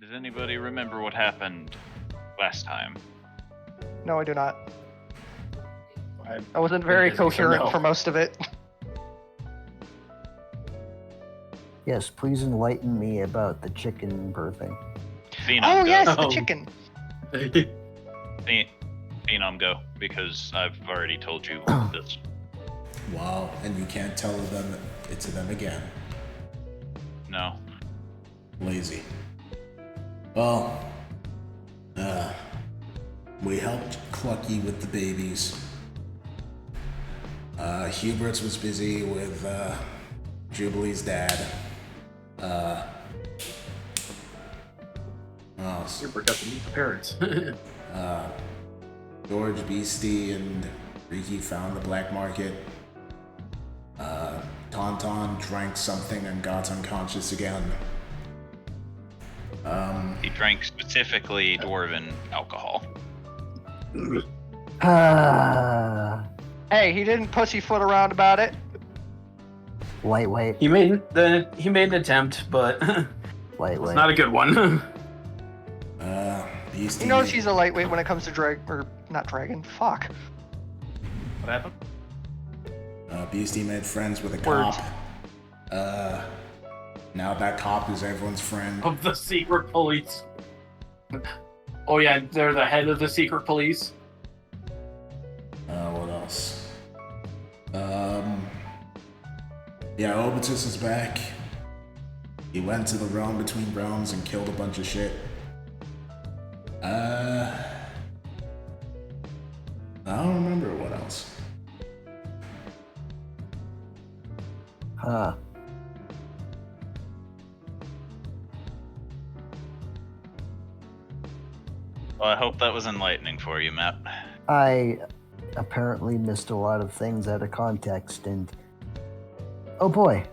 Does anybody remember what happened last time? No, I do not. I wasn't very coherent for most of it. Yes, please enlighten me about the chicken birthing. Phenom, Oh, yes, go. the chicken. Phenom, go, because I've already told you this. Wow, and you can't tell it to them again. No. Lazy. Well, we helped Clucky with the babies. Hubert's was busy with Jubilee's dad. Hubert got to meet the parents. George Beastie and Ricky found the black market. Tauntaun drank something and got unconscious again. He drank specifically dwarven alcohol. Hey, he didn't pussyfoot around about it. Lightweight. he made an attempt, but it's not a good one. Beastie He knows he's a lightweight when it comes to not dragon. Fuck. What happened? Beastie made friends with a Words. cop. Now that cop is everyone's friend. Of the secret police. Oh yeah, they're the head of the secret police. What else? Yeah, Obitus is back. He went to the realm between realms and killed a bunch of shit. I don't remember what else. Huh. Well, I hope that was enlightening for you, Matt. I apparently missed a lot of things out of context, and oh boy.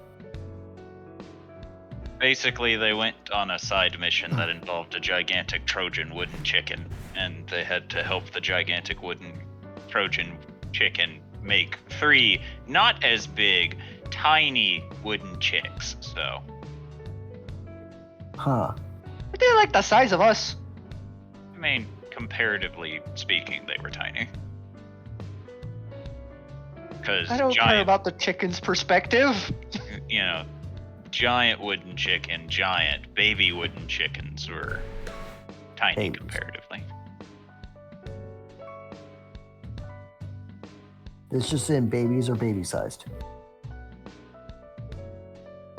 Basically, they went on a side mission that involved a gigantic Trojan wooden chicken, and they had to help the gigantic wooden Trojan chicken make 3 not as big, tiny wooden chicks. So, Huh. They're like the size of us. I mean, comparatively speaking, they were tiny. Because I don't care about the chicken's perspective. you know, giant wooden chicken, giant baby wooden chickens were tiny Babies. comparatively. It's just in babies or baby sized.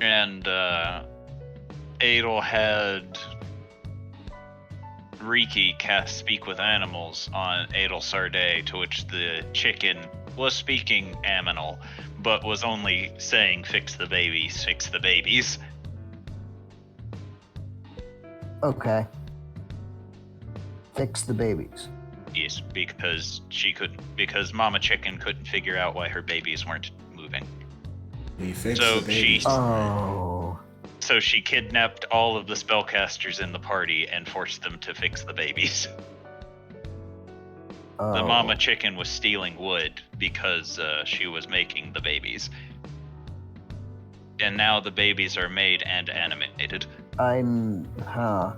And Adel had Riki cast Speak with Animals on Adel Sarday, to which the chicken was speaking aminal, but was only saying fix the babies, fix the babies. Okay. Fix the babies. Yes, because Mama Chicken couldn't figure out why her babies weren't moving. We fixed So the babies. Oh. So she kidnapped all of the spellcasters in the party and forced them to fix the babies. Oh. The Mama Chicken was stealing wood because she was making the babies. And now the babies are made and animated. Huh.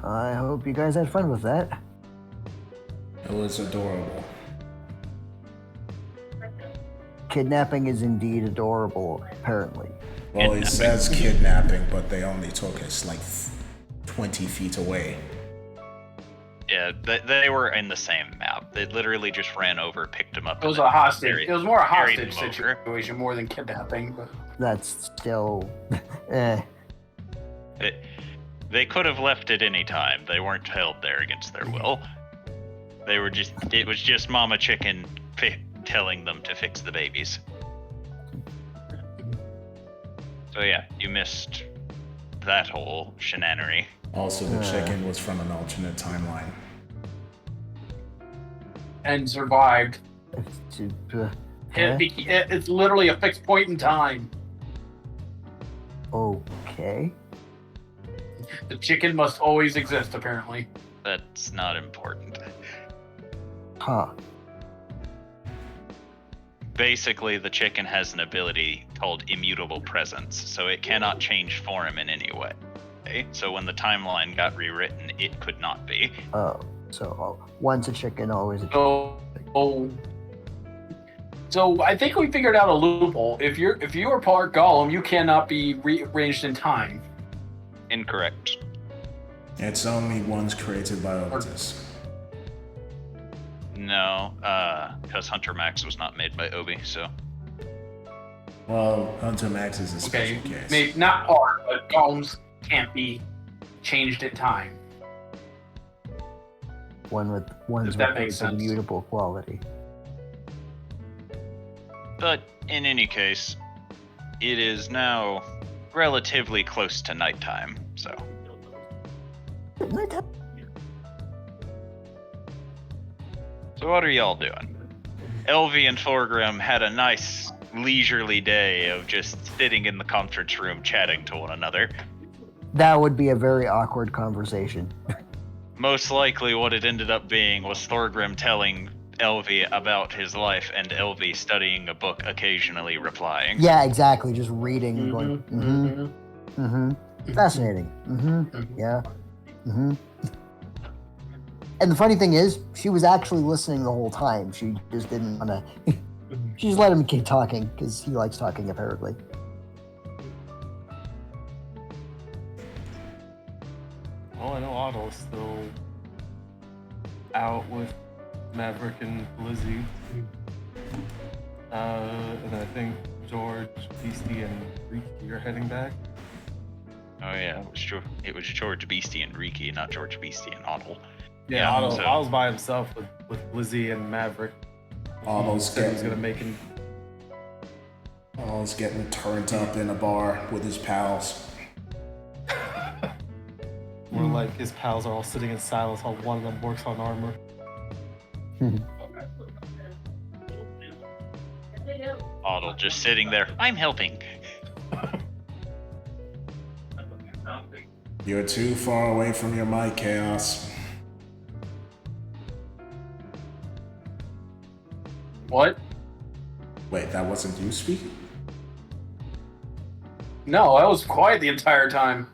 I hope you guys had fun with that. It was adorable. Kidnapping is indeed adorable, apparently. Well, he says kidnapping, but they only took us like 20 feet away. Yeah, they were in the same map. They literally just ran over, picked them up. It was and a hostage. carried- It was more a carried hostage them over. situation more than kidnapping. But That's still. eh. They could have left at any time. They weren't held there against their will. It was just Mama Chicken telling them to fix the babies. So yeah, you missed that whole shenanery. Also, the chicken was from an alternate timeline. and survived. Huh? It's literally a fixed point in time. Okay. The chicken must always exist, apparently. That's not important. Huh. basically the chicken has an ability called immutable presence, so it cannot change form in any way. Okay? So when the timeline got rewritten, it could not be. Oh, so once a chicken, always a chicken. So I think we figured out a loophole. If you are part golem, you cannot be rearranged in time. Incorrect. It's only ones created by Otis. No, because Hunter Max was not made by Obi, so. Well, Hunter Max is a special Okay, case. maybe not part, but golems can't be changed in time. One's If that makes with sense. immutable quality. But in any case, it is now relatively close to nighttime, so. So what are y'all doing? Elvie and Thorgrim had a nice leisurely day of just sitting in the conference room chatting to one another. That would be a very awkward conversation. Most likely what it ended up being was Thorgrim telling Elvie about his life and Elvie studying a book, occasionally replying. Yeah, exactly. Just reading and going, Mm-hmm. mm-hmm. Fascinating. Mm-hmm. Yeah. Mm-hmm. And the funny thing is, she was actually listening the whole time. She just didn't want to. She just let him keep talking because he likes talking, apparently. Well, I know Otto's still out with Maverick and Lizzie. And I think George, Beastie, and Riki are heading back. Oh yeah, it was George Beastie and Riki, not George Beastie and Otto. Yeah, Yeah, Otto's by himself with Lizzie and Maverick. Almost Said he was gonna make him. Almost getting turned up in a bar with his pals. Where like his pals are all sitting in silence while one of them works on armor. Otto just sitting there. I'm helping. You're too far away from your mic, Chaos. What? Wait, that wasn't you speaking? No, I was quiet the entire time.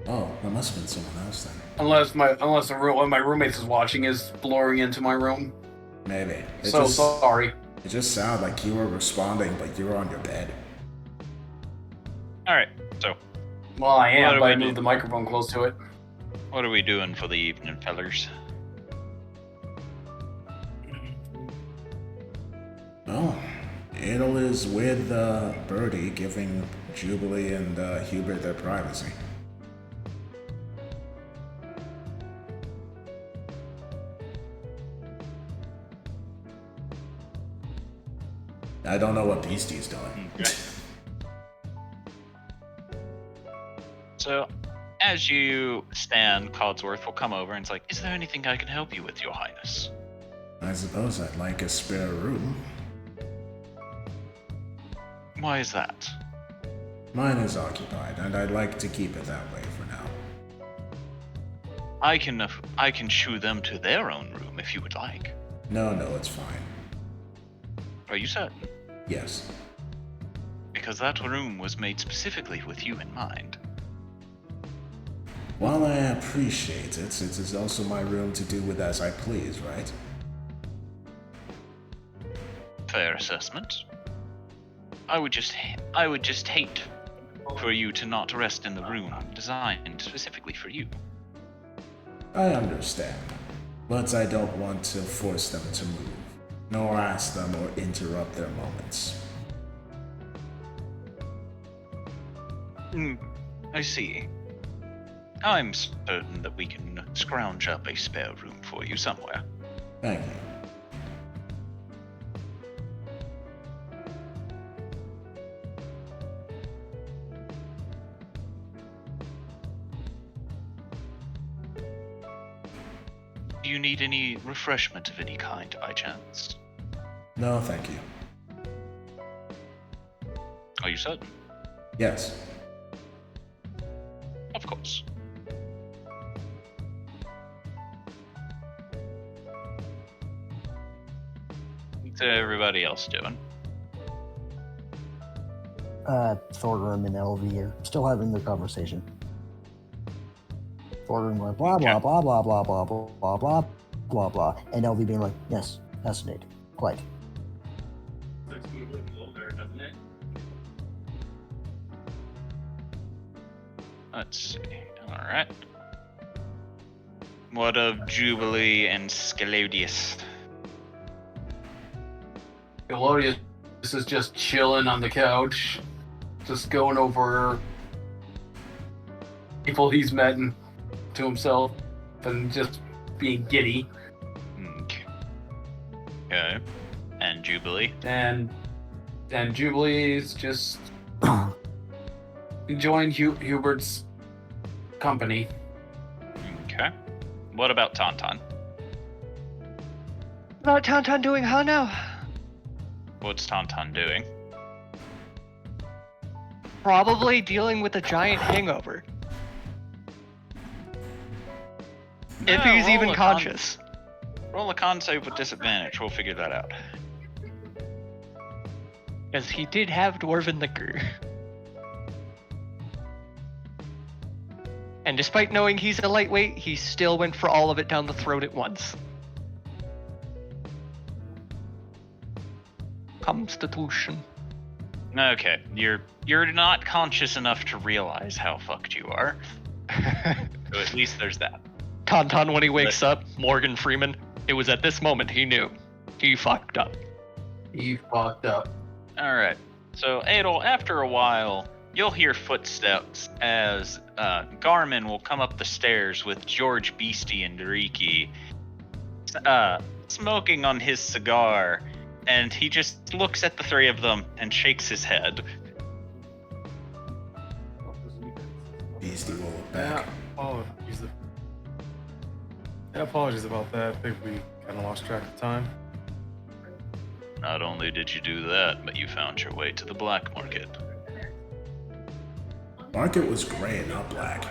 Oh, that must have been someone else then. Unless one of my roommates is watching is blurring into my room. Maybe. Sorry. It just sounded like you were responding, but you were on your bed. Alright, so Well, I What am, do but we I do? moved the microphone close to it. what are we doing for the evening, fellers? Oh, Adel is with Birdie, giving Jubilee and Hubert their privacy. I don't know what Beastie's doing. So, as you stand, Codsworth will come over and it's like, is there anything I can help you with, Your Highness? I suppose I'd like a spare room. Why is that? Mine is occupied, and I'd like to keep it that way for now. I can shoo them to their own room if you would like. No, it's fine. Are you certain? Yes. Because that room was made specifically with you in mind. While I appreciate it, it is also my room to do with as I please, right? Fair assessment. I would just hate for you to not rest in the room designed specifically for you. I understand, but I don't want to force them to move, nor ask them or interrupt their moments. I see. I'm certain that we can scrounge up a spare room for you somewhere. Thank you. Do you need any refreshment of any kind by chance? No, thank you. Are you certain? Yes. Of course. What's everybody else doing? Thorgrim and LV are still having their conversation. Thorgrim going blah blah blah blah blah blah blah blah blah blah, and LV being like, yes, fascinating, quite. Let's see. All right. What of Jubilee and Scalodius? Elodius is just chilling on the couch, just going over people he's met and to himself, and just being giddy. Okay. And Jubilee? And Jubilee's just enjoying Hubert's company. Okay. What about Tauntaun? About Tauntaun doing how now? What's Tauntaun doing? Probably dealing with a giant hangover. If Yeah, he's roll even a conscious. Roll a con save with disadvantage. We'll figure that out. Because he did have dwarven liquor. And despite knowing he's a lightweight, he still went for all of it down the throat at once. Constitution. Okay, you're not conscious enough to realize how fucked you are. So at least there's that. Tauntaun, when he wakes up, Morgan Freeman, it was at this moment he knew. He fucked up. He fucked up. Alright, so Adel, after a while, you'll hear footsteps as Garmin will come up the stairs with George Beastie and Riki smoking on his cigar, and he just looks at the three of them and shakes his head. Beastie will look back. Apologies about that. I think we kind of lost track of time. Not only did you do that, but you found your way to the black market. Market was gray, not black.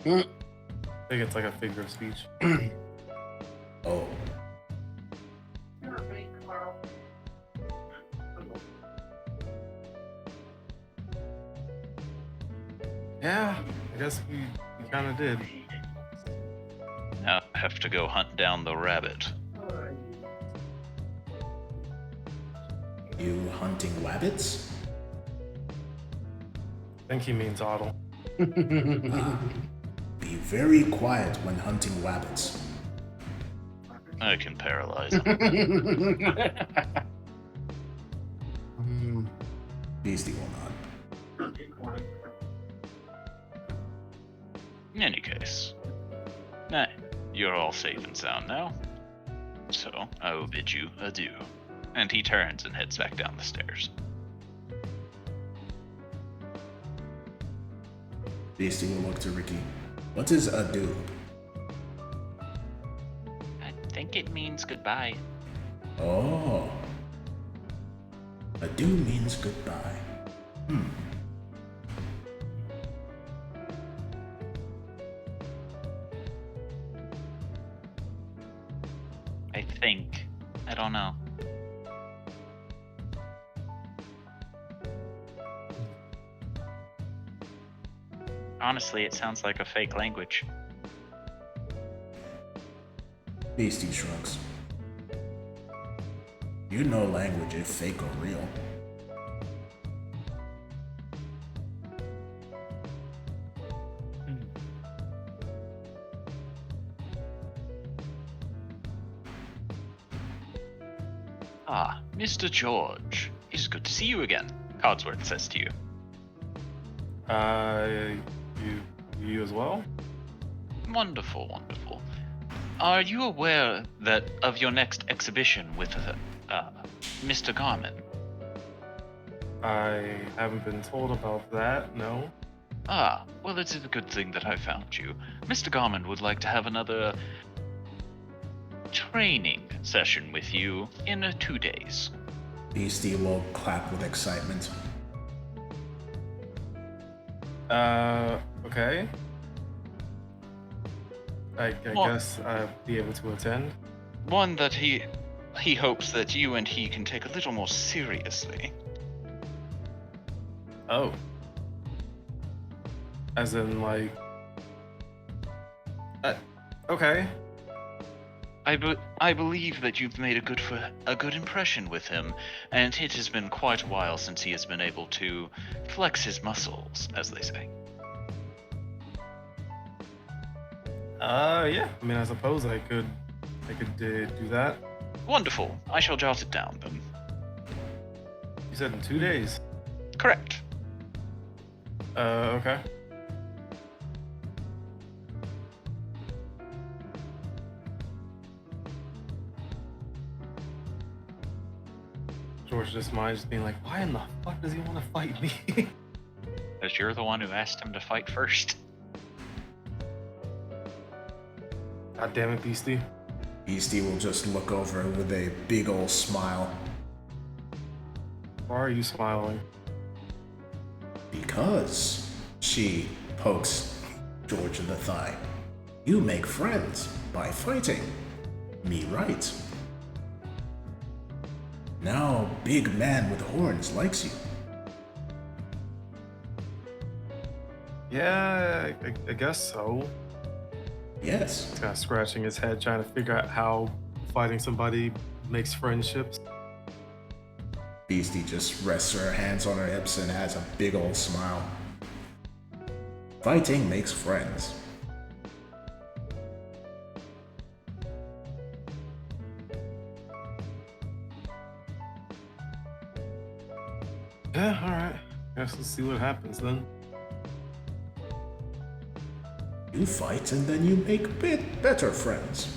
I think it's like a figure of speech. Oh. Yeah, I guess we kind of did. Now I have to go hunt down the rabbit. You hunting rabbits? I think he means Otto. Be very quiet when hunting rabbits. I can paralyze him. Beastie will not. In any case, you're all safe and sound now. So I will bid you adieu. And he turns and heads back down the stairs. Beastie will look to Ricky. What is adieu? I think it means goodbye. Oh. Adieu means goodbye. I think. I don't know. Honestly, it sounds like a fake language. Beastie shrugs. You know language if fake or real. Ah, Mr. George. It's good to see you again, Codsworth says to you. You as well? Wonderful, wonderful. Are you aware that of your next exhibition with Mr. Garmin? I haven't been told about that, no. Ah, well, it's a good thing that I found you. Mr. Garmin would like to have another training session with you in 2 days. Beastie will clap with excitement. Okay. I guess I'll be able to attend. One that he he hopes that you and he can take a little more seriously. Oh. As in, like. Okay. I believe that you've made a good impression with him, and it has been quite a while since he has been able to flex his muscles, as they say. Yeah. I mean, I suppose I could do that. Wonderful. I shall jot it down then. You said in 2 days. Correct. Okay. George just minds being like, why in the fuck does he want to fight me? Because you're the one who asked him to fight first. God damn it, Beastie. Beastie will just look over with a big old smile. Why are you smiling? Because she pokes George in the thigh. You make friends by fighting. Me right. Now big man with horns likes you. Yeah, I guess so. Yes. He's kind of scratching his head, trying to figure out how fighting somebody makes friendships. Beastie just rests her hands on her hips and has a big old smile. Fighting makes friends. Yeah, alright. Guess let's see what happens then. You fight and then you make better friends.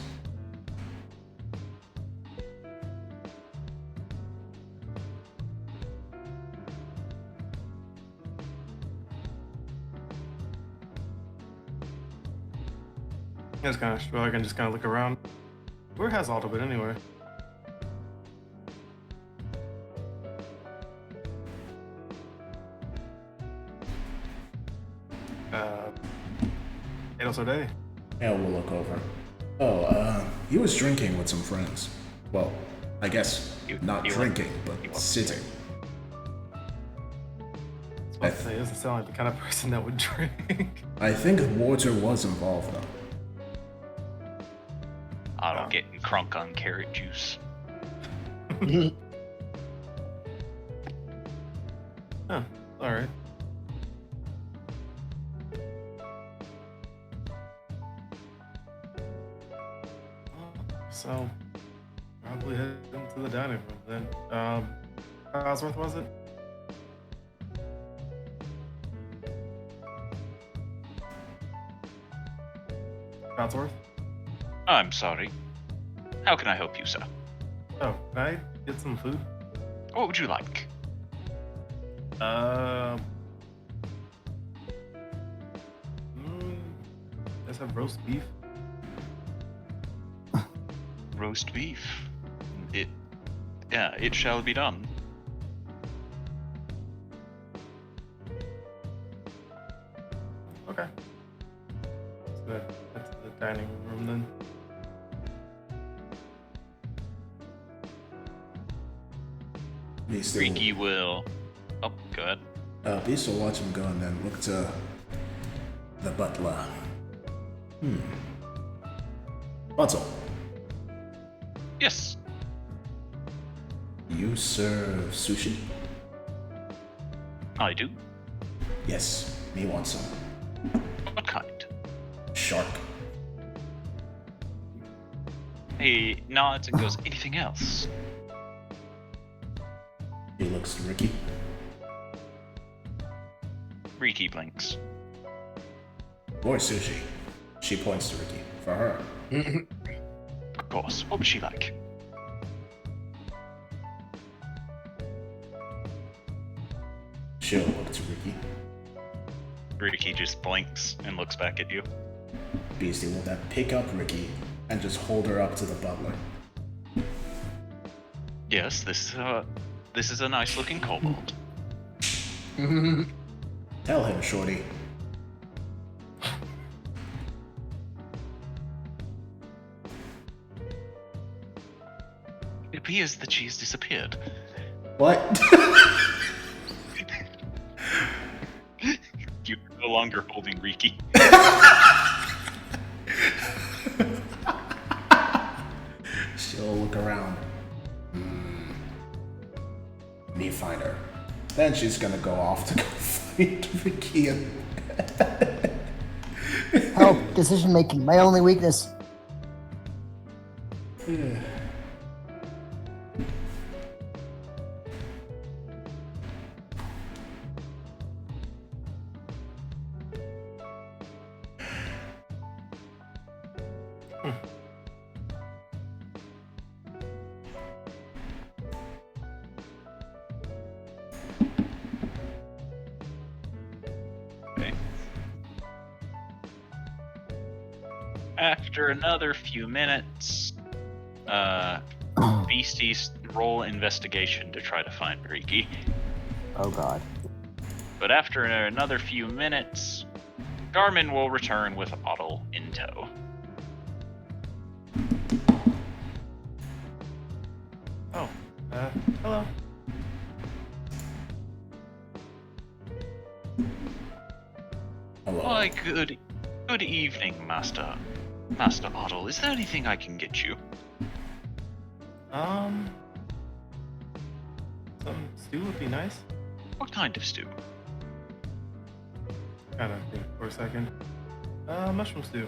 I just kind of shrug and just kind of look around. Where has Aldo been anyway? Else a day. Yeah, we'll look over. Oh, he was drinking with some friends. Well, I guess not drinking, but sitting. I was about to say, it doesn't sound like the kind of person that would drink. I think water was involved, though. I don't get crunk on carrot juice. Huh, alright. So, probably head into the dining room then. Cosworth, was it? Cosworth? I'm sorry. How can I help you, sir? Oh, can I get some food? What would you like? Let's have roast beef. Roast beef. It shall be done. Okay. So that's the dining room then. Freaky will. Oh, good. Beast will watch him go and then look to the butler. Butler, Yes. you serve sushi? I do. Yes, me want some. What kind? Shark. He nods and goes, anything else? He looks to Ricky. Ricky blinks. Or sushi. She points to Ricky. For her. Of course. What would she like? She'll look to Ricky. Ricky just blinks and looks back at you. Beastie will then pick up Ricky and just hold her up to the butler. Yes, this is a nice looking kobold. Tell him, Shorty. appears that she's disappeared. What? You're no longer holding Riki. She'll look around. Need to find her. Then she's gonna go off to go find Ricky and... Help, decision making, my only weakness. After another few minutes, Beasties roll investigation to try to find Riki. Oh god. But after another few minutes, Garmin will return with a bottle in tow. Oh, hello. Hello. Why, good evening, Master Otto. Is there anything I can get you? Some stew would be nice. What kind of stew? Kind of think for a second. Mushroom stew.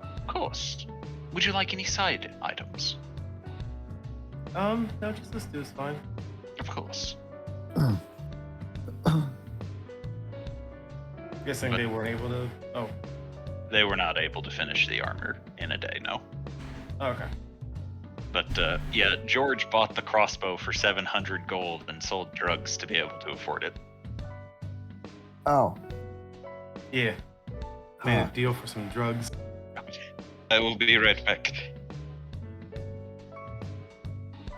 Of course. Would you like any side items? No, just the stew is fine. Of course. Guessing But- they weren't able to. Oh, They were not able to finish the armor in a day, no. okay. But yeah, George bought the crossbow for 700 gold and sold drugs to be able to afford it. Oh. Yeah. Made Huh. a deal for some drugs. I will be right back.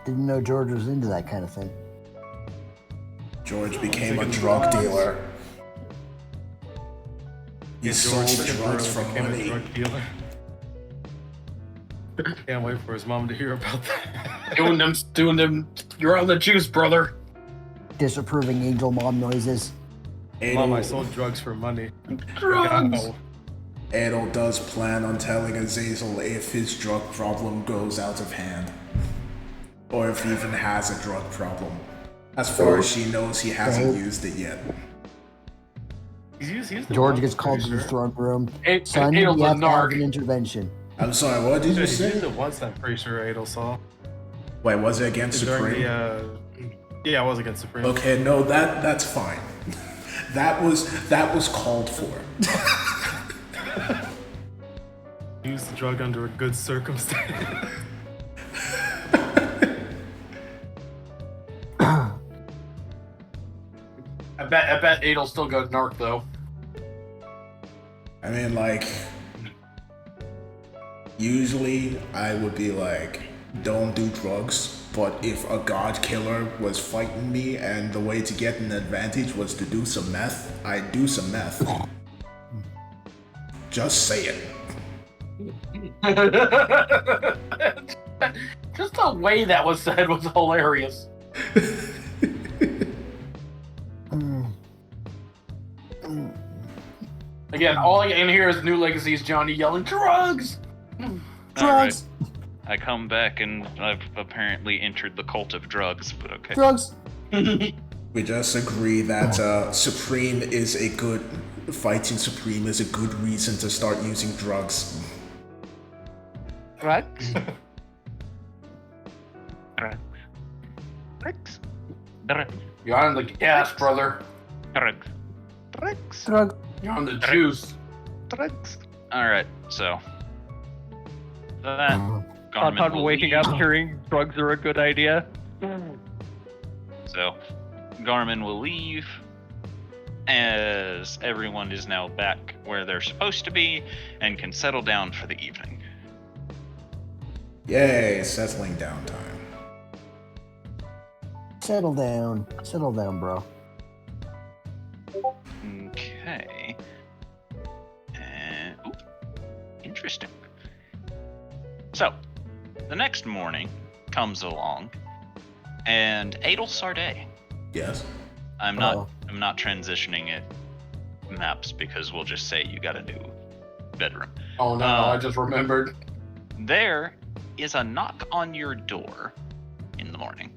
Didn't know George was into that kind of thing. George became a Taking drug drugs. dealer. He Yeah, sold George drugs for became a money. drug dealer. Can't wait for his mom to hear about that. doing them. You're on the juice, brother. Disapproving angel mom noises. Mom, I Adol, sold drugs for money. Drugs. Wow. Adol does plan on telling Azazel if his drug problem goes out of hand. Or if he even has a drug problem. As far as she knows, he hasn't used it yet. He's the George one, gets I'm called to pretty the sure. throne room. Adel's Son, a you have to have narc. an intervention. I'm sorry, what did you Dude, he say? did it once, I'm pretty sure Adel saw. Wait, was it against During Supreme? yeah, I was against Supreme. Okay, no, that's fine. that was called for. Use the drug under a good circumstance. I bet Adel's still got narc though. I mean, like, usually I would be like, don't do drugs. But if a god killer was fighting me and the way to get an advantage was to do some meth, I'd do some meth. Just saying. Just the way that was said was hilarious. Again, all I can hear is New Legacy's Johnny yelling, "Drugs!" Drugs! I come back and I've apparently entered the cult of drugs, but okay. Drugs! We just agree that Supreme is a good... Fighting Supreme is a good reason to start using drugs. Drugs? Drugs. Drugs. You're on the gas, brother. Drugs. Drugs. Drugs! You're on the juice. Drugs. Alright, so. That Garmin Upon will waking leave. up hearing drugs are a good idea. So, Garmin will leave as everyone is now back where they're supposed to be and can settle down for the evening. Yay, settling down time. Settle down. Settle down, bro. Okay. Interesting. So, the next morning, comes along, and Adel Sarday. Yes. I'm not transitioning it maps because we'll just say you got a new bedroom. Oh no, I just remembered. There is a knock on your door in the morning.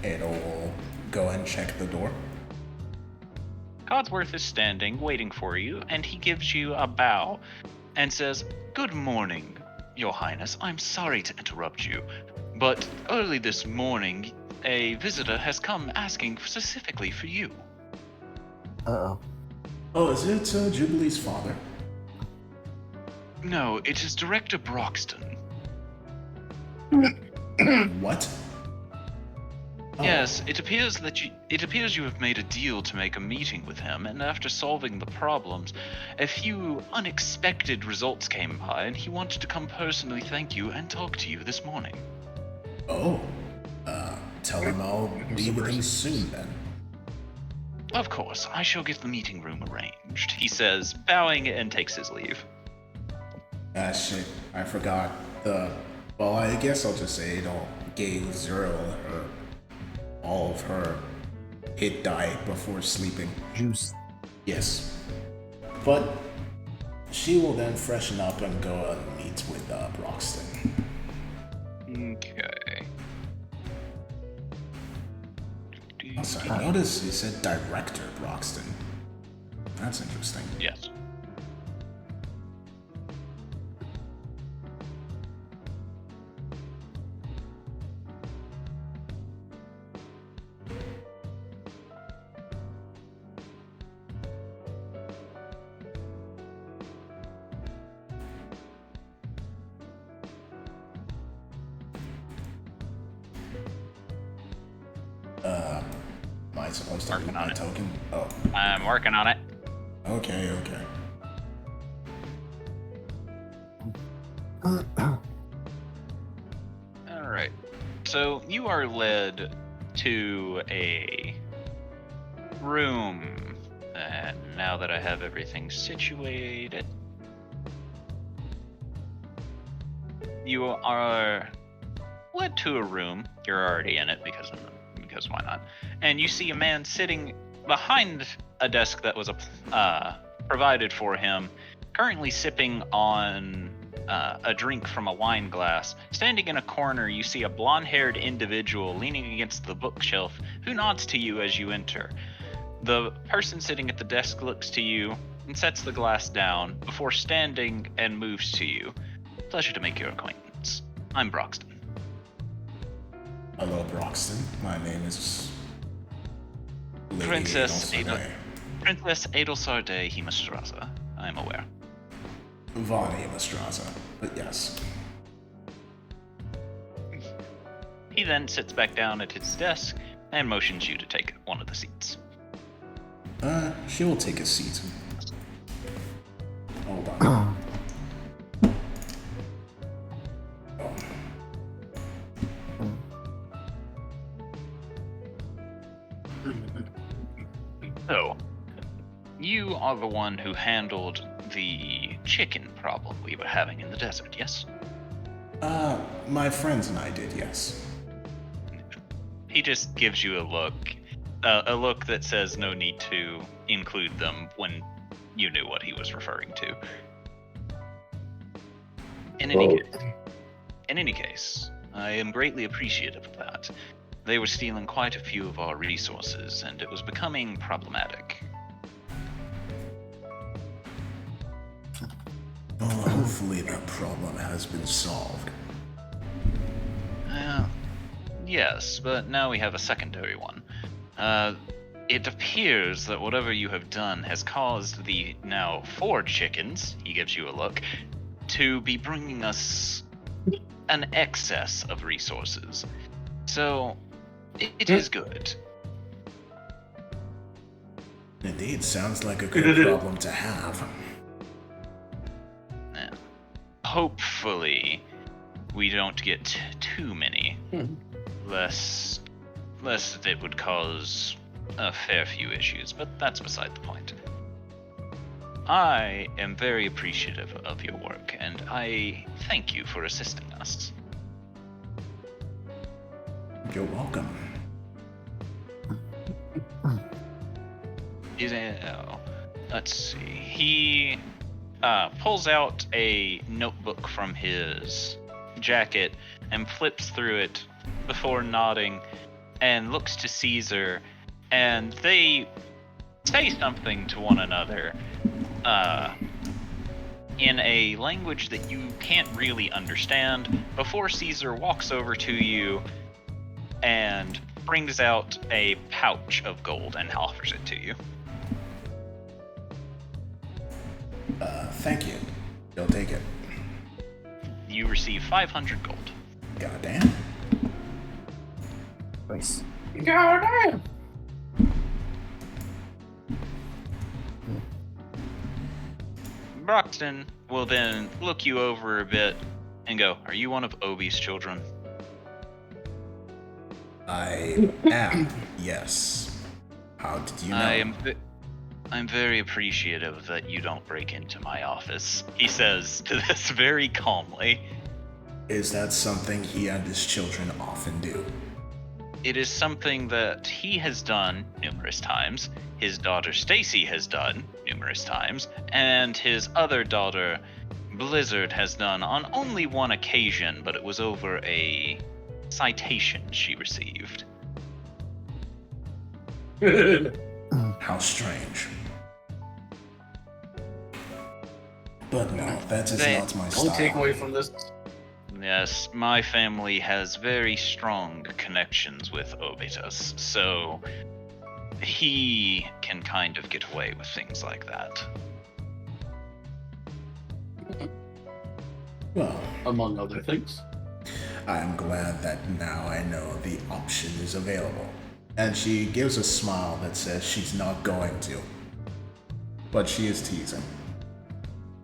Adel will go and check the door. Codsworth is standing, waiting for you, and he gives you a bow and says, "Good morning, Your Highness. I'm sorry to interrupt you, but early this morning, a visitor has come asking specifically for you." Uh-oh. Oh, is it Jubilee's father? No, it is Director Broxton. What? Oh. Yes, it appears you have made a deal to make a meeting with him, and after solving the problems, a few unexpected results came by, and he wanted to come personally thank you and talk to you this morning. Oh. Tell him I'll be with him soon then. Of course, I shall get the meeting room arranged, he says, bowing and takes his leave. Ah, shit. I forgot. Well, I guess I'll just say Adel gave Zerl all of her hit die before sleeping. Juice. Yes. But she will then freshen up and go and meet with Broxton. Okay. Also, I noticed you said Director Broxton. That's interesting. Yes. Am I supposed to Working leave on my it. token? Oh, I'm working on it. okay. Alright. So you are led to a room. And now that I have everything situated, you are led to a room. You're already in it because why not? And you see a man sitting behind a desk that was provided for him, currently sipping on a drink from a wine glass. Standing in a corner, you see a blonde-haired individual leaning against the bookshelf who nods to you as you enter. The person sitting at the desk looks to you and sets the glass down before standing and moves to you. Pleasure to make your acquaintance. I'm Broxton. Hello, Broxton. My name is Lady Princess Adel Sarday. Princess Adel Sarday Himastraza. I'm aware. Von Himastraza, but yes. He then sits back down at his desk and motions you to take one of the seats. She will take a seat. Hold on. So, you are the one who handled the chicken problem we were having in the desert, yes? My friends and I did, yes. He just gives you a look that says no need to include them when you knew what he was referring to. In any case, I am greatly appreciative of that. They were stealing quite a few of our resources, and it was becoming problematic. Well, hopefully that problem has been solved. Yes, but now we have a secondary one. It appears that whatever you have done has caused the now 4 chickens, he gives you a look, to be bringing us an excess of resources. So, it is good. Indeed, sounds like a good problem to have. Hopefully, we don't get too many. Lest it would cause a fair few issues, but that's beside the point. I am very appreciative of your work, and I thank you for assisting us. You're welcome. Let's see. He pulls out a notebook from his jacket and flips through it before nodding and looks to Caesar, and they say something to one another in a language that you can't really understand before Caesar walks over to you and brings out a pouch of gold and offers it to you. Thank you. You'll take it. You receive 500 gold. Goddamn. Nice. Goddamn. Broxton will then look you over a bit and go, "Are you one of Obi's children?" I am, yes. How did you know? I'm very appreciative that you don't break into my office, he says to this very calmly. Is that something he and his children often do? It is something that he has done numerous times, his daughter Stacy has done numerous times, and his other daughter Blizzard has done on only one occasion, but it was over a citation she received. How strange. But no, that is not my style. Only takeaway from this. Yes, my family has very strong connections with Obitus, so he can kind of get away with things like that. Well, Among other things. I am glad that now I know the option is available. And she gives a smile that says she's not going to. But she is teasing.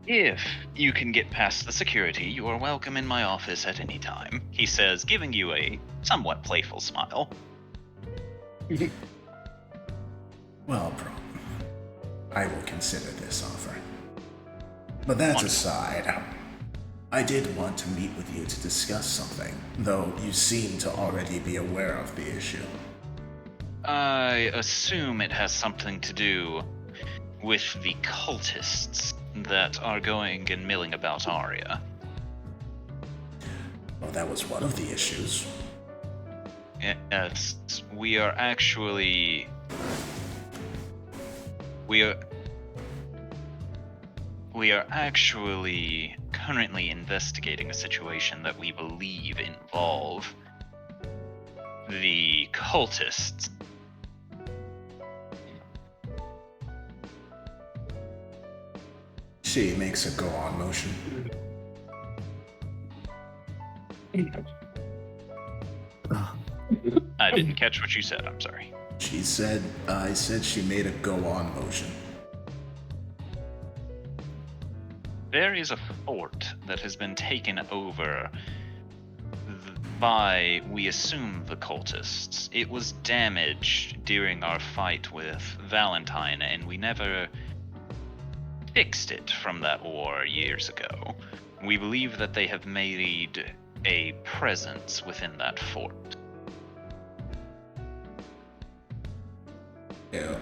If you can get past the security, you are welcome in my office at any time, he says, giving you a somewhat playful smile. Well, bro, I will consider this offer. But that aside, I did want to meet with you to discuss something, though you seem to already be aware of the issue. I assume it has something to do with the cultists that are going and milling about Aria. Well, that was one of the issues. Yes, we are actually currently investigating a situation that we believe involve the cultists. She makes a go-on motion. I didn't catch what you said, I'm sorry. She said, I said she made a go-on motion. There is a fort that has been taken over by, we assume, the cultists. It was damaged during our fight with Valentine, and we never fixed it from that war years ago. We believe that they have made a presence within that fort. Yeah.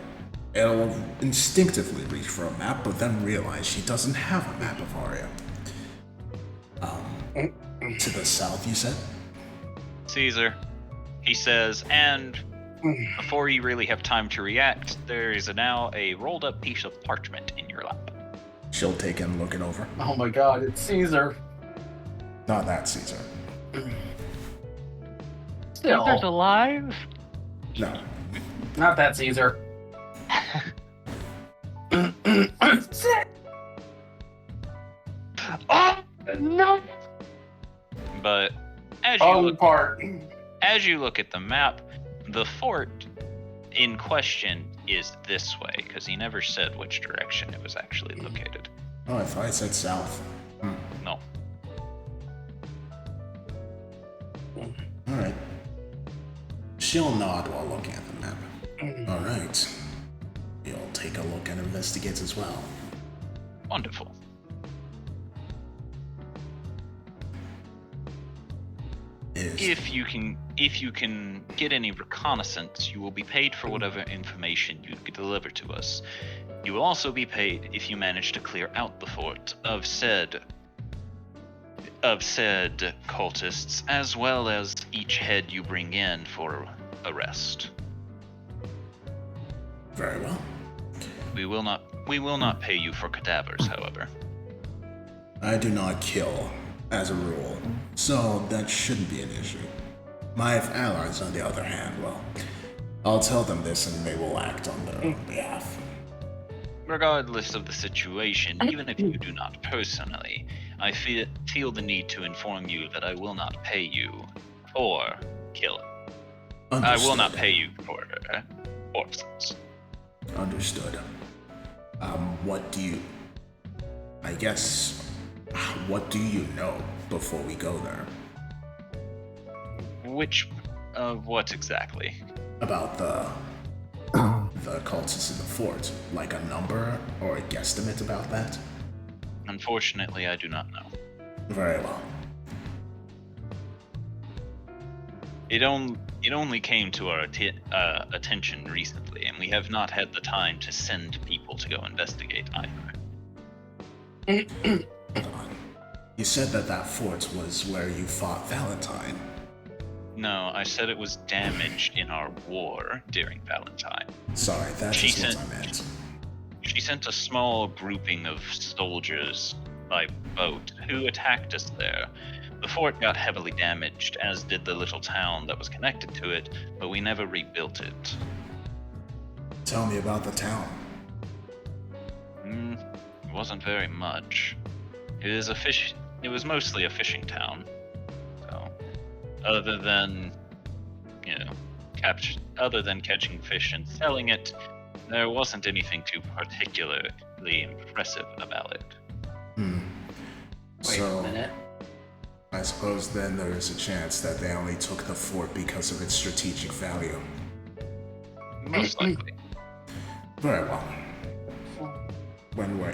It'll instinctively reach for a map, but then realize she doesn't have a map of Aria. To the south, you said? Caesar, he says, and before you really have time to react, there is now a rolled up piece of parchment in your lap. She'll take it and look it over. Oh my god, it's Caesar. Not that Caesar. Still. Caesar's alive? No. Not that Caesar. Oh, no! But as you look at the map, the fort in question is this way, because he never said which direction it was actually located. Oh, I thought I said south. No. Alright. She'll nod while looking at the map. Alright. You'll take a look and investigate as well. Wonderful. If you can get any reconnaissance, you will be paid for whatever information you deliver to us. You will also be paid if you manage to clear out the fort of said cultists, as well as each head you bring in for arrest. Very well. We will not pay you for cadavers, however. I do not kill, as a rule, so that shouldn't be an issue. My allies, on the other hand, well, I'll tell them this and they will act on their own behalf. Regardless of the situation, even if you do not personally, I feel the need to inform you that I will not pay you for killing. Understood. I will not pay you for corpses. Understood. What do you know before we go there? What exactly? About the cultists in the fort, like a number or a guesstimate about that? Unfortunately, I do not know. Very well. It only came to our attention recently, and we have not had the time to send people to go investigate either. Hold on. You said that fort was where you fought Valentine. No, I said it was damaged in our war during Valentine. Sorry, that's what I meant. She sent a small grouping of soldiers by boat who attacked us there. The fort got heavily damaged, as did the little town that was connected to it, but we never rebuilt it. Tell me about the town. It wasn't very much. It was mostly a fishing town. So, other than catching fish and selling it, there wasn't anything too particularly impressive about it. Wait a minute. I suppose then there is a chance that they only took the fort because of its strategic value. Most likely. Very well. When we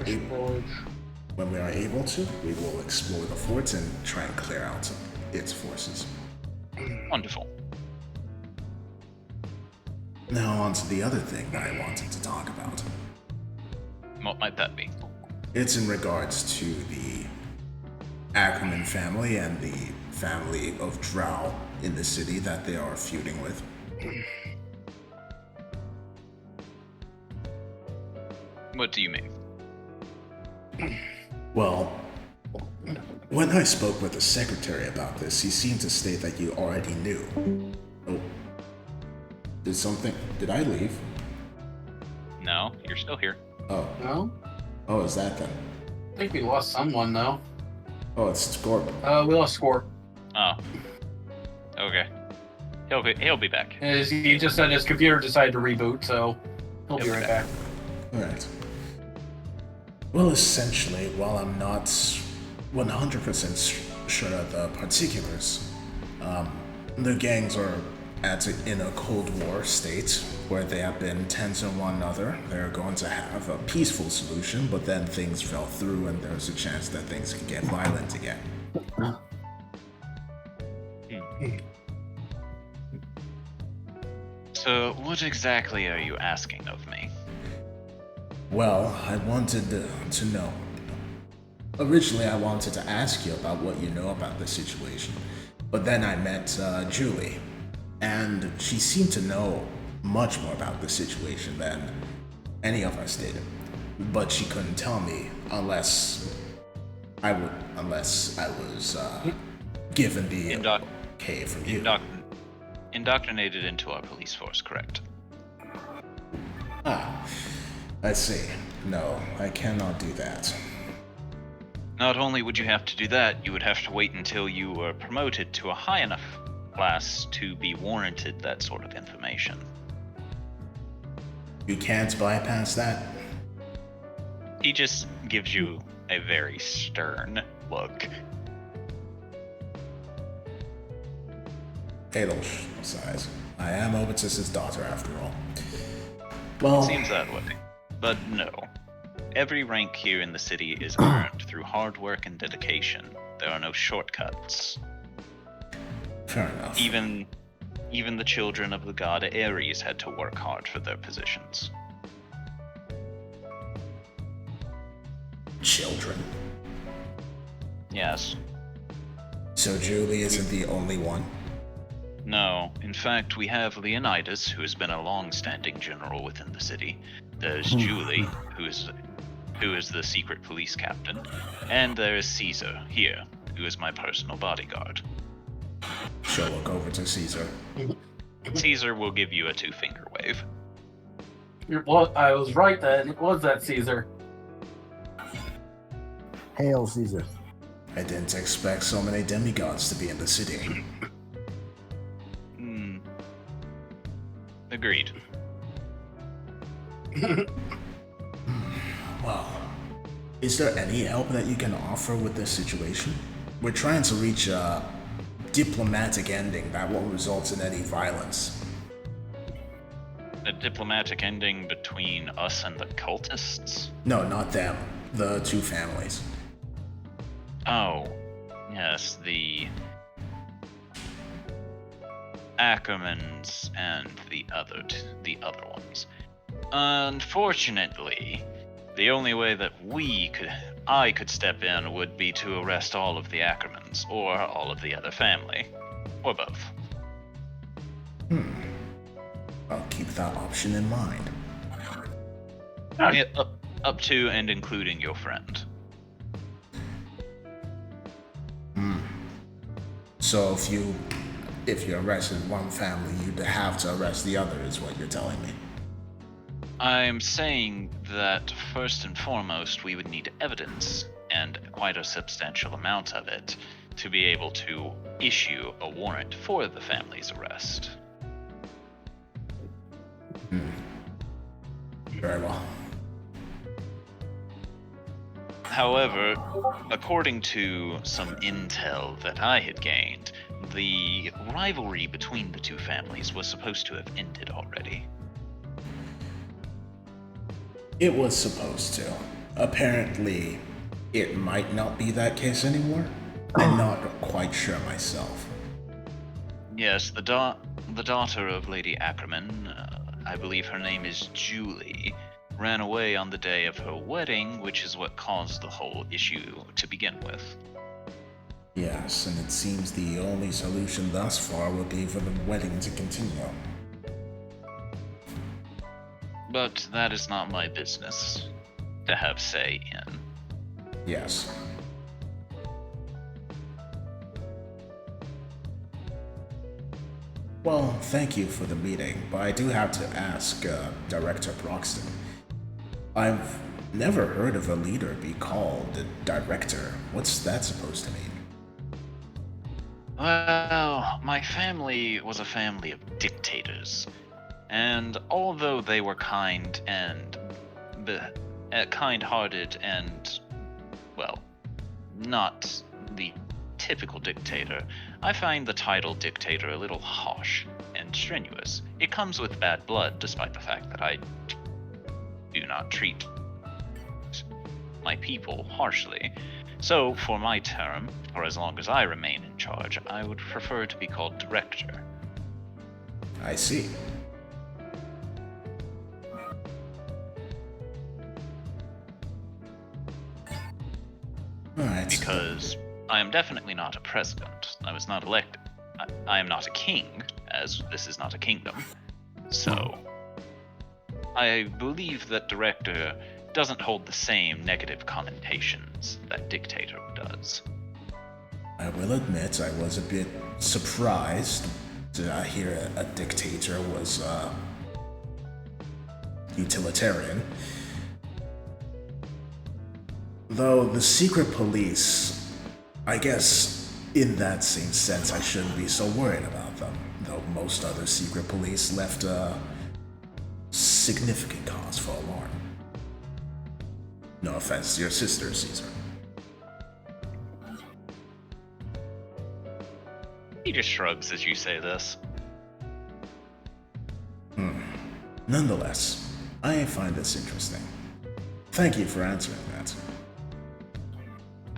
are able to, we will explore the fort and try and clear out its forces. Wonderful. Now on to the other thing that I wanted to talk about. What might that be? It's in regards to the Ackerman family and the family of Drow in the city that they are feuding with. What do you mean? Well, when I spoke with the secretary about this, he seemed to state that you already knew. Oh. Did I leave? No, you're still here. Oh. No? Oh, is that then? I think we lost someone, though. Oh, it's Scorp. We lost Scorp. Oh. Okay. He'll be back. He just said his computer decided to reboot, so he'll be right back. Alright. Well, essentially, while I'm not 100% sure of the particulars, the gangs are in a Cold War state where they have been tense on one another. They're going to have a peaceful solution, but then things fell through and there's a chance that things can get violent again. So, what exactly are you asking of me? Well, I wanted to know. Originally, I wanted to ask you about what you know about the situation, but then I met Julie, and she seemed to know much more about the situation than any of us did. But she couldn't tell me unless I was given the okay from you. Indoctrinated into our police force, correct? Ah, I see. No, I cannot do that. Not only would you have to do that, you would have to wait until you were promoted to a high enough class to be warranted that sort of information. You can't bypass that? He just gives you a very stern look. Adel sighs. I am Obitus's daughter, after all. Well, It seems that way. But no. every rank here in the city is earned through hard work and dedication. There are no shortcuts. Fair enough. Even the children of the god Ares had to work hard for their positions. Children. Yes. So Julie isn't the only one? No. In fact, we have Leonidas, who has been a long-standing general within the city. There's Julie, who is the secret police captain. And there is Caesar, here, who is my personal bodyguard. She'll look over to Caesar. Caesar will give you a two-finger wave. Well, I was right then. It was that Caesar. Hail Caesar. I didn't expect so many demigods to be in the city. Agreed. Well, is there any help that you can offer with this situation? We're trying to reach a diplomatic ending that won't result in any violence. A diplomatic ending between us and the cultists? No, not them. The two families. Oh, yes, the Ackermans and the other ones. Unfortunately, the only way that I could step in would be to arrest all of the Ackermans, or all of the other family, or both. I'll keep that option in mind. Yeah, up to and including your friend. So if you arrested one family, you'd have to arrest the other, is what you're telling me. I'm saying that first and foremost, we would need evidence, and quite a substantial amount of it, to be able to issue a warrant for the family's arrest. Very well. However, according to some intel that I had gained, the rivalry between the two families was supposed to have ended already. It was supposed to. Apparently, it might not be that case anymore. I'm not quite sure myself. Yes, the daughter of Lady Ackerman, I believe her name is Julie, ran away on the day of her wedding, which is what caused the whole issue to begin with. Yes, and it seems the only solution thus far would be for the wedding to continue. But that is not my business to have say in. Yes. Well, thank you for the meeting, but I do have to ask Director Broxton. I've never heard of a leader be called a director. What's that supposed to mean? Well, my family was a family of dictators, and although they were kind and kind-hearted and, well, not the typical dictator, I find the title dictator a little harsh and strenuous. It comes with bad blood, despite the fact that I do not treat my people harshly. So, for my term, or as long as I remain in charge, I would prefer to be called director. I see. Alright. Because I am definitely not a president. I was not elected. I am not a king, as this is not a kingdom. So, I believe that director doesn't hold the same negative connotations that dictator does. I will admit I was a bit surprised to hear a dictator was utilitarian. Though the secret police, I guess in that same sense I shouldn't be so worried about them, though most other secret police left a significant cause for alarm. No offense to your sister, Caesar. He just shrugs as you say this. Nonetheless, I find this interesting. Thank you for answering that.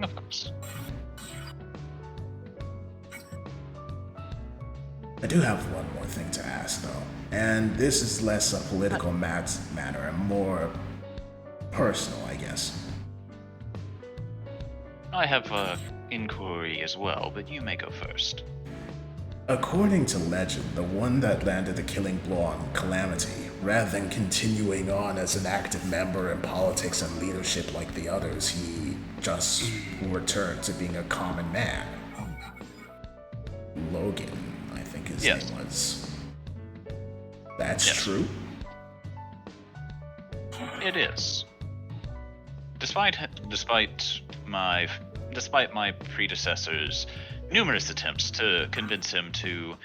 Of course. I do have one more thing to ask, though. And this is less a political matter and more personal, I guess. I have a inquiry as well, but you may go first. According to legend, the one that landed the killing blow on Calamity, rather than continuing on as an active member in politics and leadership like the others, he just returned to being a common man. Logan, I think his name was. That's true? It is. Despite my predecessor's numerous attempts to convince him to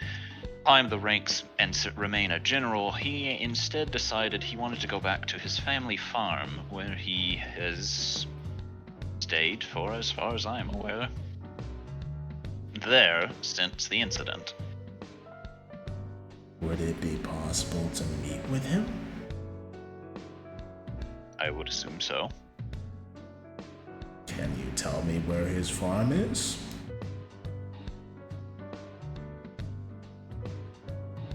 climb the ranks and remain a general, he instead decided he wanted to go back to his family farm, where he has stayed for as far as I'm aware. There since the incident. Would it be possible to meet with him? I would assume so. Can you tell me where his farm is?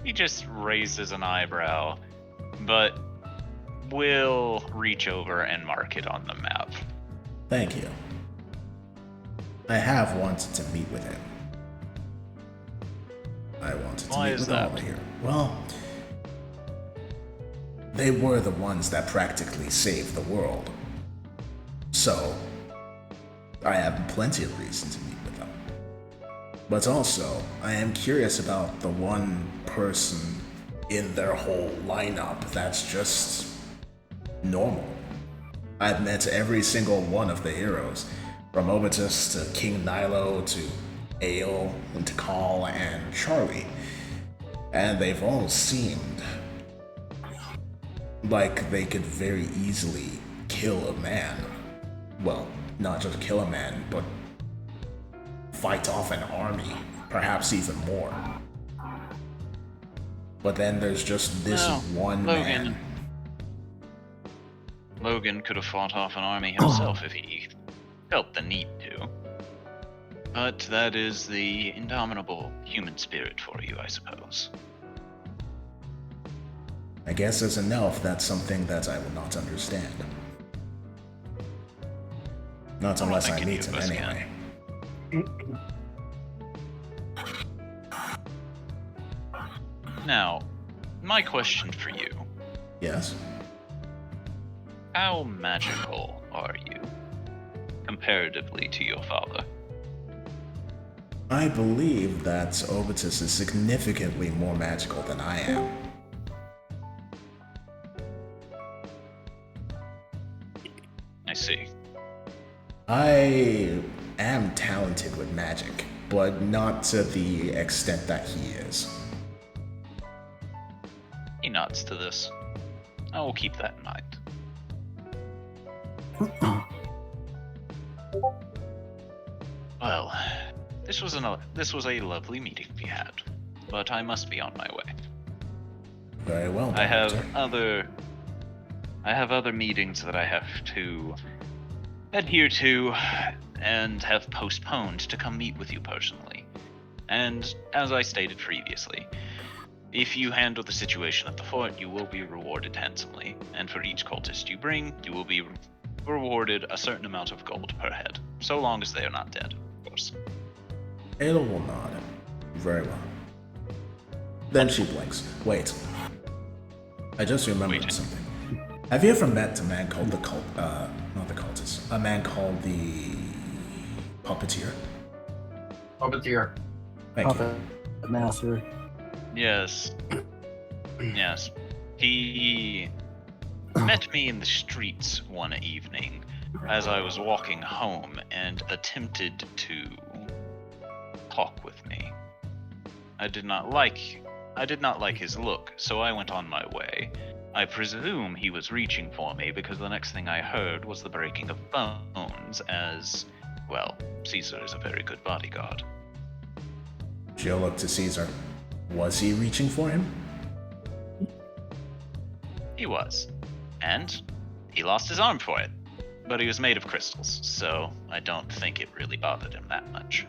He just raises an eyebrow, but will reach over and mark it on the map. Thank you. I have wanted to meet with him. I wanted to Why meet is with that? all here. Well, they were the ones that practically saved the world. So, I have plenty of reason to meet with them. But also, I am curious about the one person in their whole lineup that's just normal. I've met every single one of the heroes, from Obitus to King Nilo to Ale and Tikal and Charlie, and they've all seemed like they could very easily kill a man. Well, not just kill a man, but fight off an army, perhaps even more. But then there's just this one man. Logan could have fought off an army himself if he felt the need to. But that is the indomitable human spirit for you, I suppose. I guess as an elf, that's something that I will not understand. Not unless I meet him anyway. Now, my question for you. Yes? How magical are you, comparatively to your father? I believe that Obitus is significantly more magical than I am. I see. I am talented with magic, but not to the extent that he is. He nods to this. I will keep that in mind. Well, this was a lovely meeting we had, but I must be on my way. Very well, I have Doctor. other meetings that I have to adhere to and have postponed to come meet with you personally. And as I stated previously, if you handle the situation at the fort, you will be rewarded handsomely, and for each cultist you bring, you will be rewarded a certain amount of gold per head, so long as they are not dead, of course. Ada will nod. Very well. Then she blinks. Wait. I just remembered something. Have you ever met a man called not the cultist, a man called the puppeteer? Puppeteer. Thank you. Puppet Master. Yes. Yes. He met me in the streets one evening as I was walking home and attempted to talk with me. I did not like his look, so I went on my way. I presume he was reaching for me because the next thing I heard was the breaking of bones as, well, Caesar is a very good bodyguard. She'll look to Caesar. Was he reaching for him? He was. And He lost his arm for it, but he was made of crystals, so I don't think it really bothered him that much.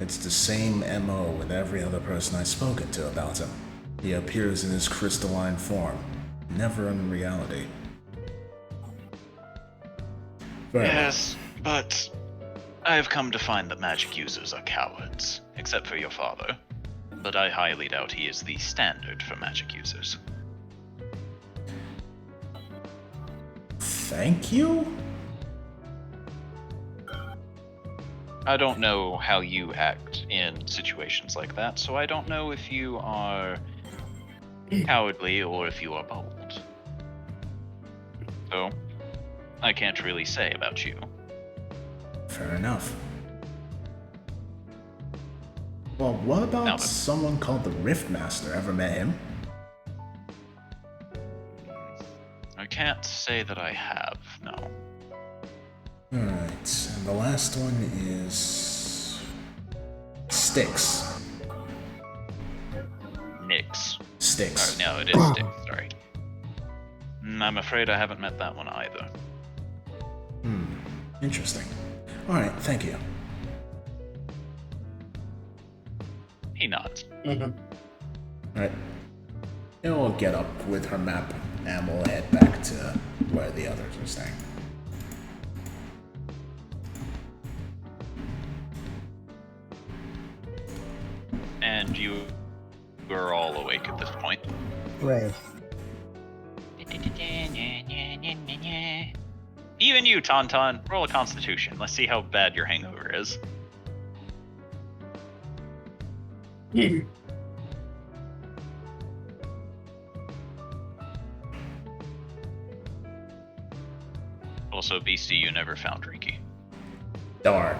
It's the same MO with every other person I've spoken to about him. He appears in his crystalline form, never in reality. Yes, but I have come to find that magic users are cowards, except for your father. But I highly doubt he is the standard for magic users. Thank you? I don't know how you act in situations like that, so I don't know if you are cowardly or if you are bold. So, I can't really say about you. Fair enough. Well, what about No, but- someone called the Riftmaster? Ever met him? I can't say that I have, no. Alright, and the last one is... Styx. Nyx. Styx. Oh, no, it is Styx, sorry. I'm afraid I haven't met that one either. Interesting. Alright, thank you. He nods. Alright. And we'll get up with her map and we'll head back to where the others are staying. And you are all awake at this point. Right. Even you, Tauntaun, roll a constitution. Let's see how bad your hangover is. Also, BC, you never found Riki. Darn.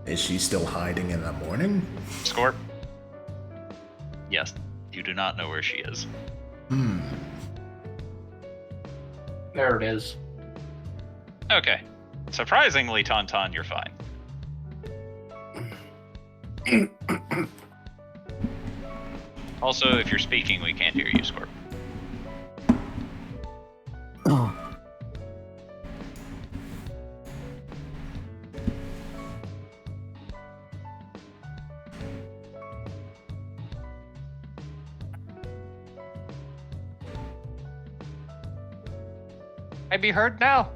Is she still hiding in the morning? Scorp? Yes, you do not know where she is. There it is. Okay. Surprisingly, Tauntaun, you're fine. Also, if you're speaking, we can't hear you, Scorp. I be heard now?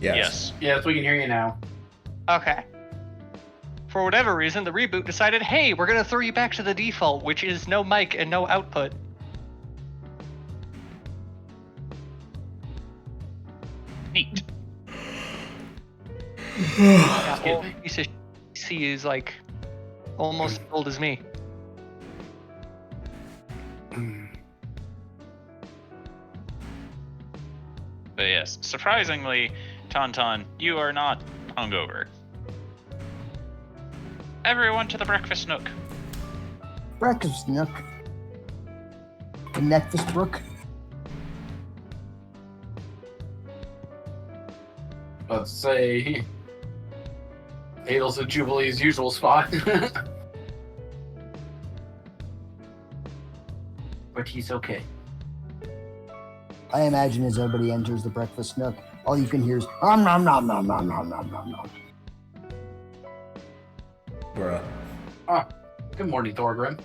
Yes. Yes, we can hear you now. Okay. For whatever reason, the reboot decided, hey, we're gonna throw you back to the default, which is no mic and no output. Neat. That whole piece of C is like almost as old as me. But yes, surprisingly, Tauntaun, you are not hungover. Everyone to the breakfast nook. Breakfast nook. Breakfast brook. Let's say Adel's and Jubilee's usual spot. But he's okay. I imagine as everybody enters the breakfast nook, all you can hear is nom nom nom nom nom nom nom nom nom. Bruh. Ah, good morning, Thorgrim.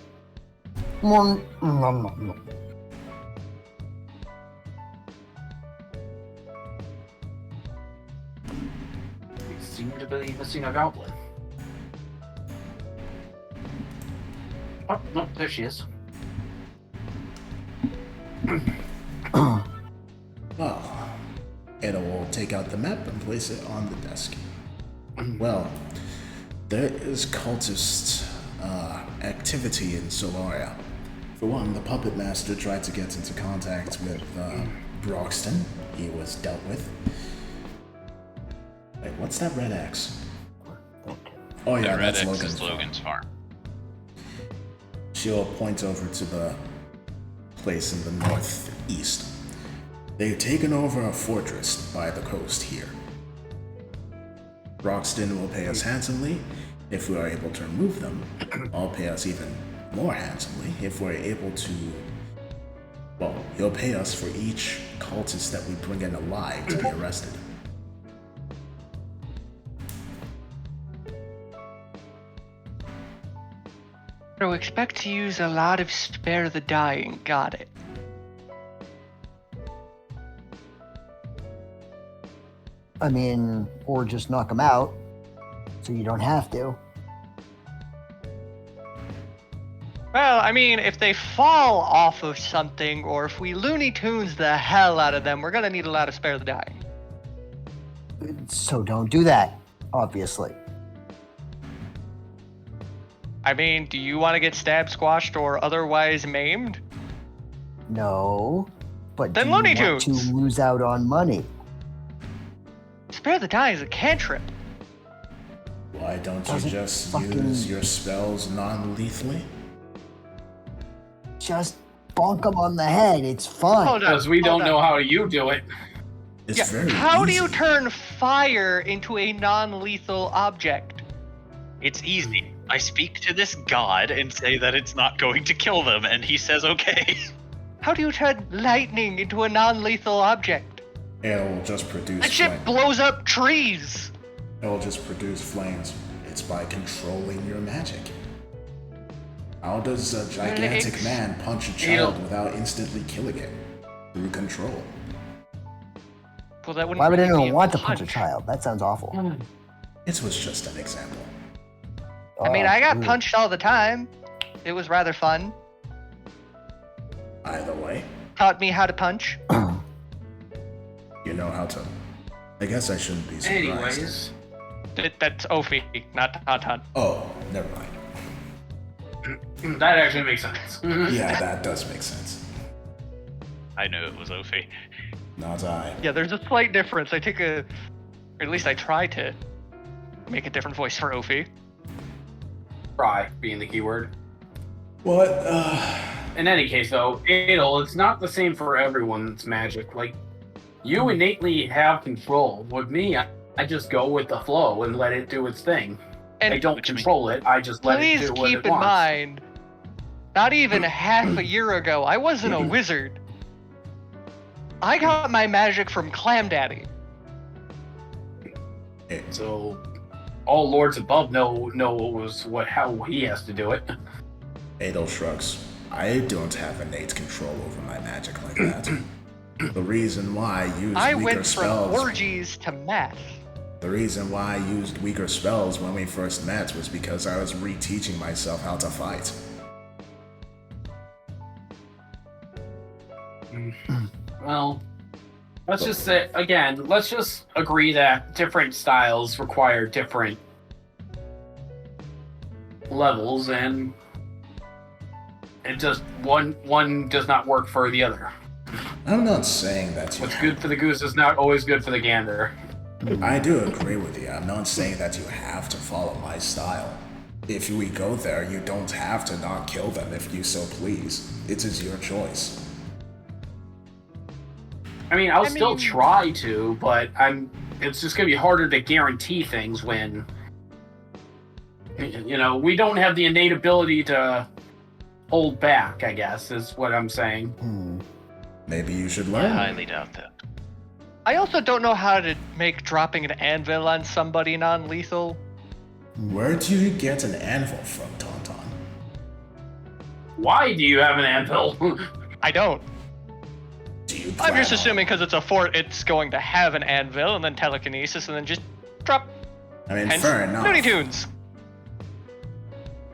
Nom nom nom nom. You seem to be missing a goblin. Oh, no, there she is. Well, Ada will take out the map and place it on the desk. Well, there is cultist activity in Solaria. For one, the puppet master tried to get into contact with Broxton. He was dealt with. Wait, what's that red X? Oh yeah, The red that's X Logan's is farm. Logan's farm. She'll point over to the place in the northeast. They've taken over a fortress by the coast here. Broxton will pay us handsomely if we are able to remove them. I'll pay us even more handsomely if we're able to Well, he'll pay us for each cultist that we bring in alive to be arrested. So expect to use a lot of spare the dying. Got it. I mean, or just knock them out, so you don't have to. Well, I mean, if they fall off of something, or if we Looney Tunes the hell out of them, we're gonna need a lot of spare the dying. So don't do that, obviously. I mean, do you want to get stabbed, squashed, or otherwise maimed? No, but Then do Looney you want to Tunes. lose out on money? Spare the dying is a cantrip. Why don't you Doesn't just fucking- use your spells non-lethally? Just bonk them on the head. It's fine. Hold on. Because we don't hold know on. how you do it. It's Yeah, very how do easy. you turn fire into a non-lethal object? It's easy. I speak to this god and say that it's not going to kill them, and he says okay. How do you turn lightning into a non-lethal object? It'll just produce That shit flames. blows up trees. It'll just produce flames. It's by controlling your magic. How does a gigantic Ex- man punch a child without instantly killing it? Through control. Well, that wouldn't Why would really be anyone a want to punch a child? That sounds awful. It was just an example. I mean, I got Ooh. punched all the time. It was rather fun. Either way, Taught me how to punch. you know how to. I guess I shouldn't be surprised. Anyways, That's Ophi, not Tauntaun. Oh, never mind. that actually makes sense. Yeah, that does make sense. I knew it was Ophi. Not I. Yeah, there's a slight difference. Or at least I try to make a different voice for Ophi. Try being the keyword. What? In any case, though, Adel, it's not the same for everyone's magic. Like, you innately have control. With me, I just go with the flow and let it do its thing. And I don't control it. I just let it please do what keep it in wants. mind, not even half a year ago, I wasn't a wizard. I got my magic from Clam Daddy. So, all lords above know how he has to do it. Adel shrugs. I don't have innate control over my magic like that. The reason why I used I weaker went from spells. orgies to meth. The reason why I used weaker spells when we first met was because I was reteaching myself how to fight. Well, let's just say, again, let's just agree that different styles require different levels, and it just one does not work for the other. I'm not saying that you What's good for the goose is not always good for the gander. I do agree with you. I'm not saying that you have to follow my style. If we go there, you don't have to not kill them if you so please. It is your choice. I mean, I'll I still mean- try to, but it's just gonna be harder to guarantee things when, we don't have the innate ability to hold back, I guess, is what I'm saying. Maybe you should I learn. highly doubt that. I also don't know how to make dropping an anvil on somebody non-lethal. Where do you get an anvil from, Tauntaun? Why do you have an anvil? I don't. Do you I'm just plan assuming because it's a fort, it's going to have an anvil and then telekinesis and then just drop. I mean, Hence, fair enough. Looney Tunes.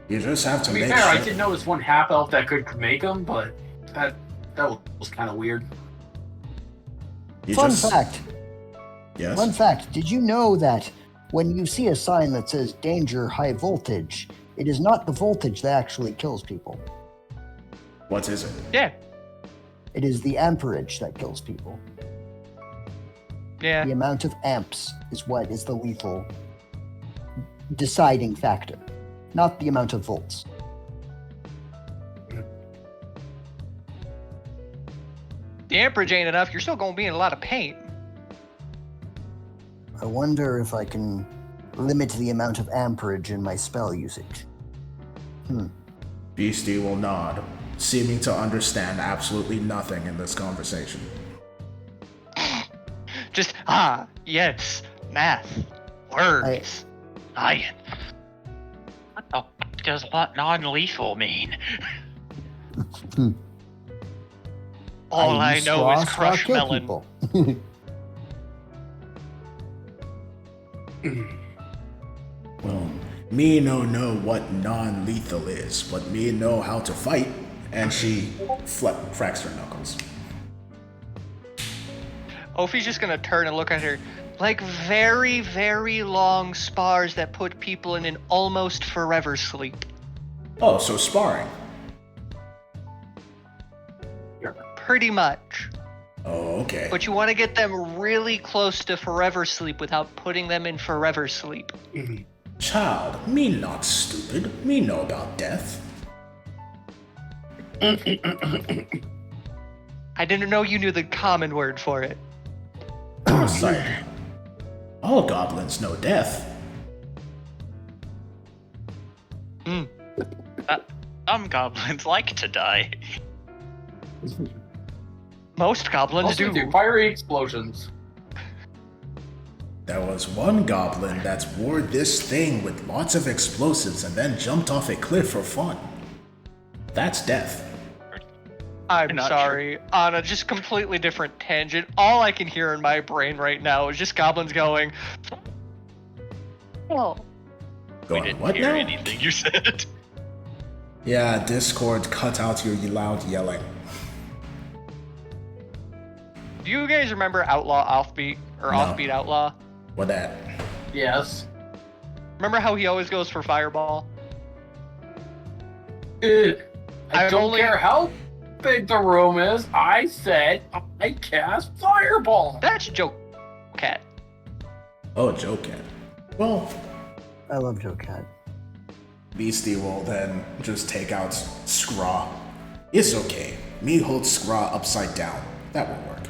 You just have to To be make fair, I sure. did notice one half elf that could make them, but that was kind of weird. You Fun just- fact. Yes. Fun fact. Did you know that when you see a sign that says danger high voltage, it is not the voltage that actually kills people. What is it? Yeah. It is the amperage that kills people. Yeah. The amount of amps is what is the lethal deciding factor, not the amount of volts. The amperage ain't enough. You're still going to be in a lot of pain. I wonder if I can limit the amount of amperage in my spell usage. Beastie will nod. seeming to understand absolutely nothing in this conversation. Just, yes, math, words, science. What the fuck does non-lethal mean? All I know is crush melon. People. Well, me no know what non-lethal is, but me know how to fight. And she cracks her knuckles. Ophi's just gonna turn and look at her. Like very, very long spars that put people in an almost forever sleep. Oh, so sparring. Pretty much. Oh, okay. But you want to get them really close to forever sleep without putting them in forever sleep. Child, me not stupid. Me know about death. I didn't know you knew the common word for it. Parasite. All goblins know death. Some goblins like to die. Most goblins Also do. fiery explosions. There was one goblin that wore this thing with lots of explosives and then jumped off a cliff for fun. That's death. I'm sorry. On a just completely different tangent, all I can hear in my brain right now is just goblins going, oh. We didn't What hear now? anything you said. Yeah, Discord cut out your loud yelling. Do you guys remember Outlaw Offbeat? Or No. Offbeat Outlaw? What that? Yes. Remember how he always goes for Fireball? I I've don't only- care how big the room is. I said I cast fireball. That's Joe Cat. Oh, Joe Cat. Well, I love Joe Cat. Beastie will then just take out Scraw. It's okay. Me hold Scraw upside down. That will work.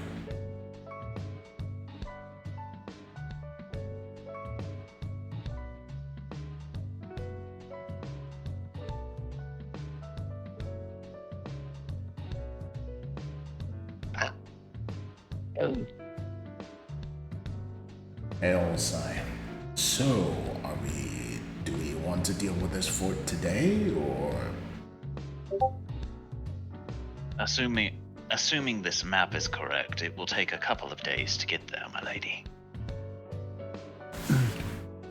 Elsai. So, do we want to deal with this for today, or? Assuming this map is correct, it will take a couple of days to get there, my lady.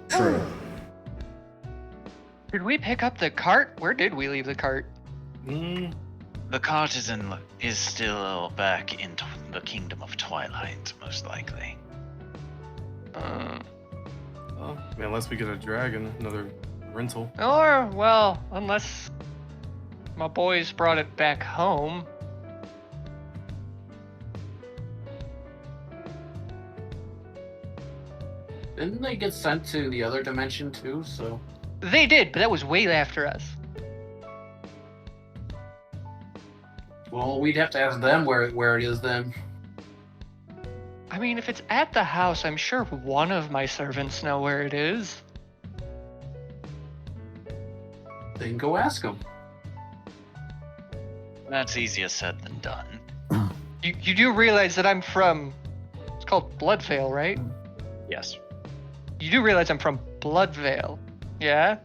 True. Did we pick up the cart? Where did we leave the cart? The cart is still back in the Kingdom of Twilight, most likely. Well, I mean, unless we get a dragon, another rental. Or, well, unless my boys brought it back home. Didn't they get sent to the other dimension too? So They did, but that was way after us. well, we'd have to ask them where it is then. I mean, if it's at the house, I'm sure one of my servants know where it is. Then go ask them. That's easier said than done. You do realize that I'm from... It's called Bloodvale, right? Yes. You do realize I'm from Bloodvale, yeah?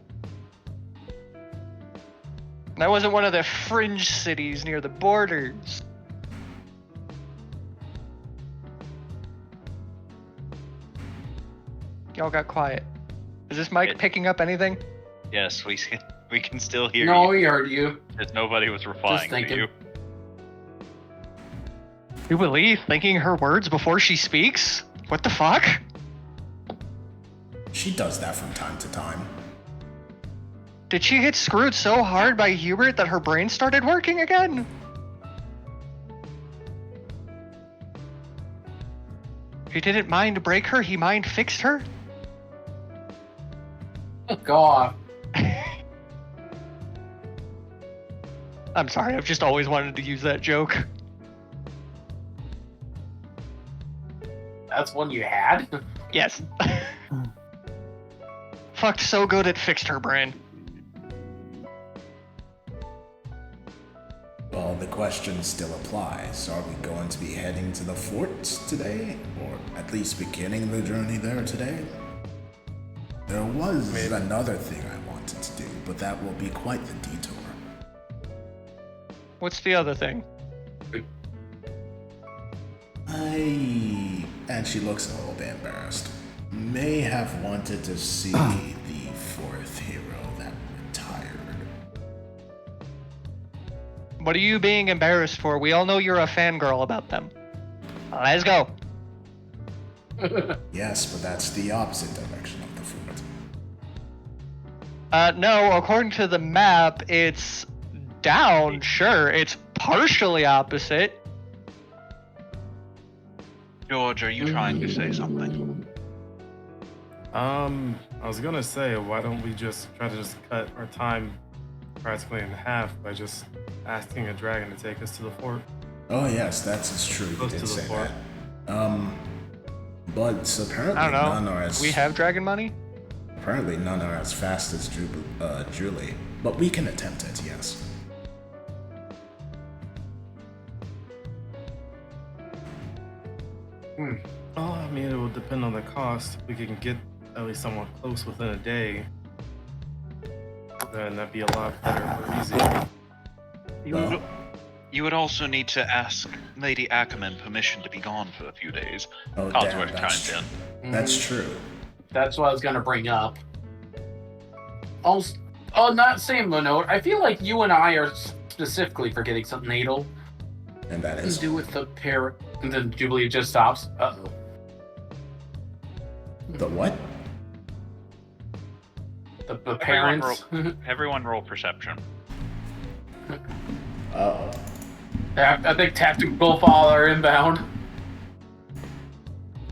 And I wasn't one of the fringe cities near the borders. Y'all got quiet. Is this mic picking up anything? Yes, we can still hear No, you. we heard you. Because nobody was replying to thinking. you. You believe thinking her words before she speaks? What the fuck? She does that from time to time. Did she get screwed so hard by Hubert that her brain started working again? He didn't mind break her, he mind fixed her? God. I'm sorry, I've just always wanted to use that joke. That's one you had? Yes. Fucked so good it fixed her brain. Well, the question still applies. Are we going to be heading to the fort today? Or at least beginning the journey there today? There was another thing I wanted to do, but that will be quite the detour. What's the other thing? And she looks a little bit embarrassed, may have wanted to see the fourth hero that retired. What are you being embarrassed for? We all know you're a fangirl about them. Let's go. Yes, but that's the opposite direction of the fort. No, according to the map, it's down, sure. It's partially opposite. George, are you trying to say something? I was gonna say, why don't we just try to cut our time practically in half by just asking a dragon to take us to the fort? Oh yes, that's true. You Close did to the say fort. that. But apparently I don't know. none are as We have dragon money? apparently none are as fast as Julie. But we can attempt it, yes. Oh, I mean, it will depend on the cost. If we can get at least somewhat close within a day, then that'd be a lot better and more easy. Well, You would also need to ask Lady Ackerman permission to be gone for a few days. oh damn, Codsworth chimed in. that's true. That's what I was gonna bring up. Also, not same note. I feel like you and I are specifically forgetting something, Adel. And that To is do with the pair, and then Jubilee just stops. Uh-oh. the what? The Everyone parents. Everyone roll perception. Uh-oh. I think tactical father inbound.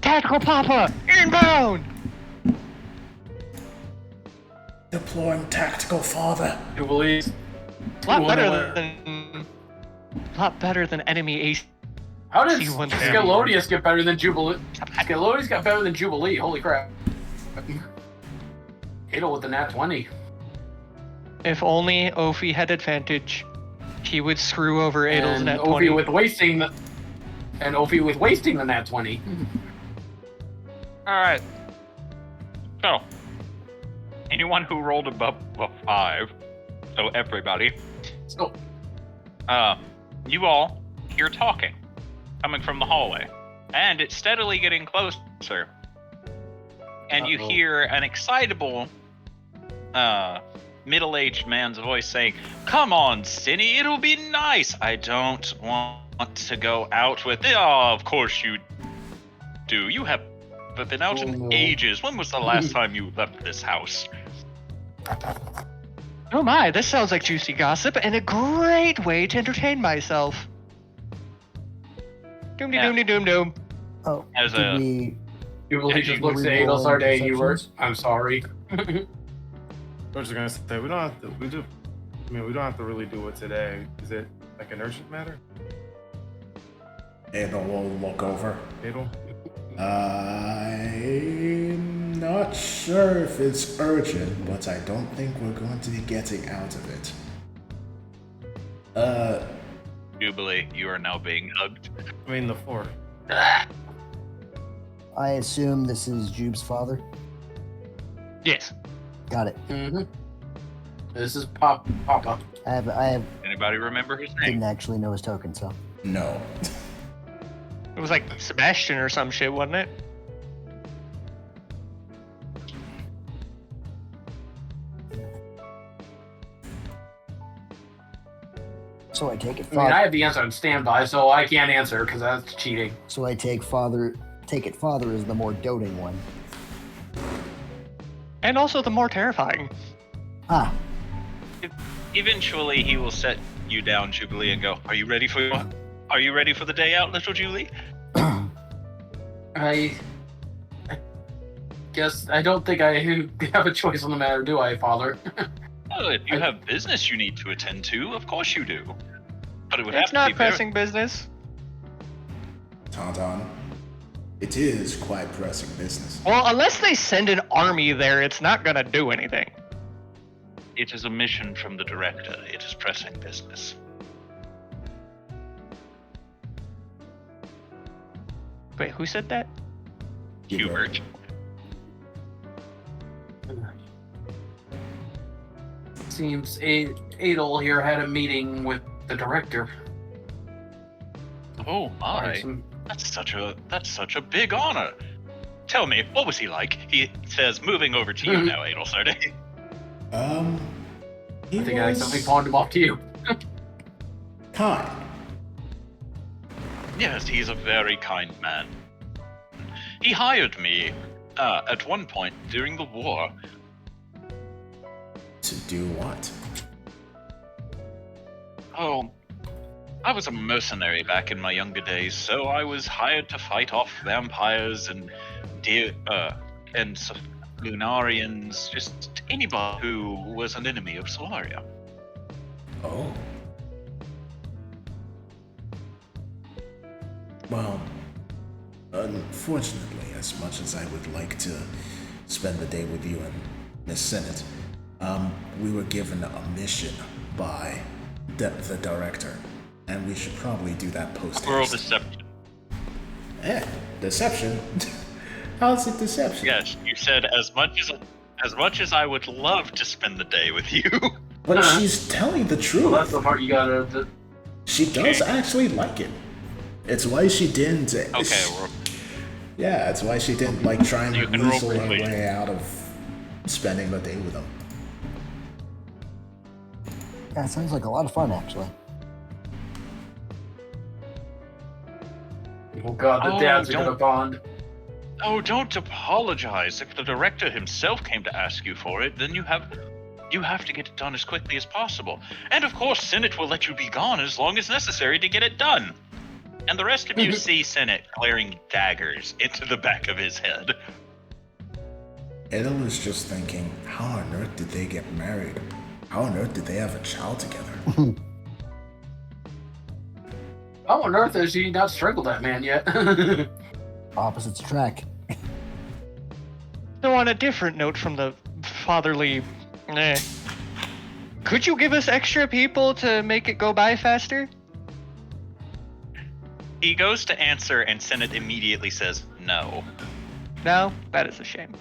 Tactical Papa! Inbound! Deploying tactical father. Jubilee. A lot better than enemy ace. How did C1 Scalodius get better than Jubilee? Scalodius got better than Jubilee. Holy crap. Adel with the nat 20. If only Ophi had advantage, he would screw over Adel's And net Ophi 20. with wasting the... And Ophi with wasting the nat 20. Alright. So, anyone who rolled above a 5, so everybody, So, you all hear talking coming from the hallway, and it's steadily getting closer. And you Uh-oh. hear an excitable, middle-aged man's voice saying, "Come on, Cinny, it'll be nice. I don't want to go out with it." "Oh, of course you do. You have been out in no. ages. When was the last time you left this house?" Oh my, this sounds like juicy gossip and a great way to entertain myself. Doom Yeah. doom doom doom. Oh, As did a- we? Jubilee just we looks at roll Adel Sarday. You were... perceptions? I'm sorry. I was just gonna say, we don't have to. We don't have to really do it today. Is it like an urgent matter? Adel will look over. Adel? I'm not sure if it's urgent, but I don't think we're going to be getting out of it. Jubilee, you are now being hugged. I mean, the fort. I assume this is Jube's father. Yes. Got it. Mm-hmm. This is Papa. I have. Anybody remember his name? Didn't actually know his token, so. No. It was like Sebastian or some shit, wasn't it? So I take it. I mean, I have the answer on standby, so I can't answer because that's cheating. So I take father. Take it. Father is the more doting one. And also the more terrifying. Ah, Eventually, he will set you down, Jubilee, and go, "Are you ready for the day out, little Julie?" I guess I don't think I have a choice on the matter, do I, Father? Oh, if you have business you need to attend to, of course you do. But it would It's have to not be very- pressing business. Tauntaun, it is quite pressing business. Well, unless they send an army there, it's not gonna do anything. It is a mission from the director. It is pressing business. Wait, who said that? Hubert. Seems Adel here had a meeting with the director. Oh my. That's such a big honor. Tell me, what was he like? He says, moving over to you now, Adelsarde. I think I accidentally pawned him off to you. Kind. Yes, he's a very kind man. He hired me at one point during the war. To do what? Oh, I was a mercenary back in my younger days, so I was hired to fight off vampires and Lunarians, just anybody who was an enemy of Solaria. Oh. Well, unfortunately, as much as I would like to spend the day with you and Miss Sennett, we were given a mission by the director, and we should probably do that post-haste. World deception. Deception? How's it deception? Yes, you said as much as I would love to spend the day with you. But she's telling the truth. Well, that's the part you gotta... She does actually like it. It's why she didn't... Okay, yeah, it's why she didn't like try and You can roll weasel her persuasion. way out of spending the day with him. Yeah, it sounds like a lot of fun, actually. Oh god, the dads are gonna bond. Oh, don't apologize. If the director himself came to ask you for it, then you have to get it done as quickly as possible. And of course, Senate will let you be gone as long as necessary to get it done. And the rest of you see Senate glaring daggers into the back of his head. Edel was just thinking, how on earth did they get married? How on earth did they have a child together? How on earth has she not strangled that man yet? Opposites attract. So on a different note from the fatherly... Could you give us extra people to make it go by faster? He goes to answer, and Senate immediately says no. No? That is a shame.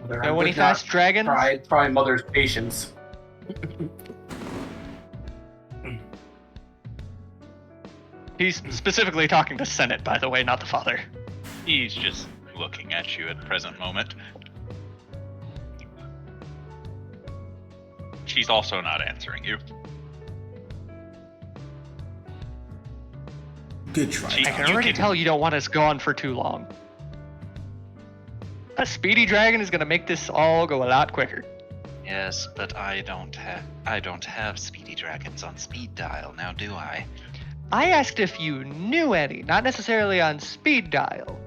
There Know any did not fast dragons? Try mother's patience. He's specifically talking to Senate, by the way, not the father. He's just looking at you at the present moment. She's also not answering you. Good try. She- I can You already can- tell you don't want us gone for too long. A speedy dragon is gonna make this all go a lot quicker. Yes, but I don't have speedy dragons on speed dial now, do I? I asked if you knew any, not necessarily on speed dial,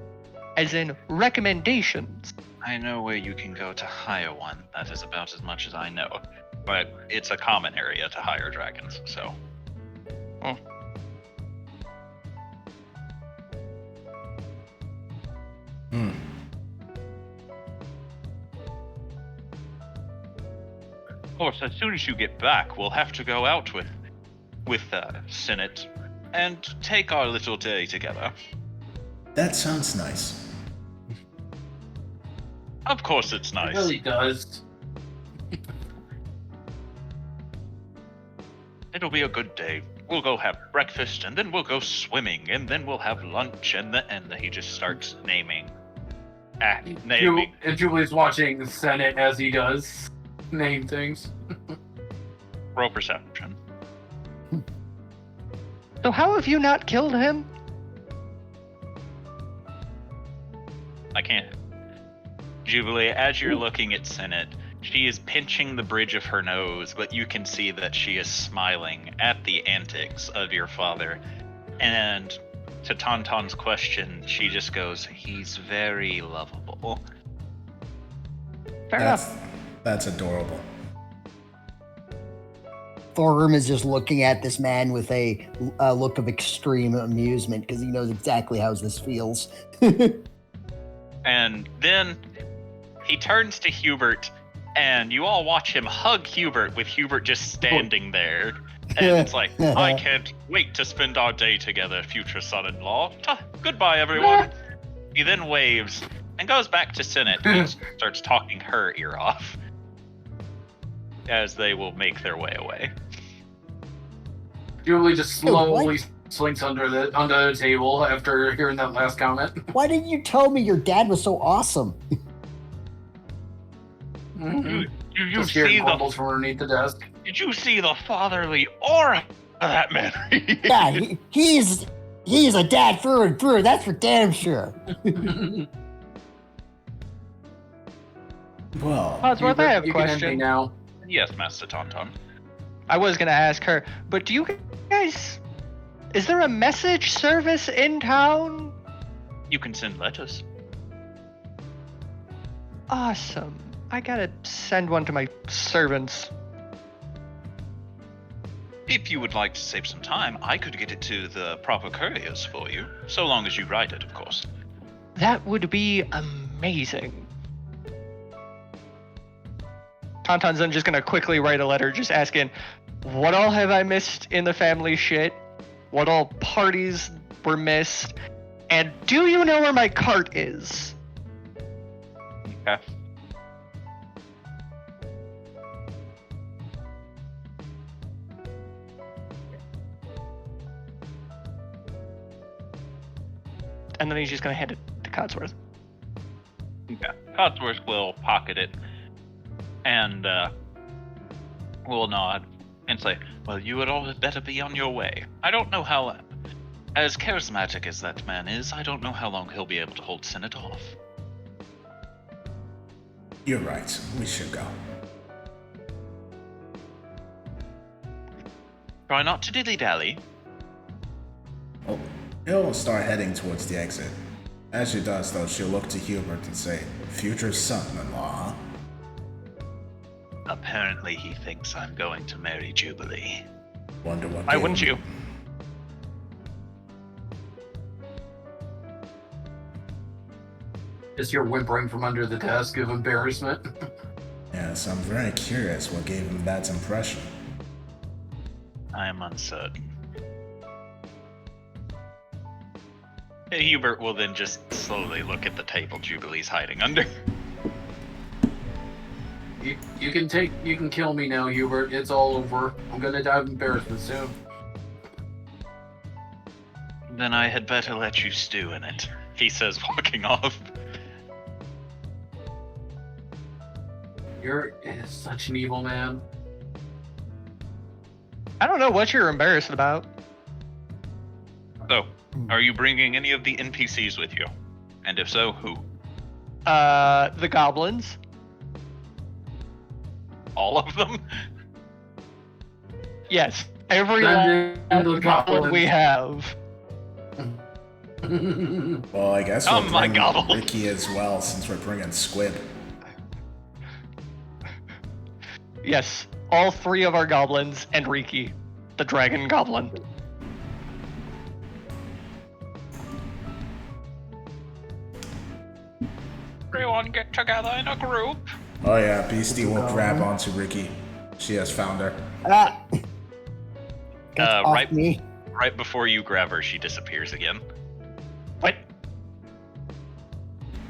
as in recommendations. I know where you can go to hire one. That is about as much as I know. But it's a common area to hire dragons, so. Of course, as soon as you get back, we'll have to go out with Senate and take our little day together. That sounds nice. Of course it's It nice. really does. It'll be a good day. We'll go have breakfast, and then we'll go swimming, and then we'll have lunch, and then he just starts naming. Naming. And Julie's watching Senate as he does name things. Roll perception. So how have you not killed him? I can't. Jubilee, as you're looking at Senate, she is pinching the bridge of her nose, but you can see that she is smiling at the antics of your father. And to Tauntaun's question, she just goes, "He's very lovable." Fair enough. That's adorable. Thorgrim is just looking at this man with a look of extreme amusement because he knows exactly how this feels. And then he turns to Hubert, and you all watch him hug Hubert with Hubert just standing there. And it's like, I can't wait to spend our day together, future son-in-law. Goodbye, everyone. He then waves and goes back to Senate and starts talking her ear off as they will make their way away. Julie just slowly slinks under the table after hearing that last comment. Why didn't you tell me your dad was so awesome? You Just see hearing the grumbles from underneath the desk. Did you see the fatherly aura of that man? Yeah, he's a dad through and through. That's for damn sure. Well, Codsworth, I have a you can end me question. now. Yes, Master Tauntaun. I was gonna ask her, but do you guys? Is there a message service in town? You can send letters. Awesome. I gotta send one to my servants. If you would like to save some time, I could get it to the proper couriers for you, so long as you write it, of course. That would be amazing. Tauntaun's then just gonna quickly write a letter just asking, what all have I missed in the family shit? What all parties were missed? And do you know where my cart is? Okay. And then he's just gonna hand it to Codsworth. Okay. Codsworth will pocket it and will nod and say, well, you would all better be on your way. I don't know how, as charismatic as that man is, I don't know how long he'll be able to hold Senate off. you're right. We should go. Try not to dilly-dally. Oh, he'll start heading towards the exit. As she does, though, she'll look to Hubert and say, future son-in-law, huh? Apparently he thinks I'm going to marry Jubilee. Wonder what Why gave wouldn't him- you? Just hear whimpering from under the desk of embarrassment. Yes, I'm very curious what gave him that impression. I am uncertain. Hubert will then just slowly look at the table Jubilee's hiding under. You can kill me now, Hubert. It's all over. I'm gonna die of embarrassment soon. Then I had better let you stew in it, he says, walking off. You're such an evil man. I don't know what you're embarrassed about. So, are you bringing any of the NPCs with you? And if so, who? The goblins. All of them? Yes, every Send in the goblin we goblins. have. Well, I guess Oh we'll my bring God. Ricky as well, since we're bringing Squib. Yes, all three of our goblins and Riki, the dragon goblin. Everyone get together in a group. Oh yeah, Beastie will grab onto Ricky. She has found her. Ah. Get off Right- me. Right before you grab her, she disappears again. What?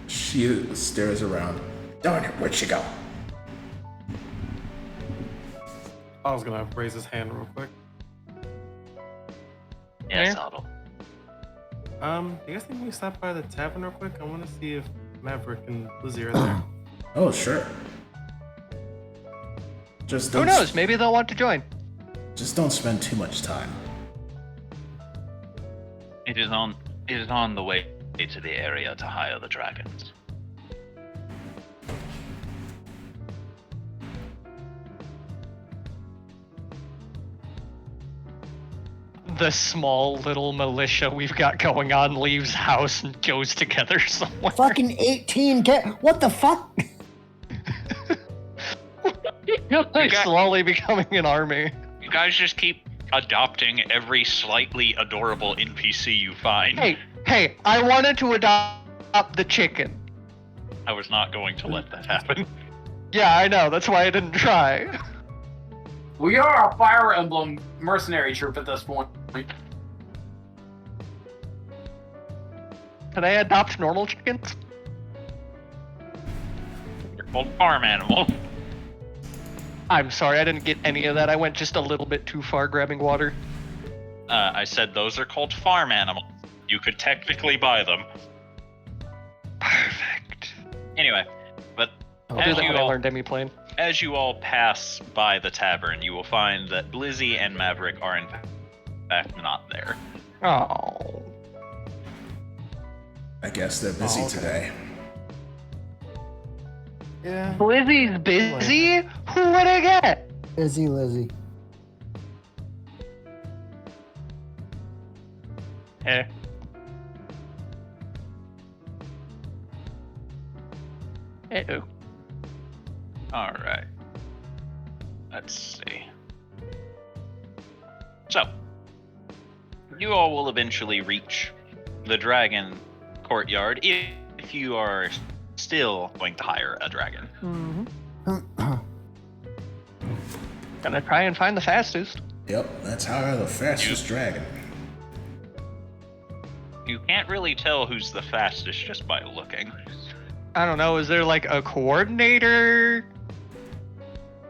She stares around. Darn it, where'd she go? I was gonna raise his hand real quick. Yes, Where? Otto. You guys think we stop by the tavern real quick? I want to see if Maverick and Lizzie are there. Oh, sure. Just Who don't, knows? Maybe they'll want to join. Just don't spend too much time. It is on the way to the area to hire the dragons. The small little militia we've got going on leaves house and goes together somewhere. Fucking 18. What the fuck? Like slowly becoming an army. You guys just keep adopting every slightly adorable NPC you find. Hey, I wanted to adopt the chicken. I was not going to let that happen. Yeah, I know. That's why I didn't try. We are a Fire Emblem mercenary troop at this point. Can I adopt normal chickens? They're called farm animals. I'm sorry, I didn't get any of that. I went just a little bit too far grabbing water. I said those are called farm animals. You could technically buy them. Perfect. Anyway, but I'll do that when I learn demiplane. as you all pass by the tavern, you will find that Blizzy and Maverick are in fact not there. Oh. I guess they're busy Oh, okay. today. Yeah. Blizzy's busy? Who would I get? Busy Lizzie. Hey. Uh-oh. Alright. Let's see. So, you all will eventually reach the dragon courtyard if you are still going to hire a dragon. Mm-hmm. Gonna try and find the fastest. Yep, that's how the fastest dragon. You can't really tell who's the fastest just by looking. I don't know, is there like a coordinator?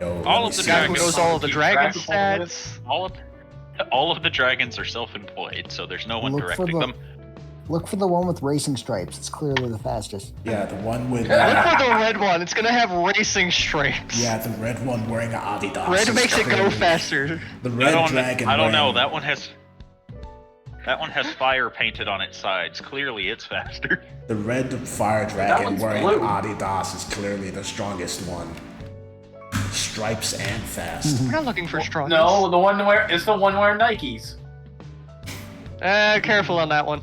Yo, All let of me the see. Guy who dragons- knows all of the Keep dragon track of all of it. stats? All of the dragons are self-employed, so there's no one Look for directing the- them. Look for the one with racing stripes. It's clearly the fastest. Yeah, the one with Look for the red one. It's gonna have racing stripes. yeah, the red one wearing an Adidas. Red is makes it go clearly- faster. The I red don't, dragon. I don't know. wearing- That one has fire painted on its sides. Clearly, it's faster. The red fire dragon one's wearing blue. Adidas is clearly the strongest one. Stripes and fast. We're not looking for strong. No, the one where it's the one wearing Nikes. Careful on that one.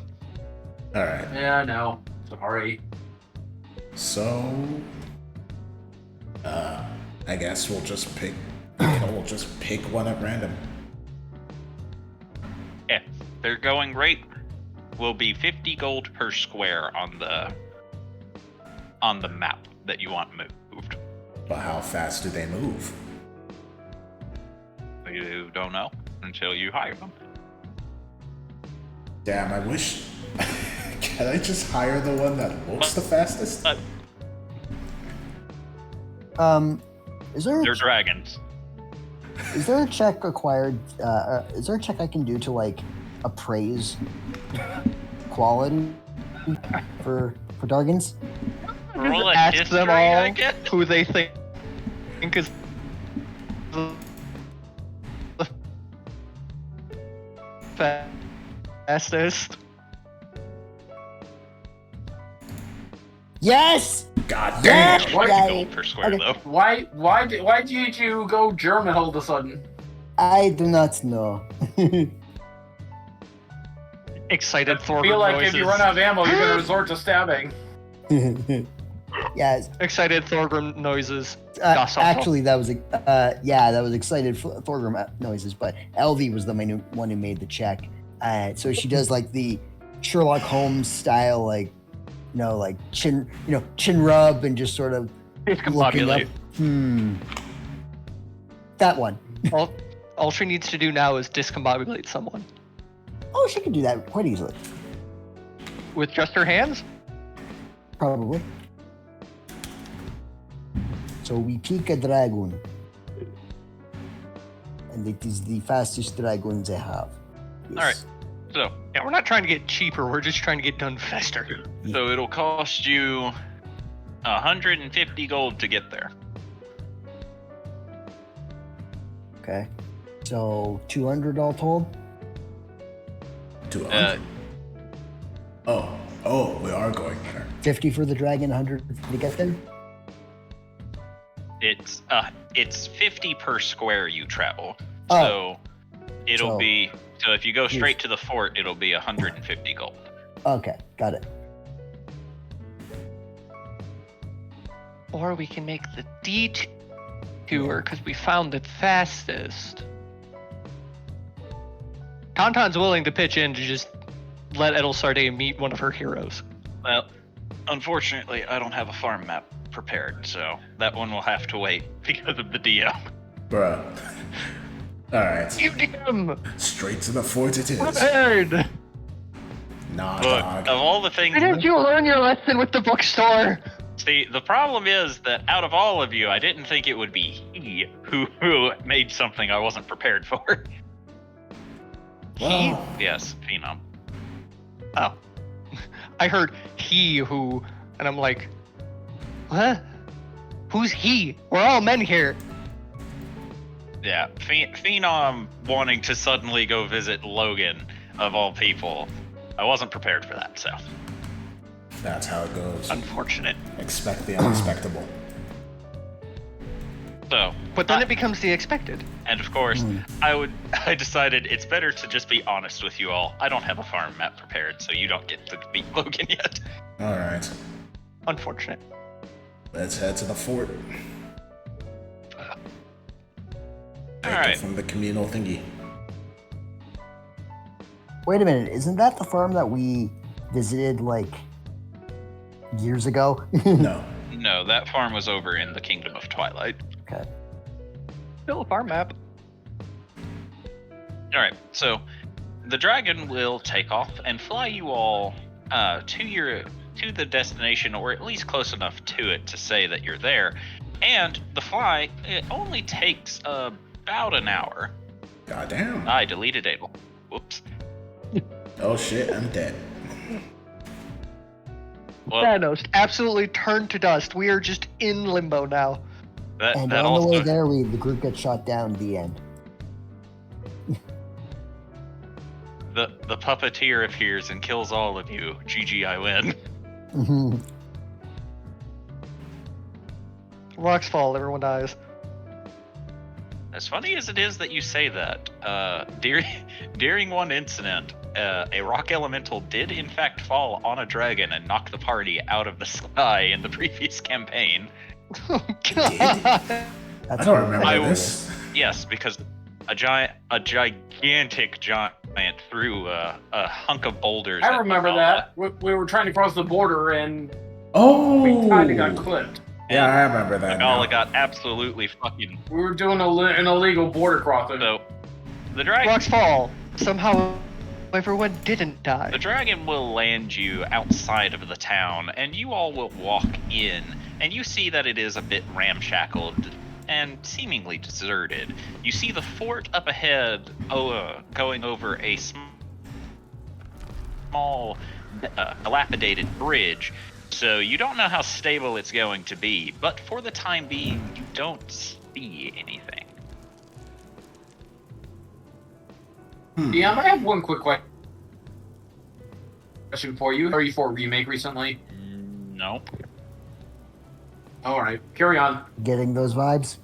All right. Yeah, I know. Sorry. So, I guess we'll just pick. We'll just pick one at random. Yeah, their going rate will be 50 gold per square on the map that you want moved. But how fast do they move? You don't know until you hire them. Damn, I wish. Can I just hire the one that looks the fastest? But Is there they're dragons. is there a check required? Is there a check I can do to like appraise quality for dragons? Roll a Ask history, them I all guess? who they think is the fastest. Yes. God Yeah! damn! 50 Right. gold per square, Okay. though. Why did you go German all of a sudden? I do not know. Excited I Thorgrim feel like noises. if you run out of ammo, you're gonna resort to stabbing. Yes. Excited Thorgrim noises. Das Auto. Actually, that was that was excited Thorgrim noises, but LV was the main one who made the check. So she does like the Sherlock Holmes style, like like chin rub and just sort of looking up. Discombobulate. That one. All she needs to do now is discombobulate someone. Oh, she can do that quite easily. With just her hands? Probably. So we pick a dragon. And it is the fastest dragon they have. Yes. Alright. So, Yeah, we're not trying to get cheaper, we're just trying to get done faster. so it'll cost you 150 gold to get there. Okay. So 200 all told? 200. Oh, we are going there. 50 for the dragon, 100 to get there? It's 50 per square you travel. Oh. So it'll So- be if you go Yes. straight to the fort, it'll be 150 gold. Okay, got it. Or we can make the detour because we found it fastest. Tauntaun's willing to pitch in to just let Edelsarde meet one of her heroes. Well, unfortunately, I don't have a farm map prepared, so that one will have to wait because of the DM. Bruh. Alright. You DM! Straight to the fort it is. Prepared! Nah, Look, dog. of all the things, Why didn't you learn your lesson with the bookstore? see, the problem is that out of all of you, I didn't think it would be he who made something I wasn't prepared for. Well, Yes, Phenom. Oh. I heard he who, and I'm like, what? Who's he? We're all men here. Yeah, Phenom wanting to suddenly go visit Logan, of all people. I wasn't prepared for that, so. that's how it goes. Unfortunate. Expect the unexpectable. So, But then it becomes the expected. and of course, I decided it's better to just be honest with you all. I don't have a farm map prepared, so you don't get to meet Logan yet. Alright. Unfortunate. Let's head to the fort. Take Alright. it from the communal thingy. Wait a minute, isn't that the farm that we visited like years ago? No. No, that farm was over in the Kingdom of Twilight. Okay. Still a farm map. Alright, so the dragon will take off and fly you all to the destination, or at least close enough to it to say that you're there. And the fly, it only takes about an hour. Goddamn. I deleted Abel. Whoops. Oh shit, I'm dead. Well, Thanos. Absolutely turned to dust. We are just in limbo now. that And that on the way also there, the group gets shot down at the end. the puppeteer appears and kills all of you. GG, I win. Mhm. Rocks fall, everyone dies. As funny as it is that you say that, during one incident, a rock elemental did in fact fall on a dragon and knock the party out of the sky in the previous campaign. Oh, God. I That's don't remember I this. Yes, because a gigantic giant threw a hunk of boulders. I at remember Valhalla. that. We were trying to cross the border and Oh! we kind of got clipped. Yeah, I remember that. Magala now. got absolutely fucking. We were doing an illegal border crossing. So, the dragon. Rocks fall. Somehow, everyone didn't die. The dragon will land you outside of the town, and you all will walk in, and you see that it is a bit ramshackled and seemingly deserted. You see the fort up ahead, going over a small, dilapidated bridge. So you don't know how stable it's going to be, but for the time being, you don't see anything. Yeah, I have one quick question for you. Are you for a remake recently? No. All right, carry on. Getting those vibes?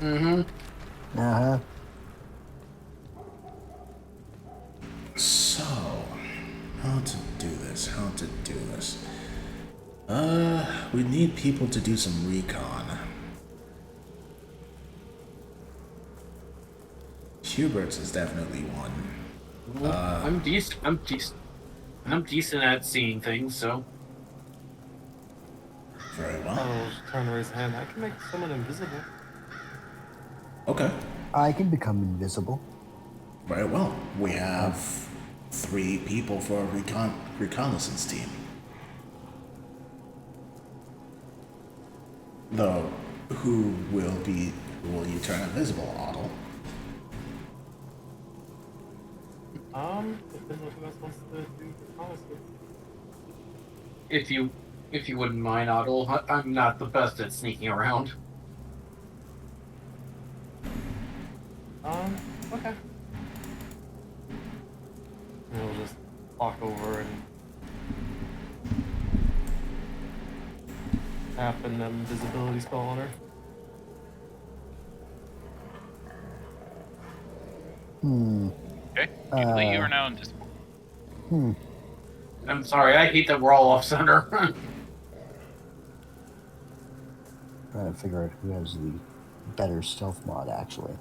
Mm-hmm. Uh-huh. So, how to do this? We need people to do some recon. Hubert's is definitely one. I'm decent. I'm decent at seeing things, so. Very well. Oh, trying to raise a hand. I can make someone invisible. Okay. I can become invisible. Very well. We have 3 people for a reconnaissance team. Though, who will you turn invisible, Otto? Depends on who else wants to do reconnaissance. If you wouldn't mind, Otto, I'm not the best at sneaking around. Okay. We'll just walk over and tap an invisibility spell on her. Okay. You are now invisible. I'm sorry, I hate that we're all off center. Trying to figure out who has the better stealth mod, actually.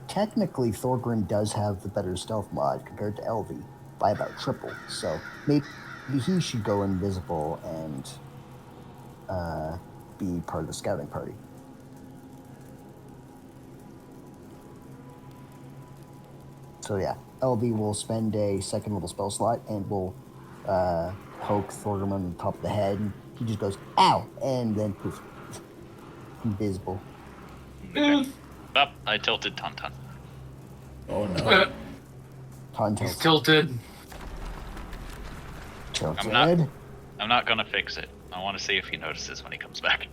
Technically, Thorgrim does have the better stealth mod compared to Elvi by about triple, so maybe he should go invisible and be part of the scouting party. So yeah, LV will spend a second level spell slot and will poke Thorgrim on the top of the head, and he just goes "ow," and then poof, invisible. Okay. Oh, I tilted Tauntaun. Oh no. He's Tauntaun tilted. tilted. I'm not gonna fix it. I want to see if he notices when he comes back.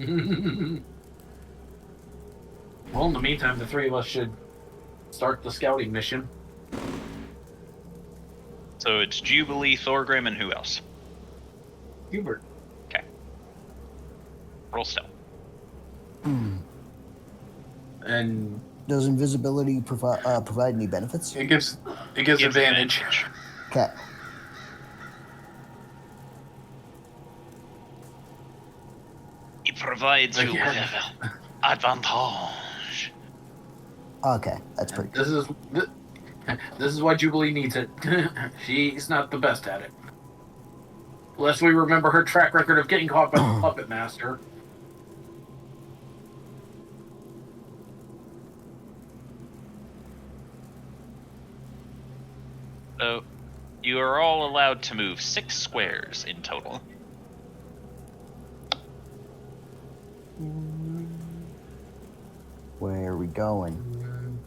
Well, in the meantime, the three of us should start the scouting mission. So it's Jubilee, Thorgrim, and who else? Hubert. Okay. Roll stealth. And Does invisibility provide any benefits? it gives advantage. Okay. It provides you Okay. with advantage. Okay, that's pretty good. This is why Jubilee needs it. She's not the best at it. Unless we remember her track record of getting caught by the puppet master. So you are all allowed to move 6 squares in total. Where are we going?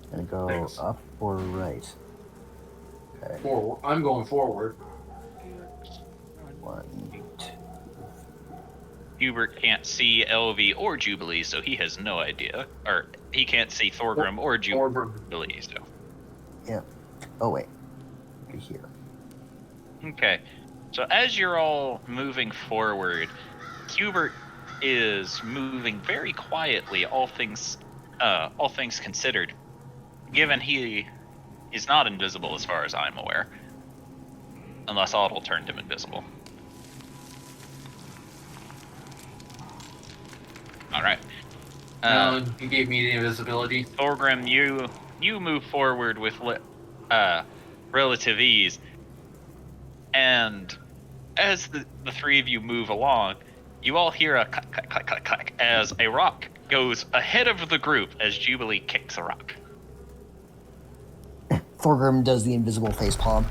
Gonna go Thanks. up or right? Okay. Forward. I'm going forward. 1, 2. Hubert can't see LV or Jubilee, so he has no idea. Or he can't see Thorgrim or Jubilee, so. Yep. Oh wait. Over here. Okay. So as you're all moving forward, Hubert is moving very quietly, all things considered. Given he is not invisible as far as I'm aware. Unless Otto turned him invisible. Alright. He gave me the invisibility. Thorgrim, you move forward with relative ease. And as the three of you move along, you all hear a clack, clack, clack, clack, clack as a rock goes ahead of the group as Jubilee kicks a rock. Thorgrim does the invisible face palm.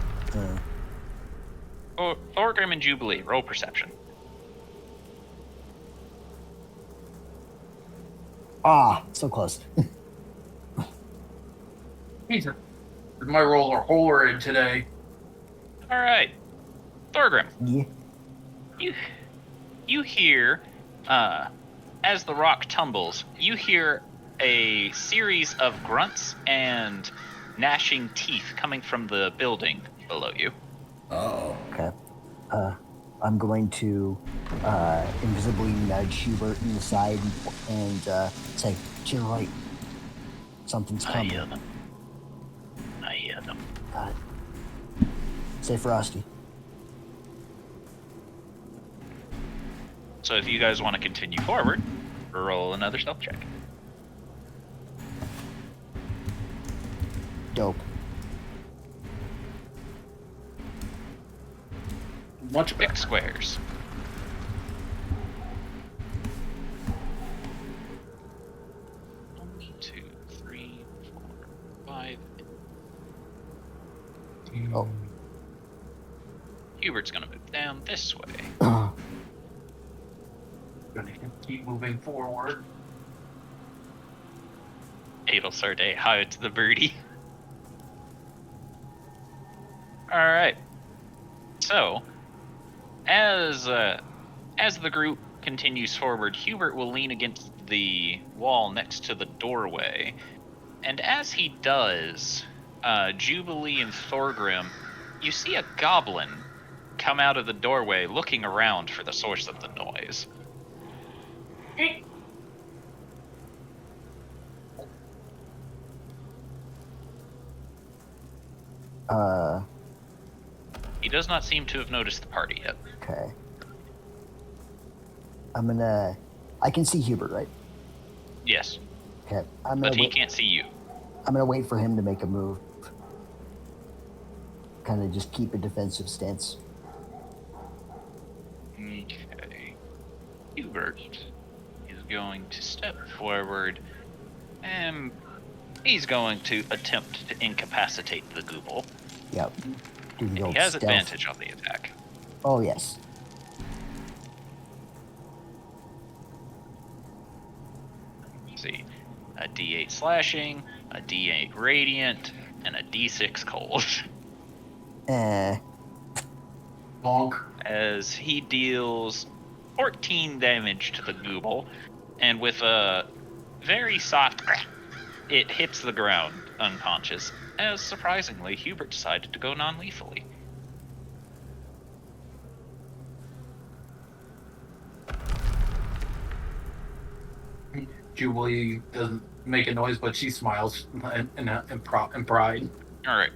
Thorgrim and Jubilee, roll perception. So close. My rolls are horrid today. Alright. Thorgrim, Yeah. you hear, as the rock tumbles, you hear a series of grunts and gnashing teeth coming from the building below you. Oh. Okay. I'm going to invisibly nudge Hubert in the side and say, "To your right. Something's I coming." hear them. I hear them. Got it. Say Frosty. So if you guys want to continue forward, roll another stealth check. Dope. Much better. 6 squares. One, 2, 3, 4, 5. Oh. Hubert's gonna move down this way. Gonna keep moving forward. It'll start a hi to the birdie. Alright. So, as the group continues forward, Hubert will lean against the wall next to the doorway. And as he does, Jubilee and Thorgrim, you see a goblin come out of the doorway looking around for the source of the noise. He does not seem to have noticed the party yet. Okay. I can see Hubert, right? Yes, Okay. but he can't see you. I'm gonna wait for him to make a move. Kind of just keep a defensive stance. Okay. Hubert is going to step forward and He's going to attempt to incapacitate the Gooble. Yep. Do the He old has stealth. advantage on the attack. Oh, yes. Let's see. A D8 slashing, a D8 radiant, and a D6 cold. Bonk. As he deals 14 damage to the Gooble, and with a very soft it hits the ground unconscious, as surprisingly Hubert decided to go non-lethally. Jubilee doesn't make a noise, but she smiles in pride. Alright.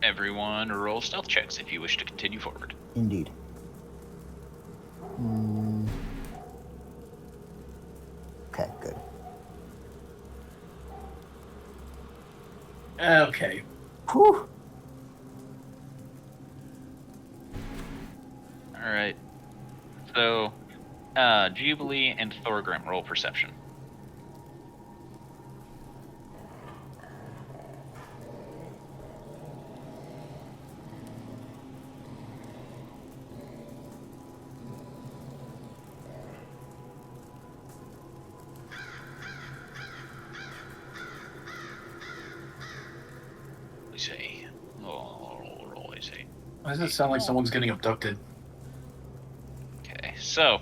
Everyone roll stealth checks if you wish to continue forward. Indeed. Okay, good. Okay. Whew. Alright. So, Jubilee and Thorgrim roll perception. Why does it sound like someone's getting abducted? Okay, so,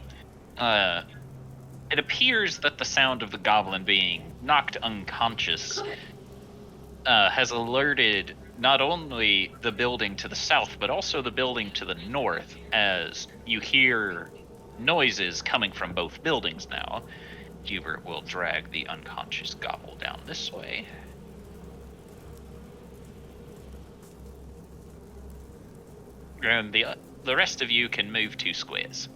it appears that the sound of the goblin being knocked unconscious has alerted not only the building to the south, but also the building to the north, as you hear noises coming from both buildings now. Hubert will drag the unconscious gobble down this way. And the rest of you can move 2 squares.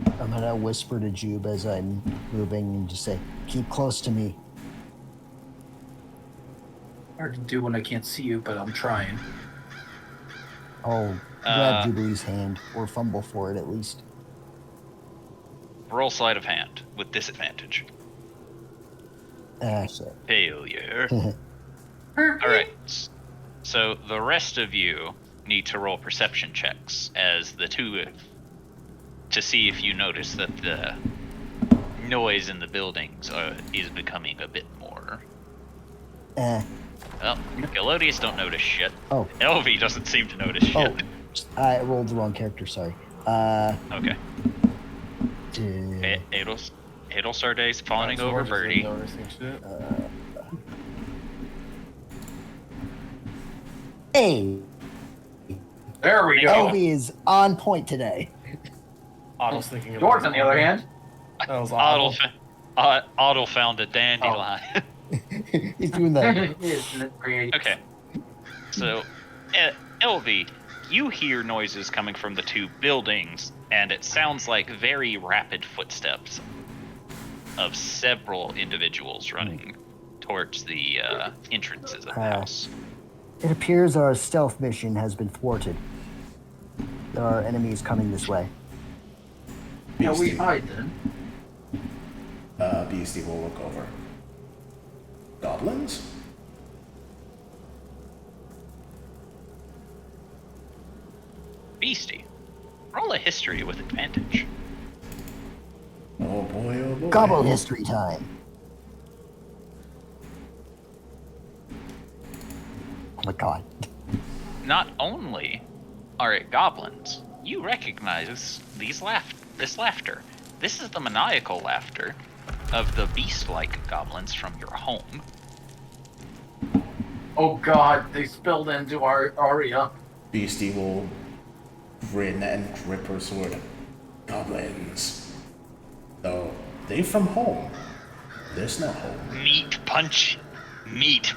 I'm gonna whisper to Jube as I'm moving and just say, keep close to me. Hard to do when I can't see you, but I'm trying. I'll grab Jubilee's hand, or fumble for it at least. Roll sleight of hand with disadvantage. Shit. Failure. Alright. So the rest of you need to roll perception checks as the two to see if you notice that the noise in the buildings is becoming a bit more. Well, Galodius don't notice shit. Oh. Elvie doesn't seem to notice shit. Oh, I rolled the wrong character, sorry. Okay. Adelsarde's fawning over Birdie. Hey! There we go. Elvie is on point today. Otto's thinking about George, on the other hand. That was Otto. Otto found a dandelion. He's doing that. Isn't it great? Okay. So, Elvie, you hear noises coming from the 2 buildings, and it sounds like very rapid footsteps of several individuals running towards the entrances of the house. It appears our stealth mission has been thwarted. There are enemies coming this way. Yeah, we hide then. Beastie will look over. Goblins? Beastie, roll a history with advantage. Oh boy, oh boy. Gobble history time. Oh my god. Not only are it goblins, you recognize this laughter. This is the maniacal laughter of the beast-like goblins from your home. Oh god, they spilled into our Aria. Beastie will grin and grip her sword. Goblins. Oh, they from home. There's no home. Meat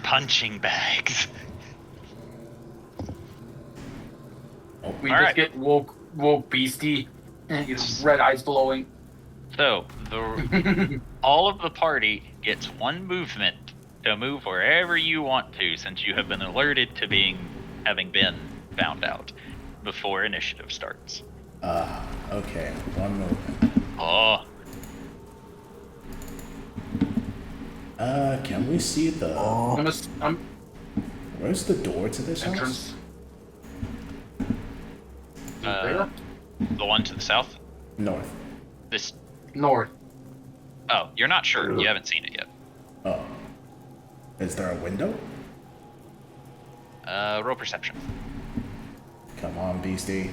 punching bags. We All just right. get woke beastie, and his red eyes glowing. So, all of the party gets 1 movement to move wherever you want to, since you have been alerted to having been found out. before initiative starts. Okay. One movement. Oh, Can we see the... Oh, I'm Where's the door to this house? entrance. the one to the south. North. This. North. Oh, you're not sure. You haven't seen it yet. Oh. Is there a window? Roll perception. Come on, beastie.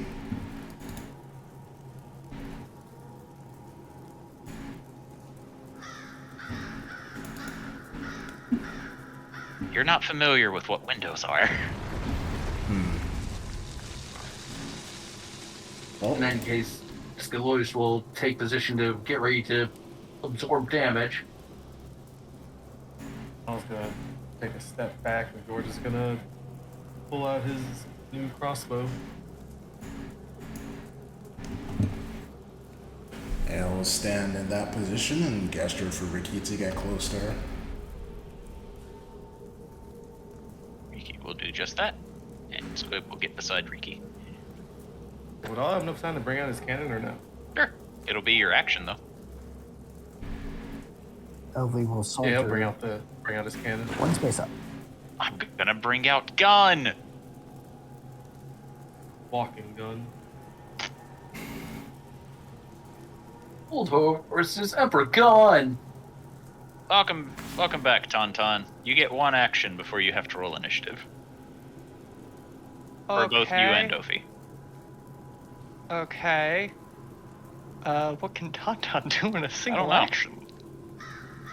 You're not familiar with what windows are. Well, In that case, Scalois will take position to get ready to absorb damage. I was gonna take a step back, and George is gonna pull out his new crossbow. I'll stand in that position and gesture for Ricky to get close to her. Riki will do just that, and Squib will get beside Riki. Would I have enough time to bring out his cannon or no? Sure. It'll be your action though. Elvie will saunter Yeah, he'll bring out his cannon. one space up. I'm gonna bring out gun. Walking gun. Old versus Emperor Gun. Welcome back, Tauntaun. You get one action before you have to roll initiative. For both you and Ophi. Okay. What can Tauntaun do in a single know. action?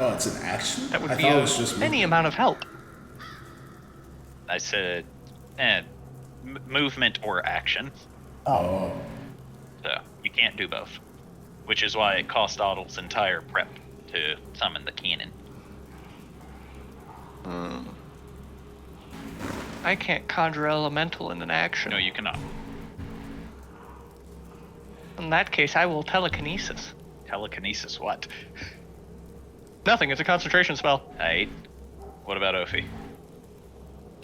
Oh, it's an action? That would I be thought it was just any movement. amount of help. I said, movement or action. Oh. So you can't do both, which is why it cost Oddle's entire prep to summon the cannon. I can't conjure elemental in an action. No, you cannot. In that case, I will telekinesis. Telekinesis, what? Nothing. It's a concentration spell. Hey, what about Ophi?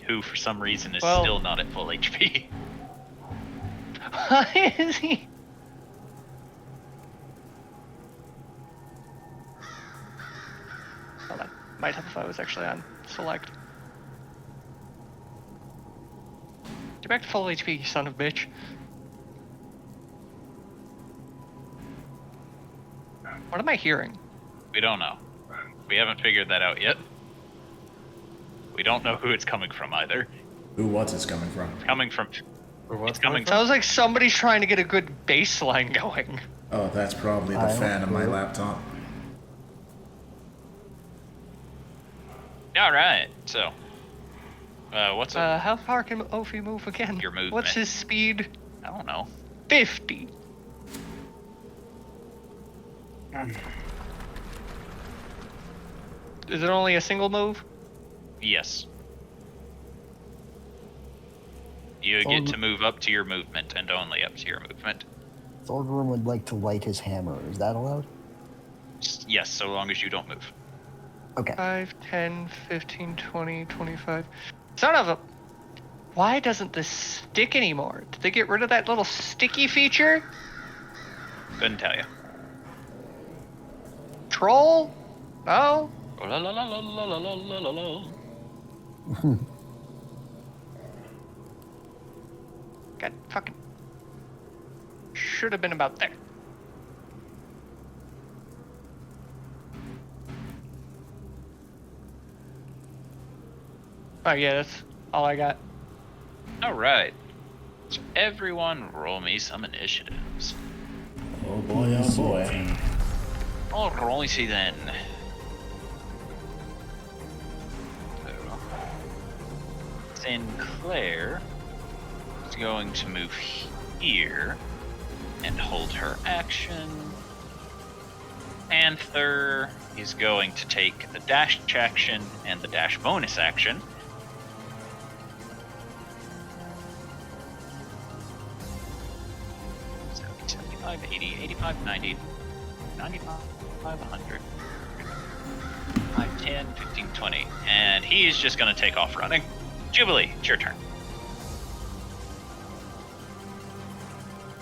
Who, for some reason, is Well- still not at full HP. Why is he? Well, that might help if I was actually on select. Get back to full HP, you son of a bitch. What am I hearing? We don't know. We haven't figured that out yet. We don't know who it's coming from either. Who what's it's coming from? It's coming from. Or what's It's coming Sounds like somebody's trying to get a good baseline going. Oh, that's probably the I don't fan of my know. laptop. All right. So, what's up? How far can Ophi move again? Your movement. What's his speed? I don't know. 50. Is it only a single move? Yes. You get to move up to your movement and only up to your movement. Thorgrim would like to light his hammer. Is that allowed? Yes, so long as you don't move. Okay. 5, 10, 15, 20, 25. Son of a... Why doesn't this stick anymore? Did they get rid of that little sticky feature? Couldn't tell you. Troll? No? Oh, la, la, la, la, la, la, la, la, la. God fucking... Should have been about there. Oh yeah, that's all I got. All right. So everyone roll me some initiatives. Oh boy, oh boy. All righty then. So, Sinclair is going to move here and hold her action. Panther is going to take the dash action and the dash bonus action. So 75, 80, 85, 90, 95, 100, 5, 10, 15, 20. And he's just going to take off running. Jubilee, it's your turn.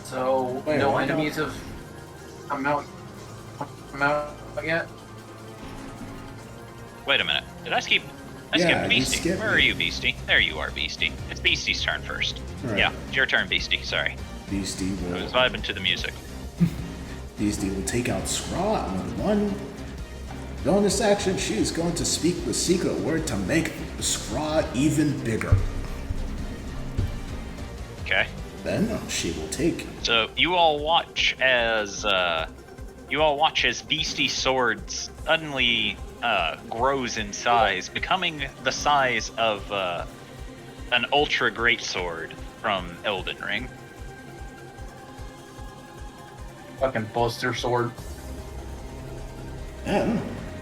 So Wait, no what? enemies have come out yet? Wait a minute. Did I skip? I Yeah, skipped you Beastie. skipped Where me. are you, Beastie? There you are, Beastie. It's Beastie's turn first. Right. Yeah, it's your turn, Beastie. Sorry. Beastie I was will, vibing to the music. Beastie will take out Scraw on one. Bonus action, she is going to speak the secret word to make Scraw even bigger. Okay. Then she will take. So you all watch as Beastie Swords suddenly grows in size, becoming the size of an ultra great sword from Elden Ring. Fucking Buster Sword. Then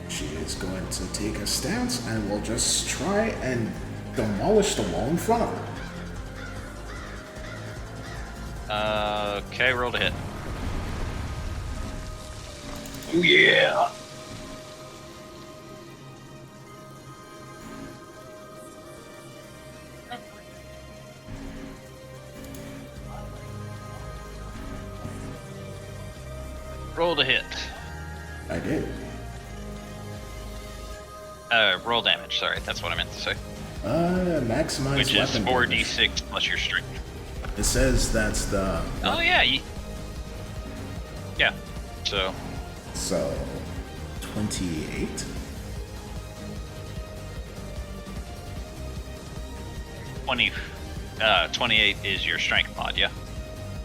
she is going to take a stance and will just try and demolish the wall in front of her. Okay, roll to hit. Oh yeah. Roll to hit. I did. Roll damage. Sorry, that's what I meant to say. Maximize Which is weapon damage. 4d6 plus your strength. It says that's the. Oh yeah. Yeah. So So, 28. 28 is your strength mod. Yeah.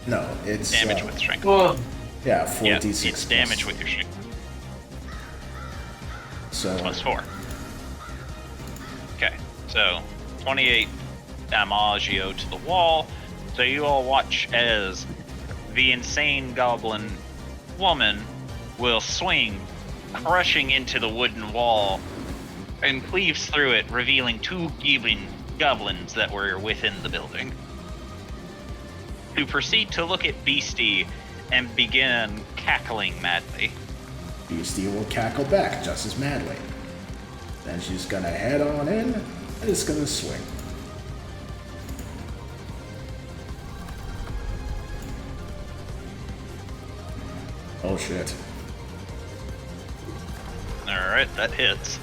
No, it's Damage with strength. Whoa. yeah, Yeah, 4d6. it's damage with your strength. So Plus 4. Okay, so 28 Damagio to the wall. So you all watch as the insane goblin woman will swing, crushing into the wooden wall, and cleaves through it, revealing two goblins that were within the building. To proceed to look at Beastie and begin cackling madly. Beastie will cackle back just as madly. Then she's gonna head on in and it's gonna swing. Oh shit. Alright, that hits.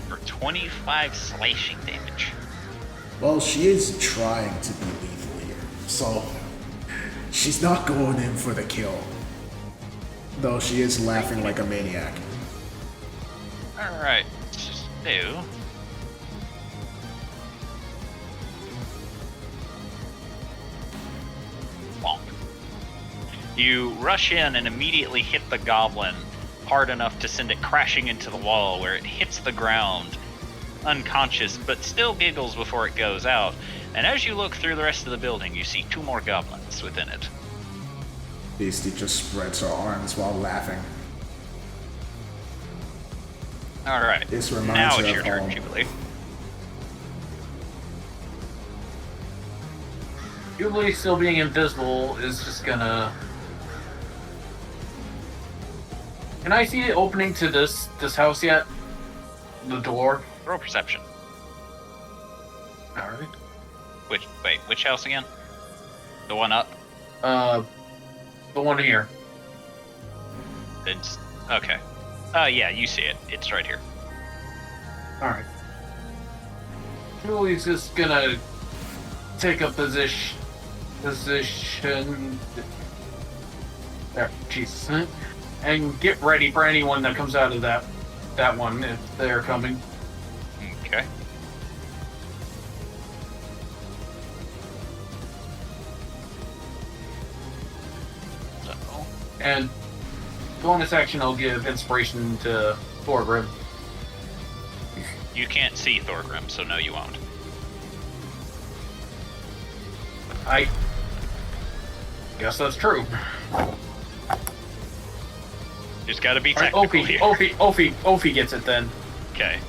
For 25 slashing damage. Well, she is trying to be lethal here, so she's not going in for the kill. Though she is laughing like a maniac. Alright, so bonk. You rush in and immediately hit the goblin hard enough to send it crashing into the wall, where it hits the ground, unconscious, but still giggles before it goes out. And as you look through the rest of the building, you see two more goblins within it. Beastie just spreads her arms while laughing. Alright, This reminds now her it's of your turn, home. Jubilee. Jubilee still being invisible is just gonna. Can I see the opening to this house yet? The door. Roll perception. All right. Which house again? The one up? The one here. It's okay. Yeah, you see it. It's right here. All right. Julie's just gonna take a position. There, Jesus, and get ready for anyone that comes out of that one if they're coming. Okay. So, And bonus action, I'll give inspiration to Thorgrim. you can't see Thorgrim, so no, you won't. I guess that's true. Just gotta be All right, technical here. Ophi gets it then. Okay.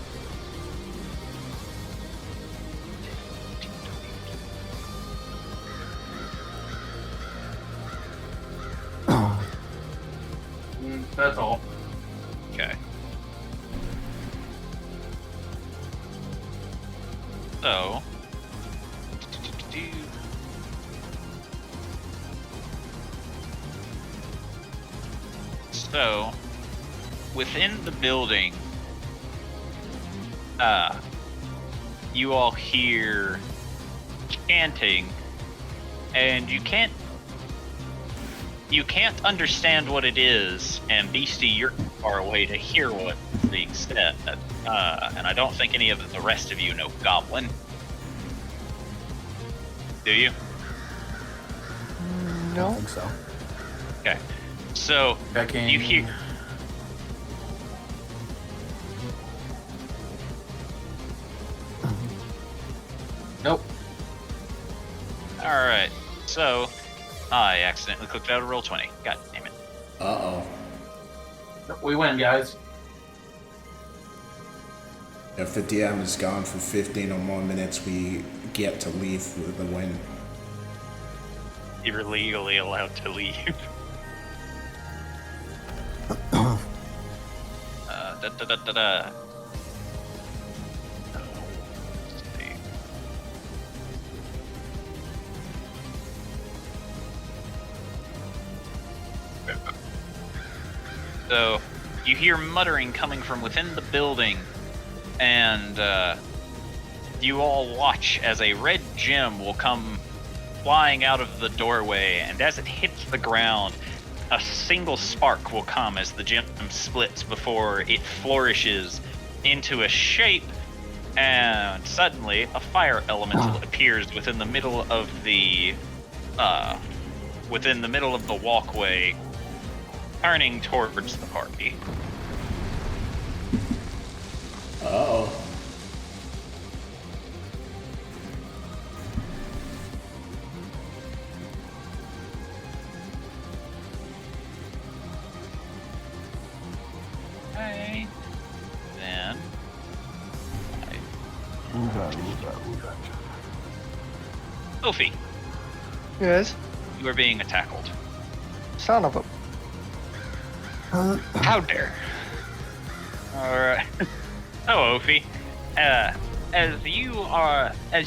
That's all. Okay. So. So, within the building, you all hear chanting, and you can't understand what it is. And Beastie, you're far away to hear what's being said, and I don't think any of the rest of you know Goblin. Do you? I No. don't think so. Okay. So you hear. Nope. All right. So I accidentally clicked out a roll 20. God damn it. Uh-oh. We win, guys. If the DM is gone for 15 or more minutes, we get to leave with the win. You're legally allowed to leave. Da da da da da. Let's see. So, you hear muttering coming from within the building, and you all watch as a red gem will come flying out of the doorway, and as it hits the ground, a single spark will come as the gem splits before it flourishes into a shape, and suddenly a fire elemental appears within the middle of the walkway, turning towards the party. Uh-oh. Okay. Then Sophie, Yes. you are being tackled. Son of a. How dare? Alright. Oh, Ophi. As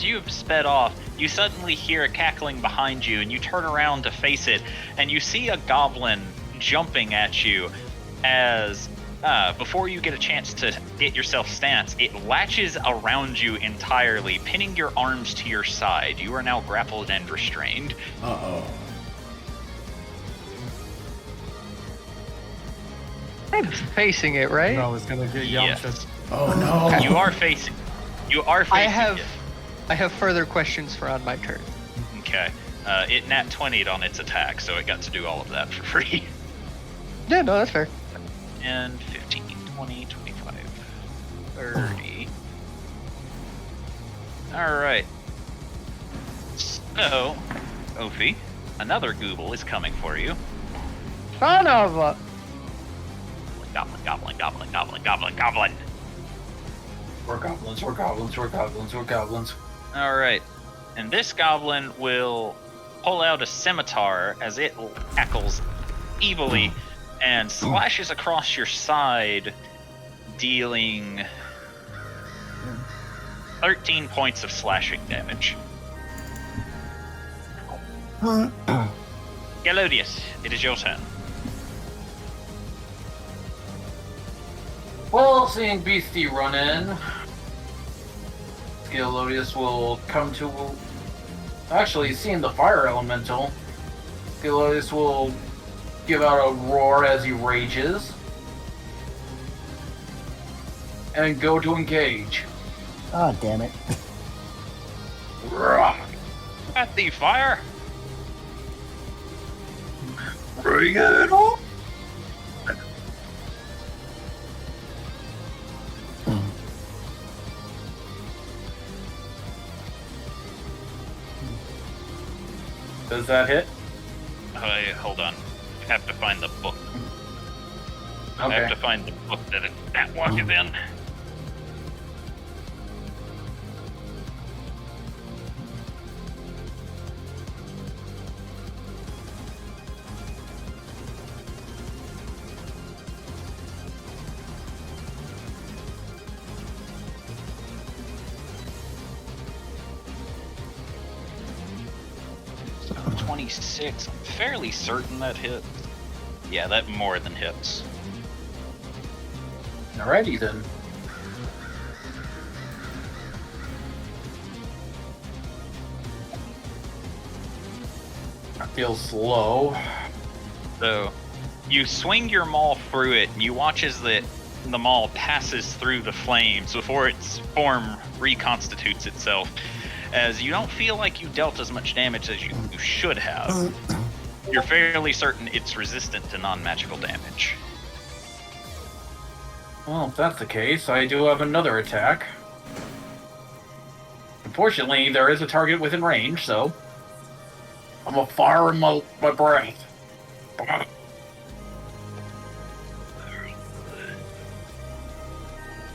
you've sped off, you suddenly hear a cackling behind you, and you turn around to face it, and you see a goblin jumping at you as, before you get a chance to get yourself stance, it latches around you entirely, pinning your arms to your side. You are now grappled and restrained. Uh-oh. I'm facing it, right? No, it's gonna get Yes. Yamcha. Oh no! You are facing it. I have further questions for on my turn. Okay. It nat 20'd on its attack, so it got to do all of that for free. Yeah, no, that's fair. 10, 15, 20, 25, 30. Alright. So, Ophi, another Google is coming for you. Son of a. Goblin, goblin, goblin, goblin, goblin, goblin. We're goblins, we're goblins, we're goblins, we're goblins. Alright. And this goblin will pull out a scimitar as it cackles evilly and slashes across your side, dealing 13 points of slashing damage. Galodius, it is your turn. Well, seeing Beastie run in, Skelodius will come to... Actually, seeing the fire elemental, Skelodius will give out a roar as he rages, and go to engage. Oh, damn it. At the fire! Bring it on! Does that hit? Hold on. I have to find the book. I Okay. have to find the book that one is in. 26. I'm fairly certain that hits. Yeah, that more than hits. Alrighty then. That feels low. So, you swing your maul through it, and you watch as the maul passes through the flames before its form reconstitutes itself, as you don't feel like you dealt as much damage as you should have. You're fairly certain it's resistant to non-magical damage. Well, if that's the case, I do have another attack. Unfortunately, there is a target within range, so I'm gonna fire in my breath.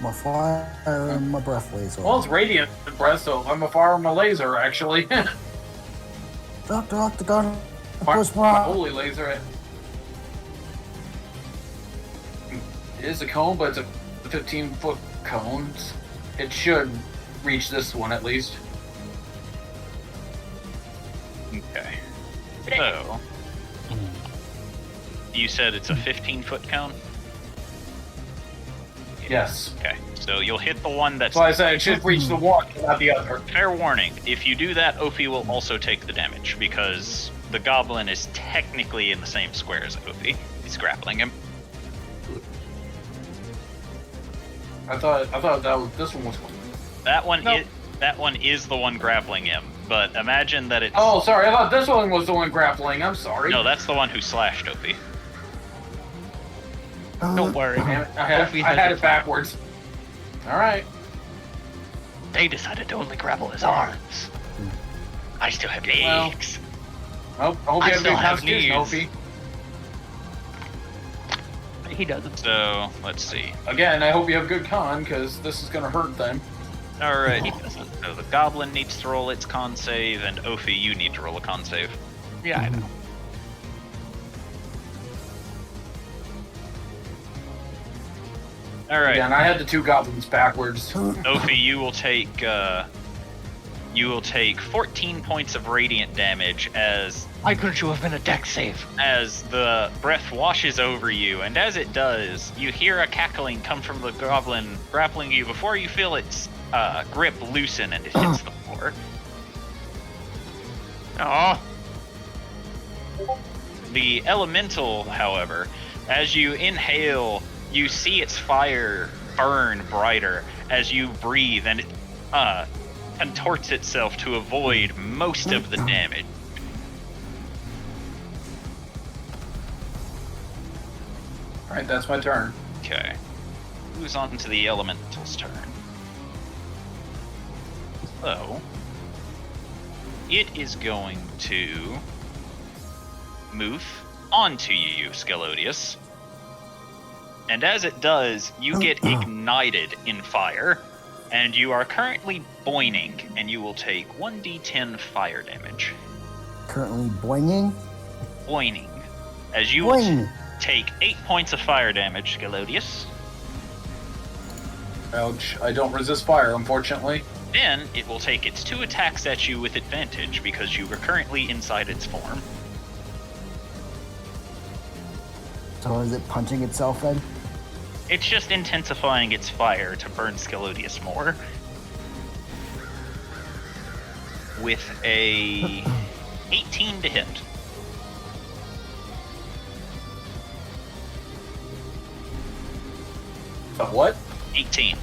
My fire and my breath laser. Well, it's radiant breath, so I'm gonna fire my laser, actually. Doctor Octagon. My Push my. holy laser. It is a cone, but it's a 15-foot cone. It should reach this one at least. Okay. So, you said it's a 15-foot cone? Yes. Okay, so you'll hit the one that's... So I said it should reach the one, not the other. Fair warning, if you do that, Ophi will also take the damage, because the goblin is technically in the same square as Ophi. He's grappling him. I thought that was this one was. That one Nope. that one is the one grappling him, but imagine that it's... Oh, sorry. I thought this one was the one grappling. I'm sorry. No, that's the one who slashed Ophi. Don't worry. Damn it, I Ophi has had it it backwards. All right. They decided to only grapple his arms. I still have legs. Well, I hope I you have still good have constitution, knees. Ophi. He doesn't. So, let's see. Again, I hope you have good con, because this is gonna hurt them. Alright, so the goblin needs to roll its con save, and Ophi, you need to roll a con save. Yeah, I know. Alright, Again, I had the two goblins backwards. Ophi, you will take 14 points of radiant damage as Why couldn't you have been a dex save? the breath washes over you, and as it does, you hear a cackling come from the goblin grappling you before you feel its grip loosen and it hits the floor. Oh, The elemental, however, as you inhale, you see its fire burn brighter as you breathe, and it contorts itself to avoid most of the damage. Alright, that's my turn. Okay. Who's on to the elemental's turn? So, it is going to move onto you, Scalodius. And as it does, you get ignited in fire, and you are currently boining, and you will take 1d10 fire damage. Currently boinging. Boining. As you will Boing. take 8 points of fire damage, Scalodius. Ouch. I don't resist fire, unfortunately. Then it will take its 2 attacks at you with advantage because you are currently inside its form. So is it punching itself then? It's just intensifying its fire to burn Scalodius more. With a 18 to hit. So what? 18.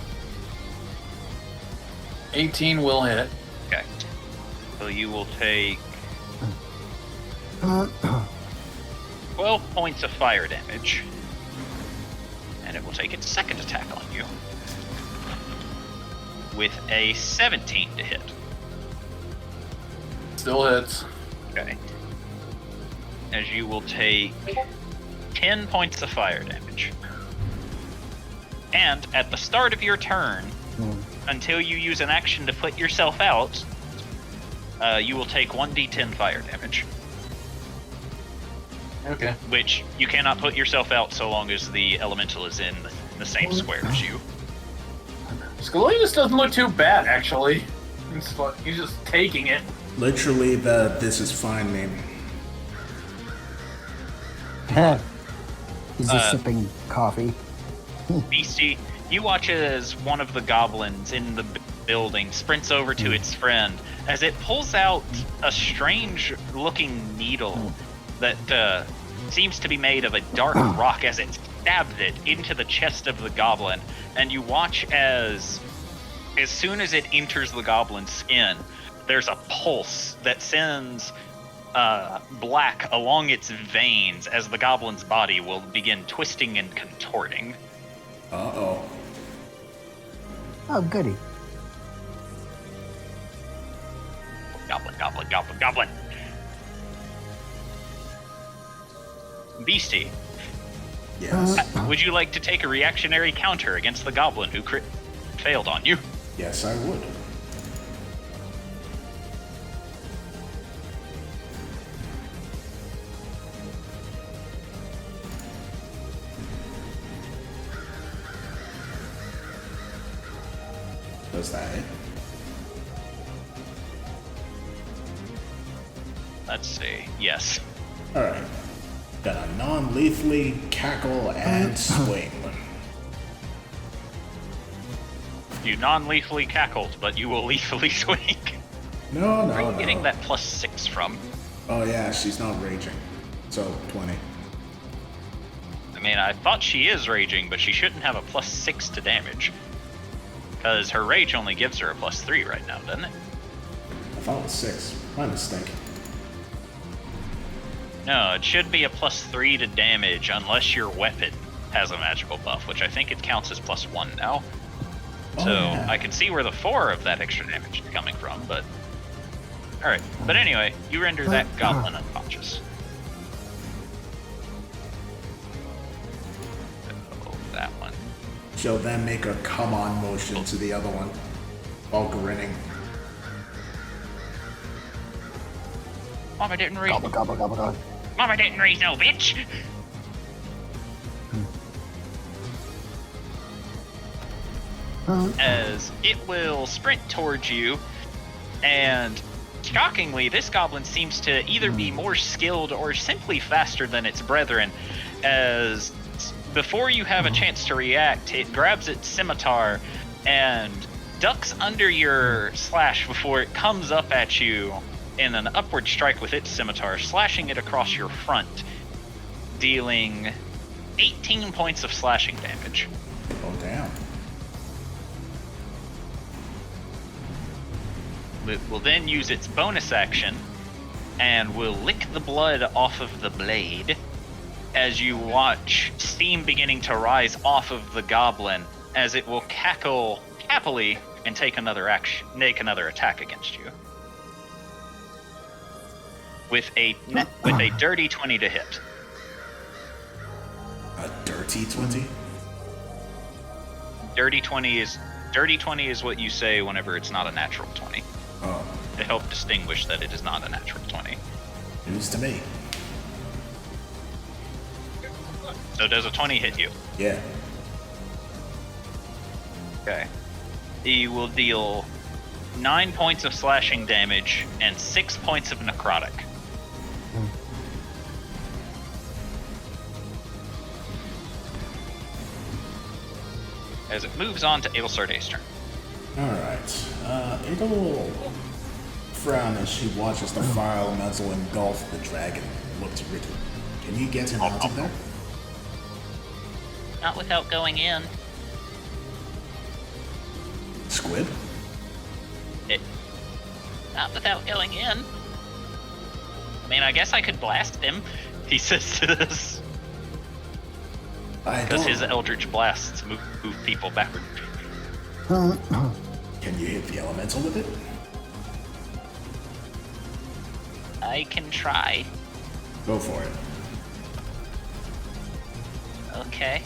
18 will hit. Okay. So you will take 12 points of fire damage. And it will take its second attack on you. With a 17 to hit. Still hits. Okay. As you will take 10 points of fire damage. And at the start of your turn, until you use an action to put yourself out, you will take 1d10 fire damage. Okay. Which you cannot put yourself out so long as the elemental is in the same square as you. Scalodius doesn't look too bad, actually. He's just taking it. Literally the "this is fine" meme. He's just sipping coffee. Beastie, you watch as one of the goblins in the building sprints over to its friend as it pulls out a strange-looking needle that seems to be made of a dark rock as it stabs it into the chest of the goblin, and you watch as soon as it enters the goblin's skin, there's a pulse that sends black along its veins as the goblin's body will begin twisting and contorting. Uh-oh. Oh, goody. Goblin, goblin, goblin, goblin. Beastie, Yes. would you like to take a reactionary counter against the goblin who failed on you? Yes, I would. Does that hit? Let's see. Yes. Alright. Gonna non-lethally cackle and swing. You non-lethally cackled, but you will lethally swing. No, Where are no, you getting no. that +6 from? Oh yeah, she's not raging. So, 20. I mean, I thought she is raging, but she shouldn't have a +6 to damage. Because her rage only gives her a +3 right now, doesn't it? I thought it was 6. My mistake. No, it should be a +3 to damage unless your weapon has a magical buff, which I think it counts as +1 now. So yeah. I can see where the 4 of that extra damage is coming from, but... Alright, but anyway, you render that goblin unconscious. So, that one. She'll then make a come on motion to the other one while grinning. Mama didn't raise... Gobble, gobble, gobble, gobble. Mama didn't raise no bitch! As it will sprint towards you, and shockingly, this goblin seems to either be more skilled or simply faster than its brethren, as before you have a chance to react, it grabs its scimitar and ducks under your slash before it comes up at you in an upward strike with its scimitar, slashing it across your front, dealing 18 points of slashing damage. Oh, damn. It will then use its bonus action and will lick the blood off of the blade as you watch steam beginning to rise off of the goblin as it will cackle happily and make another attack against you. With a dirty 20 to hit. A dirty 20? Dirty 20 is what you say whenever it's not a natural 20. Oh, To help distinguish that it is not a natural 20. news to me. So does a 20 hit you? Yeah. Okay. He will deal 9 points of slashing damage and 6 points of necrotic. As it moves on to Aethelsordae's turn. Alright. Ada will frown as she watches the fire elemental engulf the dragon. Look to Ricky. Can you get him out of there? Not without going in. Squib? Not without going in. I mean, I guess I could blast him, he says to this. I Because don't. his Eldritch Blasts move people backward. Can you hit the elemental with it? I can try. Go for it. Okay.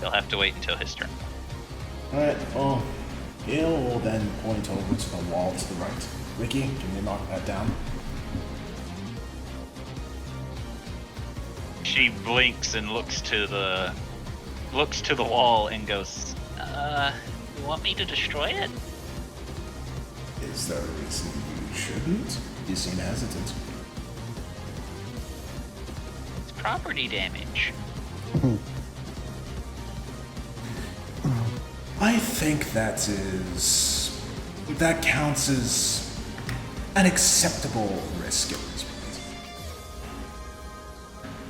He'll have to wait until his turn. Alright, well, Gale will then point over to the wall to the right. Ricky, can you knock that down? She blinks and looks to the wall and goes, you want me to destroy it? Is there a reason you shouldn't? You seem hesitant. property damage. I think that counts as an acceptable risk at this point.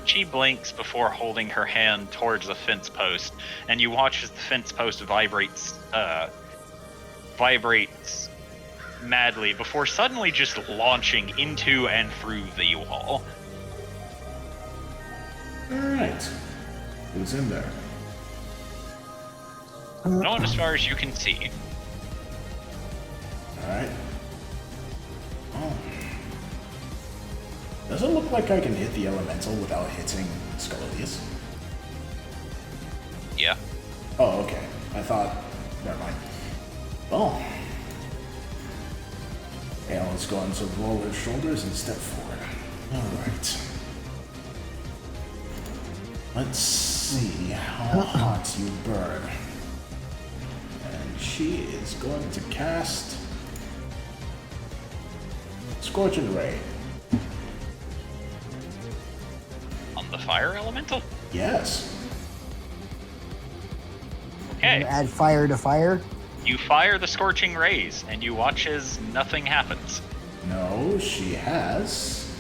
She blinks before holding her hand towards the fence post, and you watch as the fence post vibrates madly before suddenly just launching into and through the wall. Alright. Who's in there? No one as far as you can see. Alright. Oh. Does it look like I can hit the elemental without hitting Scullius? Yeah. Oh, okay. I thought... Never mind. Well... Yeah, let's go on to roll his shoulders and step forward. Alright. Let's see how hot you burn. And she is going to cast... Scorching Ray. On the fire elemental? Yes. Okay. Add fire to fire. You fire the scorching rays, and you watch as nothing happens. No, she has...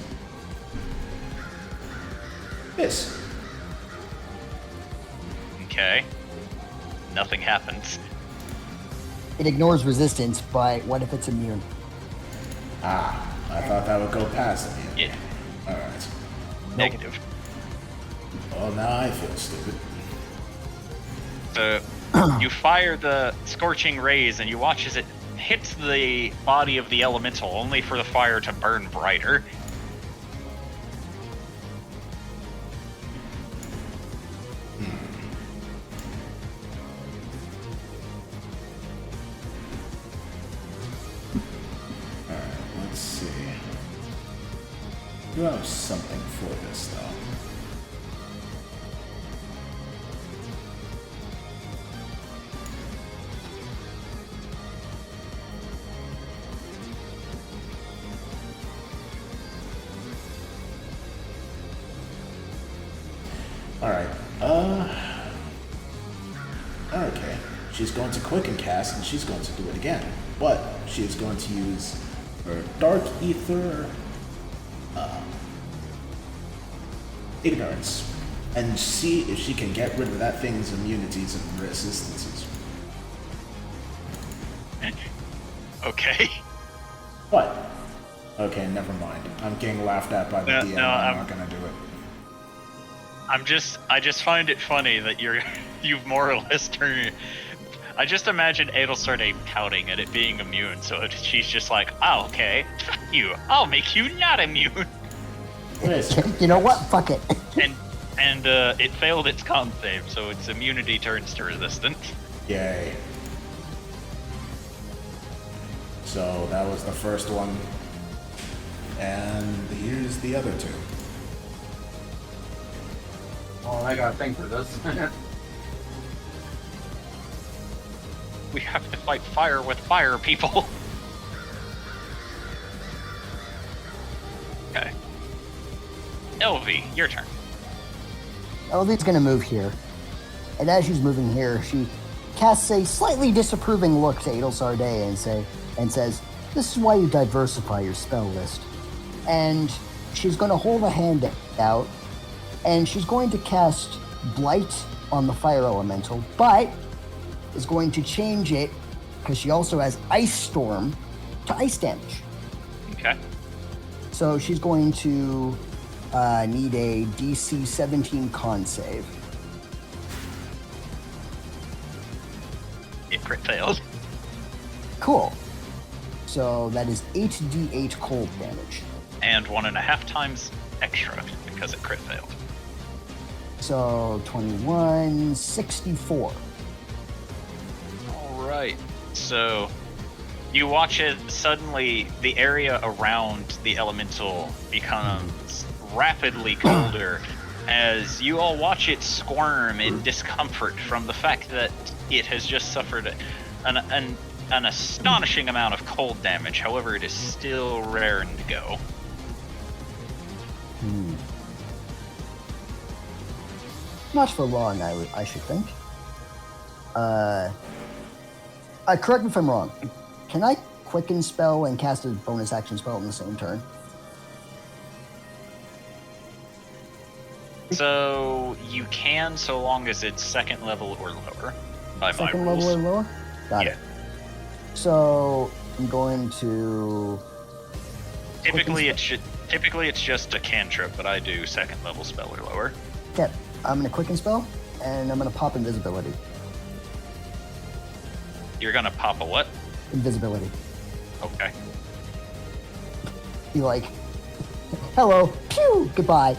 this. Okay. Nothing happens. It ignores resistance, but what if it's immune? Ah, I thought that would go past me. Yeah. Alright. Negative. Well, now I feel stupid. So you fire the scorching rays, and you watch as it hits the body of the elemental, only for the fire to burn brighter. Alright, let's see. You have something for this, though. Alright, okay. She's going to quicken cast, and she's going to do it again. But she is going to use her Dark Ether Ignorance and see if she can get rid of that thing's immunities and resistances. Okay. What? Okay, never mind. I'm getting laughed at by the DM. I'm not gonna do it. I just find it funny that you've more or less turned. I just imagine Adelsarde pouting at it being immune, so she's just like, oh, okay, fuck you, I'll make you not immune. You know what? Fuck it. And it failed its con save, so its immunity turns to resistance. Yay. So that was the first one. And here's the other two. Oh, I gotta think for this. We have to fight fire with fire, people. Okay. Elvie, your turn. Elvie's gonna move here. And as she's moving here, she casts a slightly disapproving look to Adelsarde and says, "This is why you diversify your spell list." And she's gonna hold a hand out, and she's going to cast Blight on the fire elemental, but is going to change it, because she also has Ice Storm, to ice damage. Okay. So she's going to need a DC 17 con save. It crit failed. Cool. So that is 8d8 cold damage. And 1.5 times extra, because it crit failed. So 21, 64. Alright. So you watch it suddenly the area around the elemental becomes rapidly colder as you all watch it squirm in discomfort from the fact that it has just suffered an astonishing amount of cold damage. However, it is still raring to go. Not for long, I should think. Correct me if I'm wrong. Can I quicken spell and cast a bonus action spell in the same turn? So you can, so long as it's second level or lower. By Second my rules. level or lower? Got Yeah. it. So I'm going to. Typically, it's just a cantrip, but I do second level spell or lower. Okay, I'm going to quicken spell, and I'm going to pop invisibility. You're gonna pop a what? Invisibility. Okay. Be like, hello, pew, goodbye.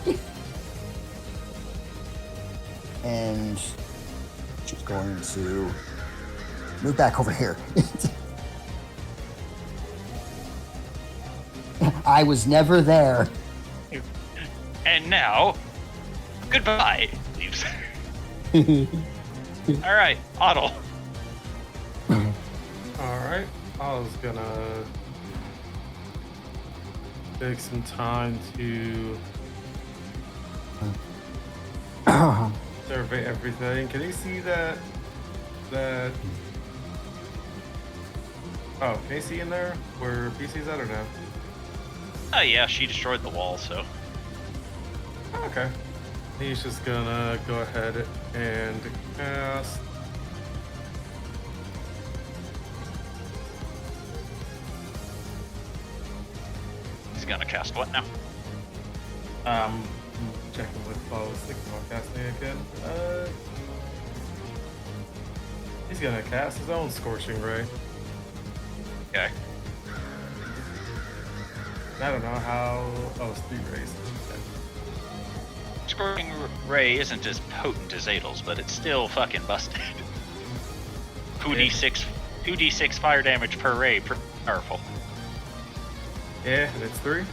And she's going to move back over here. I was never there. And now, goodbye. Leaves. All right, Otto. Alright, I was gonna take some time to survey everything. Can you see that? Oh, can you see in there where PC's at or no? Oh yeah, she destroyed the wall, so. Okay. He's just gonna go ahead and cast. He's gonna cast what now? Checking what I was thinking about casting again. He's gonna cast his own Scorching Ray. Okay. I don't know how. Oh, it's 3 rays. Scorching Ray isn't as potent as Adel's, but it's still fucking busted. 2d6 fire damage per ray, pretty powerful. Yeah, and it's 3.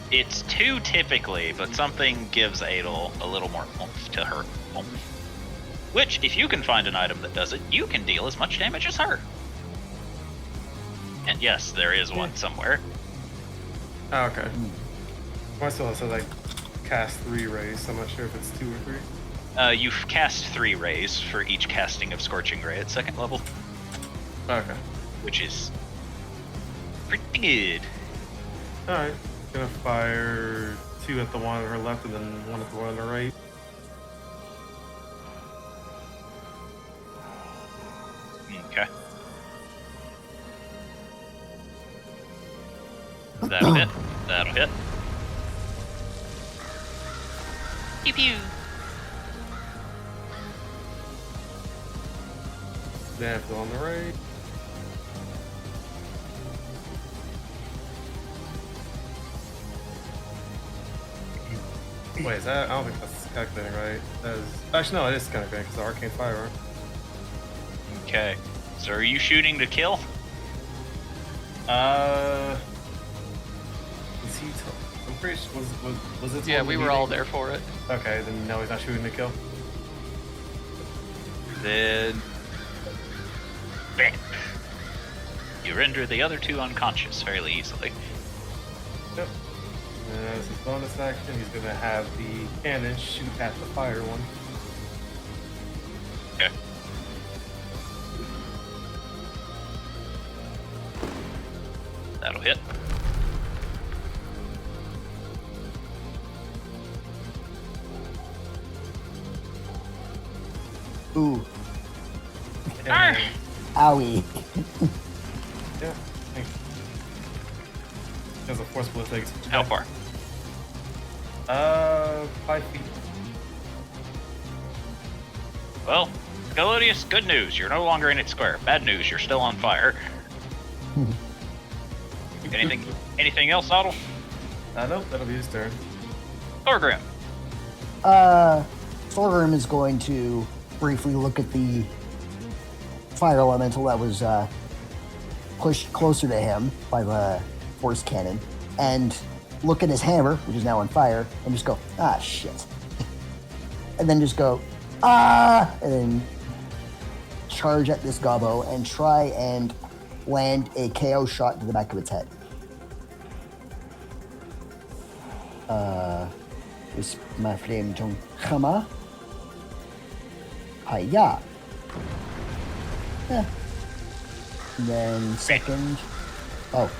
It's 2 typically, but something gives Adel a little more oomph to her oomph. Which, if you can find an item that does it, you can deal as much damage as her. And yes, there is one somewhere. Oh, okay. My still says I cast 3 rays, so I'm not sure if it's 2 or 3. You've cast 3 rays for each casting of Scorching Ray at second level, Okay. which is pretty good. Alright. Gonna fire 2 at the one on her left and then 1 at the one on the right. Okay. That'll hit. That'll hit. Pew pew. Then on the right. Wait, is that? I don't think that's calculating right. That is, actually, no, it is calculating because the arcane fire. Okay. So are you shooting to kill? Is he? I'm pretty sure. Was it? Yeah, we were all there for it. Okay, then no, he's not shooting to kill. Then bam. You render the other 2 unconscious fairly easily. Yep. And as his bonus action, he's gonna have the cannon shoot at the fire one. Okay. That'll hit. Ooh, Arr! owie. Yeah. Has a force bullet takes. How far? 5 feet. Well, Galodius, good news. You're no longer in its square. Bad news. You're still on fire. Anything else, Otto? Nope, that'll be his turn. Thorgrim. Thorgrim is going to briefly look at the fire elemental that was pushed closer to him by the force cannon, and look at his hammer, which is now on fire, and just go, ah, shit. And then just go, ah, and then charge at this gobbo and try and land a KO shot to the back of its head. Is my flame tongue Hama. Hi-ya. Yeah. And then second. Oh.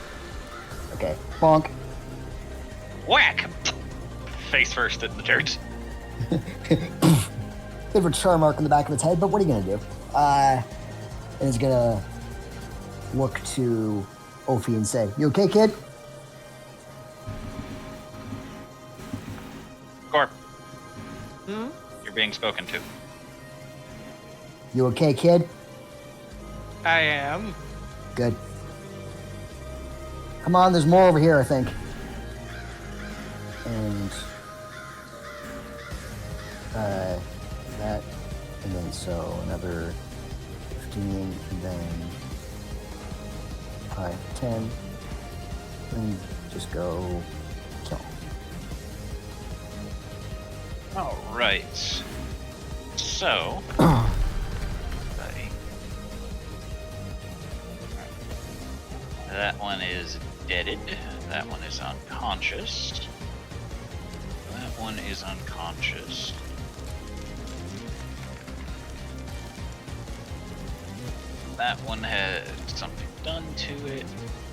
Okay. Bonk. Whack! Face first at the church. Bit of a char mark on the back of its head, but what are you gonna do? And it's gonna look to Ophi and say, "You okay, kid?" Corp. You're being spoken to. You okay, kid? I am. Good. Come on, there's more over here, I think. And that, and then so another 15, and then 5, 10, and just go kill. All right. So, buddy. That one is deaded. That one is unconscious. That one is unconscious. That one had something done to it.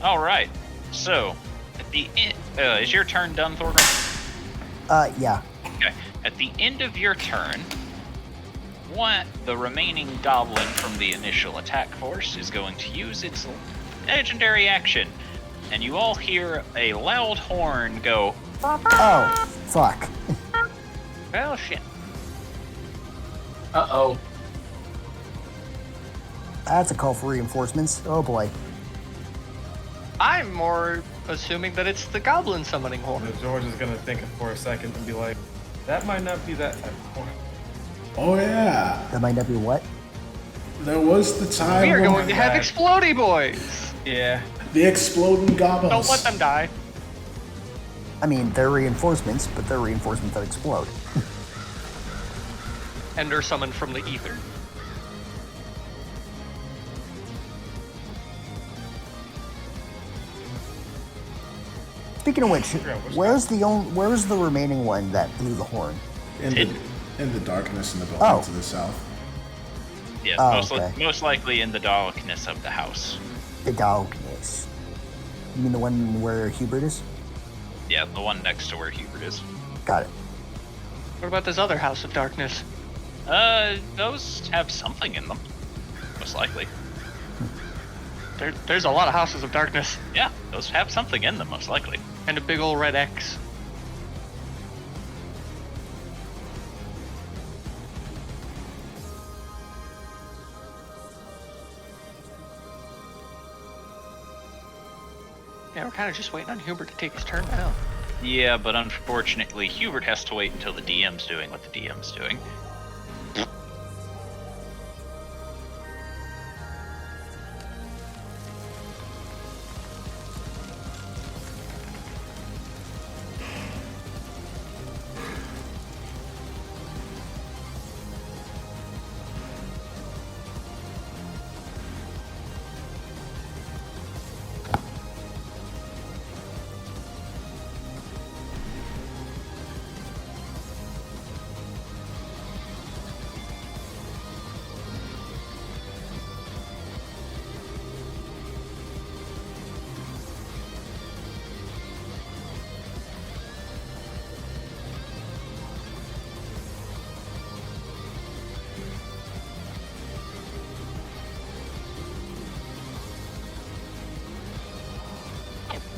All right. So, at the end, is your turn done, Thorgrim? Yeah. Okay. At the end of your turn, the remaining goblin from the initial attack force is going to use its legendary action, and you all hear a loud horn go. Oh, fuck. Well, shit. Uh-oh. That's a call for reinforcements. Oh boy. I'm more assuming that it's the goblin summoning horn. So George is gonna think for a second and be like, that might not be that type of horn. Oh yeah, That might not be what? there was the time We are when going to have explodey boys. Yeah. the exploding goblins. Don't let them die. I mean, they're reinforcements, but they're reinforcements that explode. And are summoned from the ether. Speaking of which, where's the remaining one that blew the horn? In the darkness in the building Oh. to the south. Yes, Oh, okay. most likely in the darkness of the house. The darkness. You mean the one where Hubert is? Yeah, the one next to where Hubert is. Got it. What about this other house of darkness? Those have something in them. Most likely. There's a lot of houses of darkness. Yeah, those have something in them, most likely. And a big old red X. Yeah, we're kind of just waiting on Hubert to take his turn now. Yeah, but unfortunately, Hubert has to wait until the DM's doing what the DM's doing.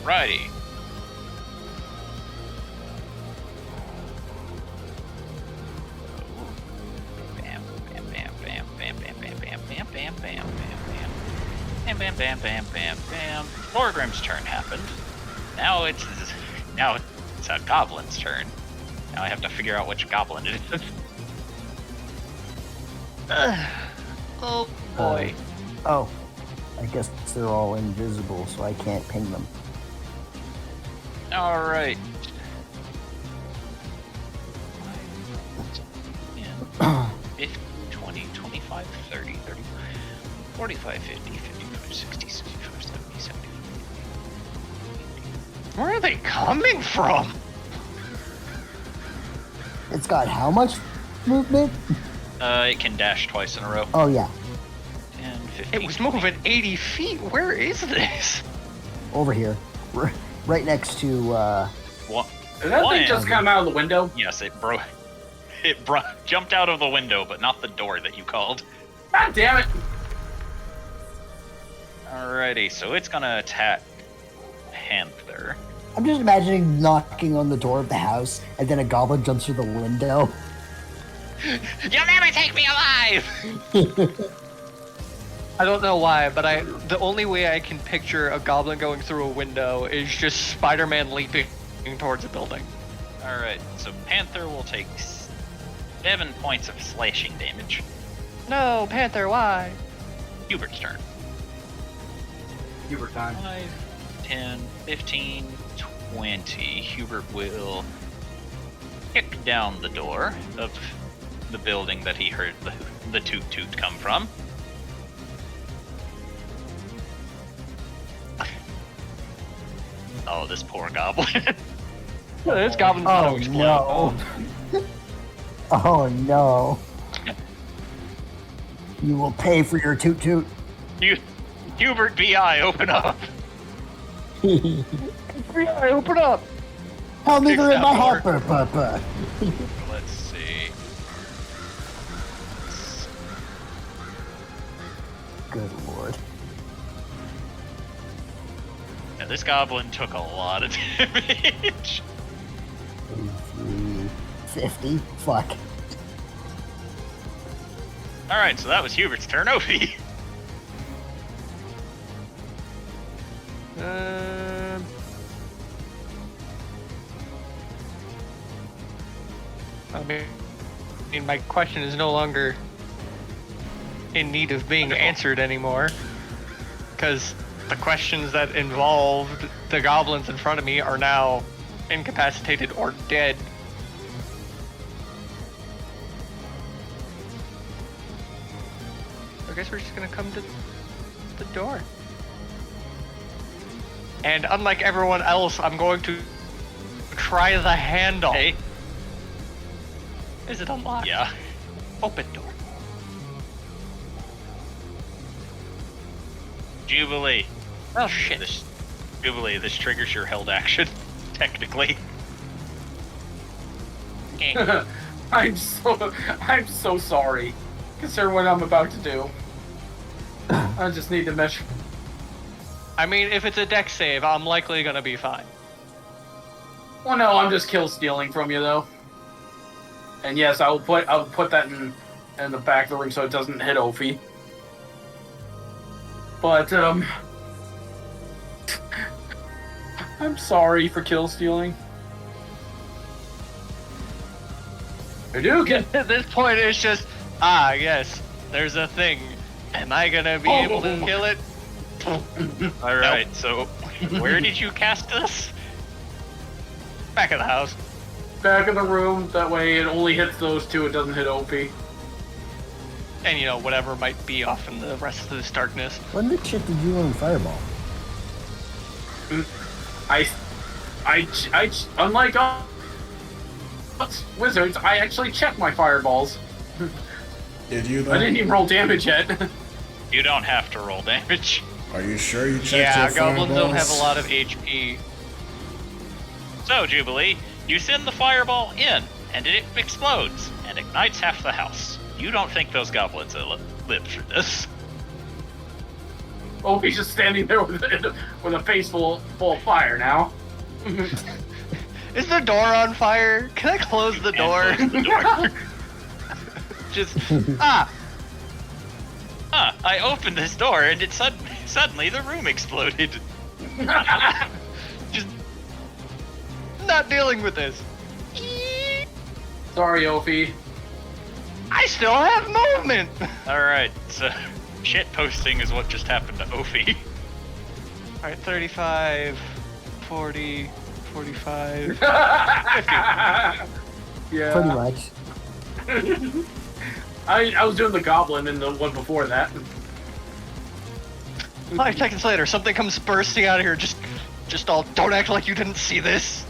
Alrighty. Bam, bam, bam, bam, bam, bam, bam, bam, bam, bam, bam, bam, bam, bam, bam, bam, bam, bam. Thorgrim's turn happened. Now it's a goblin's turn. Now I have to figure out which goblin it is. Oh boy. Oh, I guess they're all invisible, so I can't ping them. All right. 50, 20, 25, 30, 30, 45, 50, 55, 60, 65, 70, 70. Where are they coming from? It's got how much movement? It can dash twice in a row. Oh yeah, 10, 15. It was moving 80 feet. Where is this? over here, right next to. One, Did that one thing just end. come out of the window? Yes, it broke. Jumped out of the window, but not the door that you called. God damn it! Alrighty, so it's gonna attack Panther. I'm just imagining knocking on the door of the house, and then a goblin jumps through the window. You'll never take me alive! I don't know why, but the only way I can picture a goblin going through a window is just Spider-Man leaping towards a building. Alright, so Panther will take 7 points of slashing damage. No, Panther, why? Hubert's turn. Hubert time. 5, 10, 15, 20. Hubert will kick down the door of the building that he heard the toot toot come from. Oh, this poor goblin. This goblin's gonna Oh explode. no! Oh no! You will pay for your toot toot. Hubert BI, open up. Yeah, open up. Help me Fix through that my door. hopper, Papa. Let's see. Good lord. Yeah, this goblin took a lot of damage. 50. Fuck. Alright, so that was Hubert's turn. Opie. I mean, my question is no longer in need of being answered anymore, because the questions that involved the goblins in front of me are now incapacitated or dead. I guess we're just gonna come to the door. And unlike everyone else, I'm going to try the handle. Hey. Is it unlocked? Yeah. Open door. Jubilee. Oh shit. Jubilee, this triggers your held action, technically. I'm so sorry. Consider what I'm about to do. I just need to measure. I mean, if it's a dex save, I'm likely gonna be fine. Well, no, I'm just kill stealing from you though. And yes, I'll put that in the back of the ring so it doesn't hit Ophi. But I'm sorry for kill stealing. I do get. At this point, it's just, yes, there's a thing. Am I gonna be able to kill it? Alright, so where did you cast this? Back of the house. Back in the room. That way, it only hits those two. It doesn't hit Ophi. And you know, whatever might be off in the rest of this darkness. When the shit did you learn Fireball? I unlike wizards, I actually checked my fireballs. Did you though? I didn't even roll damage yet. You don't have to roll damage. Are you sure you checked Yeah, your goblins don't have fireballs? a lot of HP. So, Jubilee, you send the fireball in, and it explodes, and ignites half the house. You don't think those goblins will live through this. Ophi's just standing there with a face full of fire now. Is the door on fire? Can I close the door? And close the door. Just, I opened this door, and it suddenly the room exploded. just not dealing with this. Sorry, Ophi. I still have movement. Alright, so shit posting is what just happened to Ophi. Alright, 35, 40, 45. 50. Yeah. Pretty much. I was doing the goblin in the one before that. 5 seconds later, something comes bursting out of here. Just all, don't act like you didn't see this.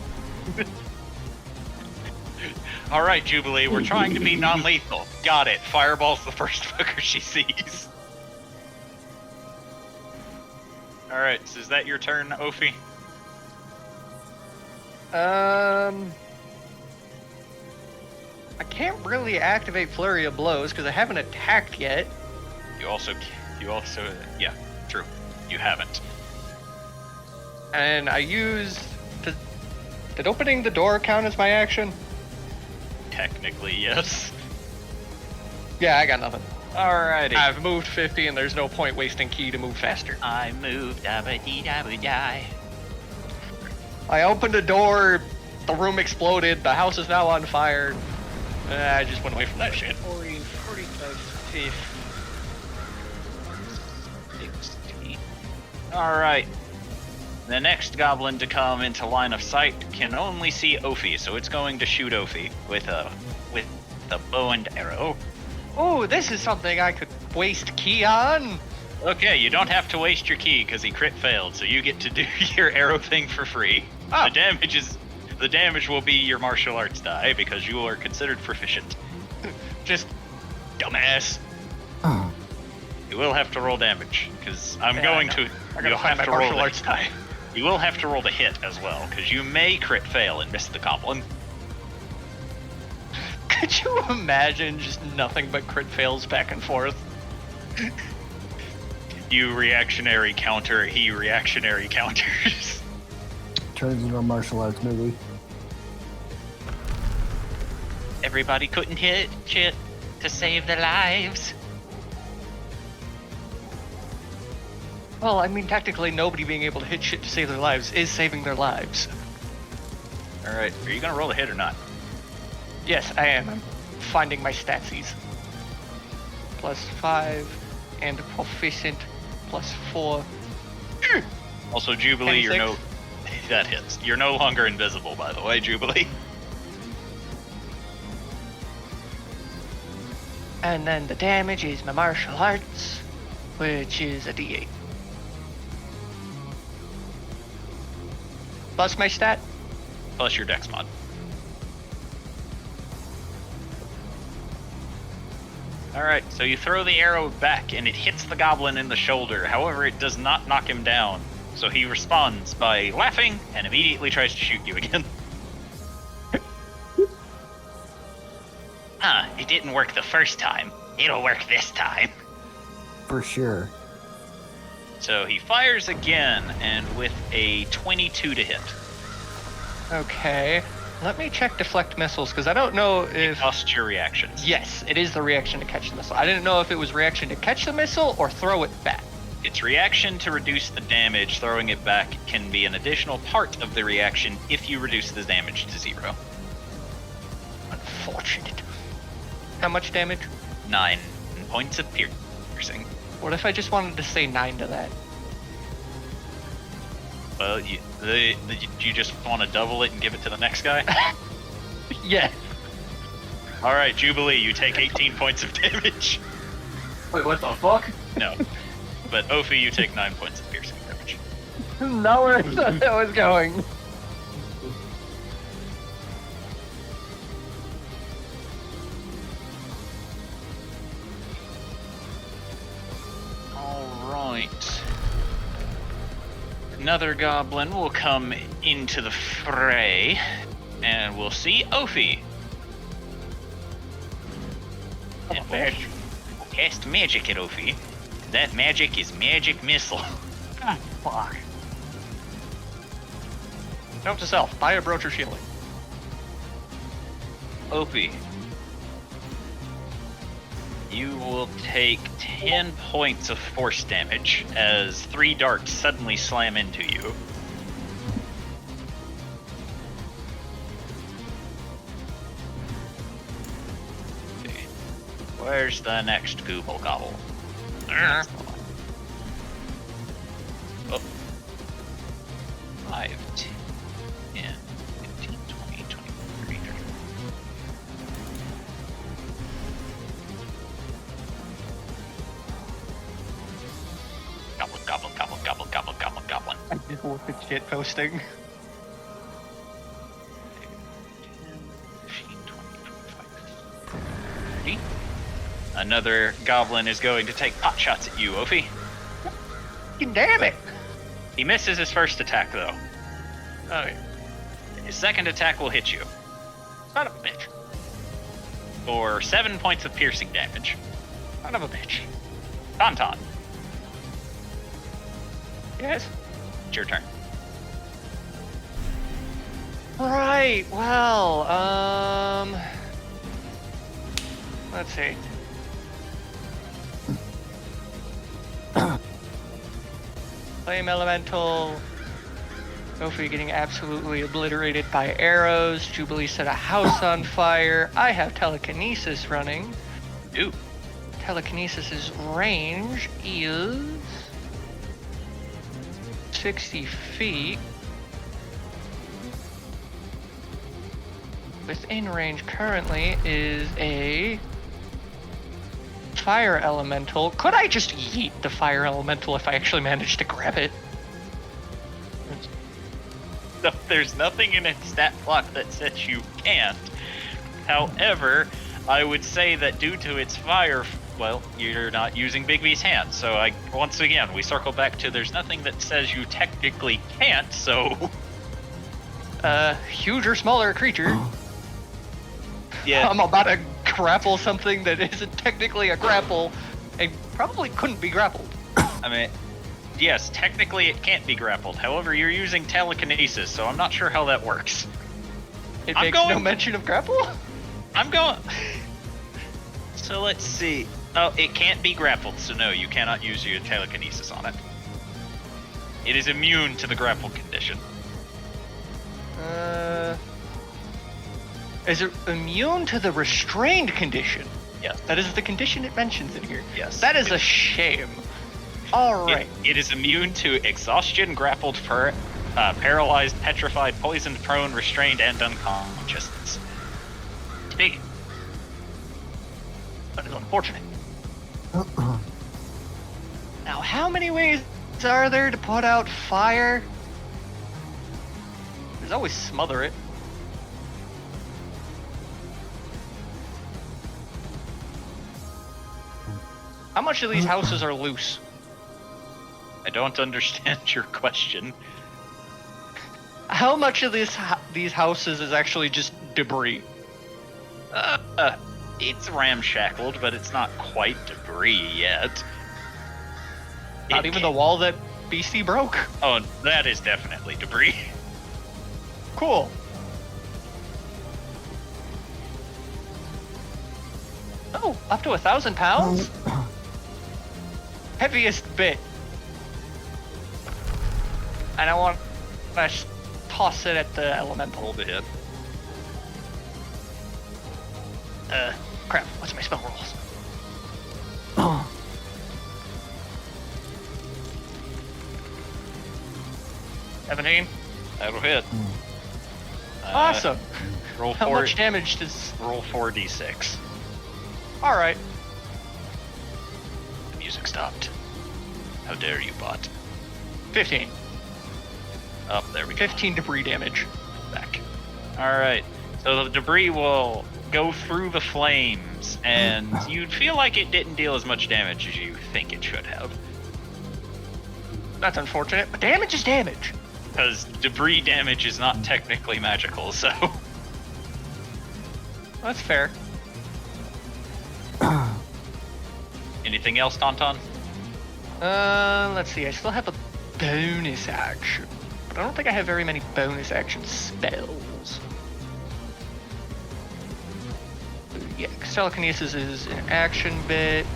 All right, Jubilee, we're trying to be non-lethal. Got it. Fireball's the first fucker she sees. All right, so is that your turn, Ophi? I can't really activate Flurry of Blows because I haven't attacked yet. You also, yeah, true. You haven't. And I used... Did opening the door count as my action? Technically, yes. Yeah, I got nothing. Alrighty. I've moved 50 and there's no point wasting ki to move faster. I moved, die. I opened a door, the room exploded, the house is now on fire. I just went away from that shit. 40, 45, 50. 16. Alright. The next goblin to come into line of sight can only see Ophi, so it's going to shoot Ophi with a bow and arrow. Oh, this is something I could waste ki on. Okay, you don't have to waste your ki because he crit failed, so you get to do your arrow thing for free. Oh. The damage will be your martial arts die because you are considered proficient. Just dumbass. Oh, You will have to roll damage because I'm Yeah, going I to. know. I gotta You'll find have my to roll martial the- arts die. You will have to roll the hit as well because you may crit fail and miss the goblin. Could you imagine just nothing but crit fails back and forth? You reactionary counter, he reactionary counters. turns into a martial arts movie. Everybody couldn't hit shit to save their lives. Well, I mean, technically, nobody being able to hit shit to save their lives is saving their lives. Alright, are you gonna roll a hit or not? Yes, I am. I'm finding my statsies. +5 and proficient +4. Also, Jubilee, you're 26. that hits. You're no longer invisible, by the way, Jubilee. And then the damage is my martial arts, which is a d8. Plus my stat. Plus your dex mod. Alright, so you throw the arrow back and it hits the goblin in the shoulder. However, it does not knock him down. So he responds by laughing and immediately tries to shoot you again. It didn't work the first time. It'll work this time. For sure. So he fires again, and with a 22 to hit. Okay. Let me check deflect missiles, because I don't know if... Cost your reactions. Yes, it is the reaction to catch the missile. I didn't know if it was reaction to catch the missile or throw it back. Its reaction to reduce the damage, throwing it back can be an additional part of the reaction if you reduce the damage to 0. Unfortunate. How much damage? 9 points of piercing. What if I just wanted to say 9 to that? Well, you just want to double it and give it to the next guy? Yeah. Alright, Jubilee, you take 18 points of damage. Wait, what the fuck? No. But Ophi, you take 9 points of piercing damage. Not where I thought that was going. Alright. Another goblin will come into the fray, and we'll see Ophi. And we'll cast magic at Ophi. That magic is magic missile. Ah, fuck. Note to self, buy a broach or shielding. Ophi, you will take 10 points of force damage as 3 darts suddenly slam into you. Okay. Where's the next Google Gobble? That's the one. Oh. 5, 10, 15, 20, 23, 30. Goblin, goblin, goblin, goblin, goblin, goblin, goblin. I just worked the shit posting. 10, 15, 20, Another goblin is going to take pot shots at you, Ophi. Damn it! He misses his first attack, though. Okay. His second attack will hit you. Son of a bitch. For 7 points of piercing damage. Son of a bitch. Tauntaun, Yes? it's your turn. Right, well, let's see. Flame Elemental. Ophi getting absolutely obliterated by arrows. Jubilee set a house on fire. I have telekinesis running. Ooh. Telekinesis's range is 60 feet. Within range currently is a fire elemental. Could I just yeet the fire elemental if I actually managed to grab it? No, there's nothing in its stat block that says you can't. However, I would say that due to its fire, well, you're not using Big B's hand. So once again, we circle back to there's nothing that says you technically can't, so... Huge or smaller creature. Yeah. I'm about to grapple something that isn't technically a grapple and probably couldn't be grappled. I mean, yes, technically it can't be grappled. However, you're using telekinesis, so I'm not sure how that works. It I'm makes no going- mention of grapple? I'm going... So let's see. Oh, it can't be grappled, so no, you cannot use your telekinesis on it. It is immune to the grapple condition. Is it immune to the restrained condition? Yes. That is the condition it mentions in here. Yes. That is a shame. Alright. It is immune to exhaustion, grappled, paralyzed, petrified, poisoned, prone, restrained, and unconscious. Big. That is unfortunate. Now, how many ways are there to put out fire? There's always smother it. How much of these houses are loose? I don't understand your question. How much of these houses is actually just debris? It's ramshackled, but it's not quite debris yet. Not even the wall that BC broke. Oh, that is definitely debris. Cool. Oh, up to 1,000 pounds? Heaviest bit. And I want to toss it at the elemental. Hold the hit. Crap, what's my spell rolls? 17. That'll hit. Awesome. Roll How 4. much damage does... Roll 4d6. Alright. The music stopped. How dare you, bot? 15. Up there we go. 15 debris damage. Back. All right. So the debris will go through the flames, and you'd feel like it didn't deal as much damage as you think it should have. That's unfortunate, but damage is damage. Because debris damage is not technically magical, so... That's fair. Anything else, Tauntaun? Let's see. I still have a bonus action, but I don't think I have very many bonus action spells. Yeah, 'cause telekinesis is an action bit.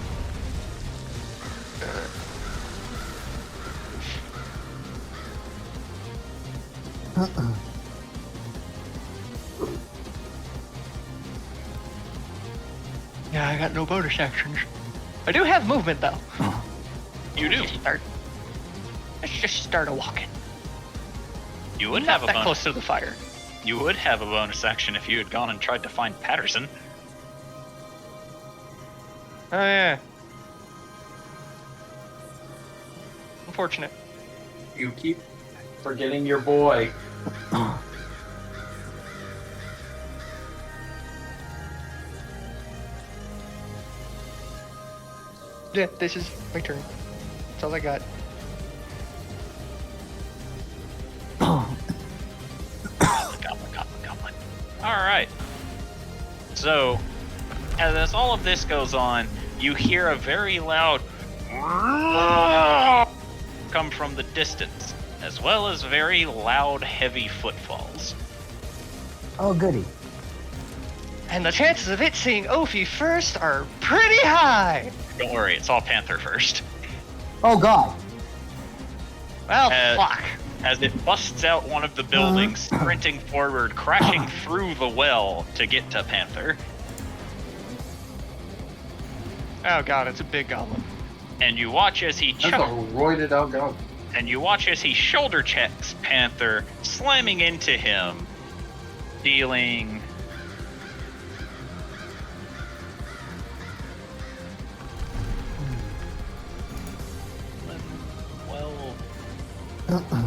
Yeah, I got no bonus actions. I do have movement though. You do. Let's just start a walking. You would Not have a that bonus. close to the fire. You would have a bonus action if you had gone and tried to find Patterson. Oh yeah. Unfortunate. You keep forgetting your boy. Yeah, this is my turn. That's all I got. Goblin. Alright. So, as all of this goes on, you hear a very loud come from the distance, as well as very loud, heavy footfalls. Oh, goody. And the chances of it seeing Ophi first are pretty high. Don't worry, it's all Panther first. Oh, God. Well, fuck. As it busts out one of the buildings, sprinting forward, crashing through the well to get to Panther. Oh god, it's a big goblin. And you watch as he That's a roided out dog. and you watch as he shoulder checks Panther, slamming into him, dealing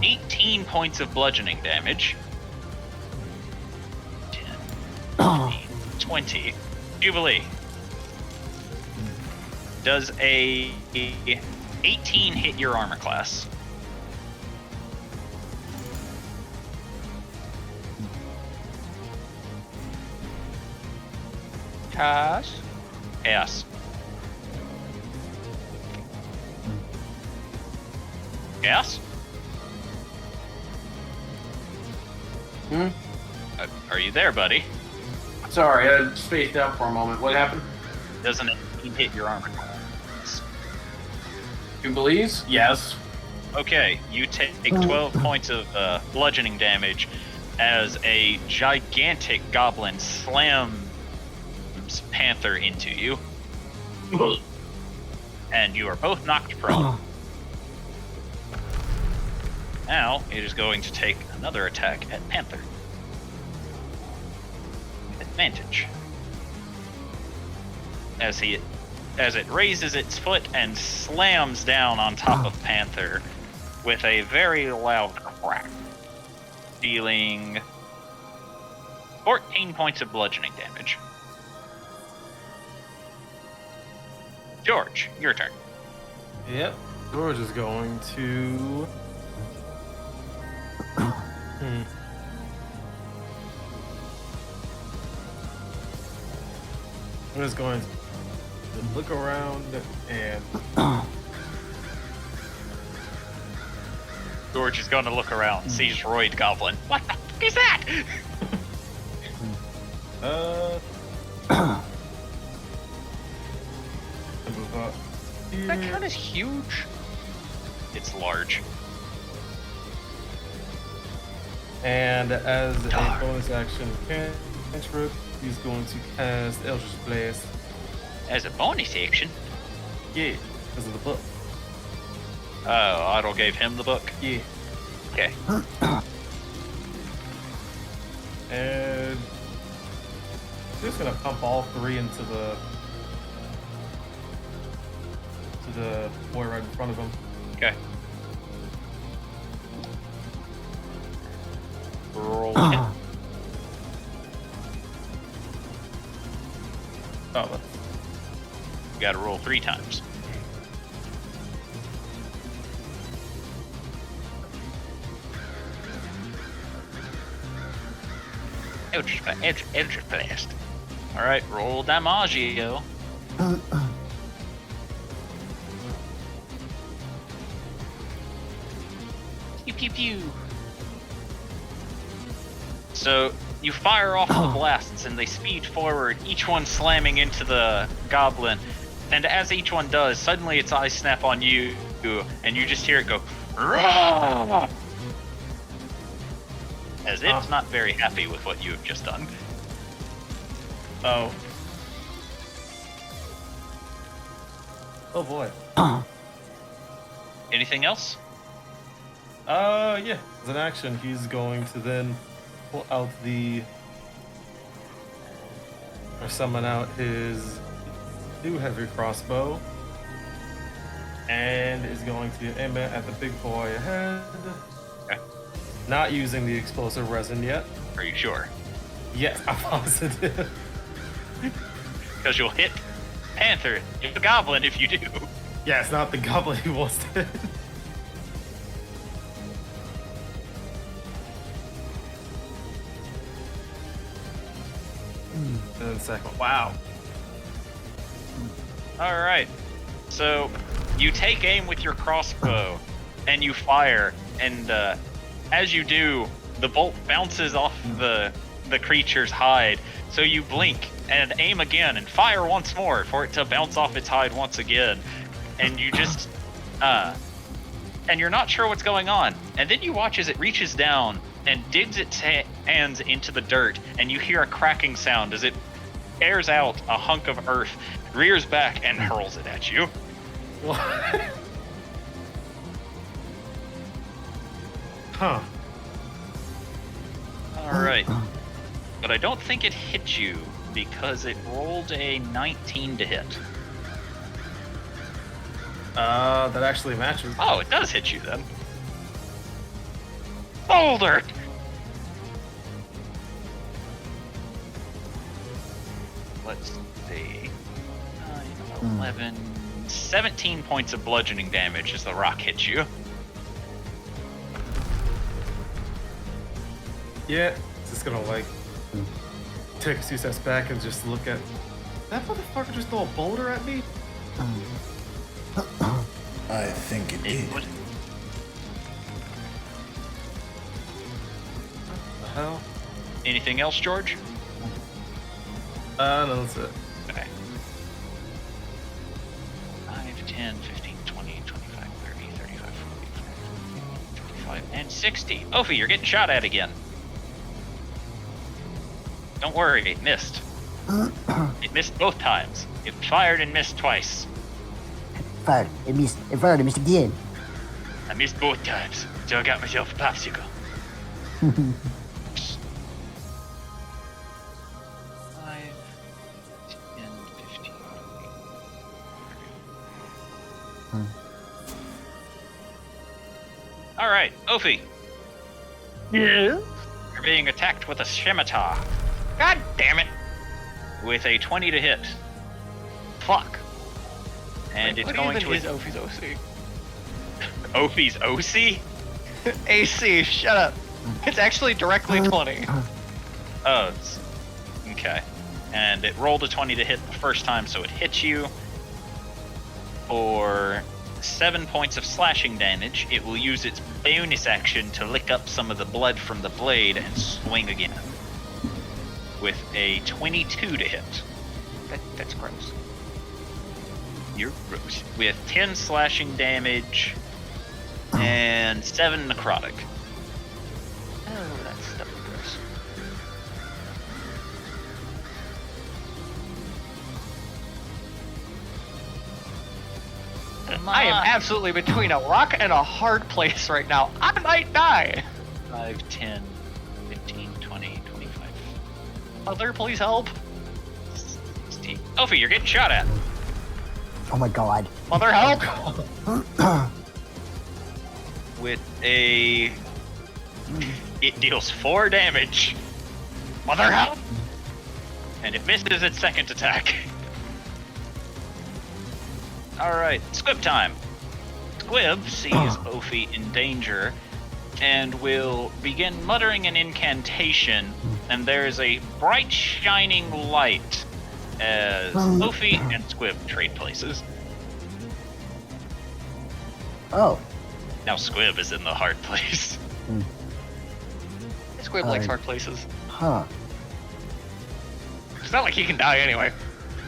18 points of bludgeoning damage. 10, 15, 20. Jubilee. Does a 18 hit your armor class? Cash. Yes. Yes? Are you there, buddy? Sorry, I spaced out for a moment. What happened? Doesn't it hit your armor class? Jubilees? Yes. Okay, you take 12 points of bludgeoning damage as a gigantic goblin slams Panther into you. And you are both knocked prone. Now, it is going to take another attack at Panther. Advantage. As it raises its foot and slams down on top of Panther with a very loud crack, dealing 14 points of bludgeoning damage. George, your turn. Yep. George is going to. I'm just going to look around and. George is going to look around, sees Roid Goblin. What the fuck is that? Move up here. That count is huge. It's large. And as a bonus action cantrip, he's going to cast Eldritch Blast. As a bonus action? Yeah, because of the book. Oh, Otto gave him the book? Yeah. Okay. And just gonna pump all three into the boy right in front of him. Okay. Roll hit. Oh, You gotta roll 3 times. Eldritch Blast. Alright, roll Damaggio. Pew pew pew. So you fire off the blasts and they speed forward, each one slamming into the goblin. And as each one does, suddenly its eyes snap on you, and you just hear it go, "Rah!" As it's not very happy with what you have just done. oh. Oh boy. Anything else? Yeah. As an action, he's going to then pull out or summon out his new heavy crossbow. And is going to aim it at the big boy ahead. Okay. Not using the explosive resin yet. Are you sure? Yes, I'm positive. Because you'll hit Panther, the goblin, if you do. Yeah, it's not the goblin he was dead. And then second. Wow. All right. So you take aim with your crossbow and you fire, and as you do, the bolt bounces off the creature's hide. So you blink and aim again and fire once more for it to bounce off its hide once again. And you just and you're not sure what's going on. And then you watch as it reaches down and digs its hands into the dirt, and you hear a cracking sound as it airs out a hunk of earth, rears back, and hurls it at you. What? Huh. All right. But I don't think it hit you because it rolled a 19 to hit. That actually matches. Oh, it does hit you then. Boulder! Let's see. 9, 11, 17 points of bludgeoning damage as the rock hits you. Yeah, just gonna like take a few steps back and just look at that motherfucker. Just throw a boulder at me. I think it did. Would. What the hell? Anything else, George? No, that's it. Okay. 5, 10, 15, 20, 25, 30, 35, 40, 25, and 60. Ophi, you're getting shot at again. Don't worry, it missed. It missed both times. It fired and missed twice. Fired. It missed. It fired. It missed again. I missed both times, so I got myself a popsicle. 5, 10, 15, 20. All right, Ophi. Yeah. You're being attacked with a scimitar. God damn it! With a 20 to hit. Fuck. And it's going to is Ophi's OC? Ophi's OC? AC, shut up. It's actually directly 20. Oh, it's... okay. And it rolled a 20 to hit the first time, so it hits you. For 7 points of slashing damage, it will use its bonus action to lick up some of the blood from the blade and swing again. With a 22 to hit. That's gross. You're gross. With 10 slashing damage and 7 necrotic. Oh, that's definitely gross. I am absolutely between a rock and a hard place right now. I might die. 5, 10, 15, 20, 25, Mother, please help. 16. Ophi, you're getting shot at. Oh my god. Mother, help. With a... It deals 4 damage. Mother, help. And it misses its second attack. Alright, Squib time. Squib sees Ophi in danger and will begin muttering an incantation, and there is a bright shining light as Ophi and Squib trade places. Oh. Now Squib is in the hard place. Squib likes hard places. Huh. It's not like he can die anyway.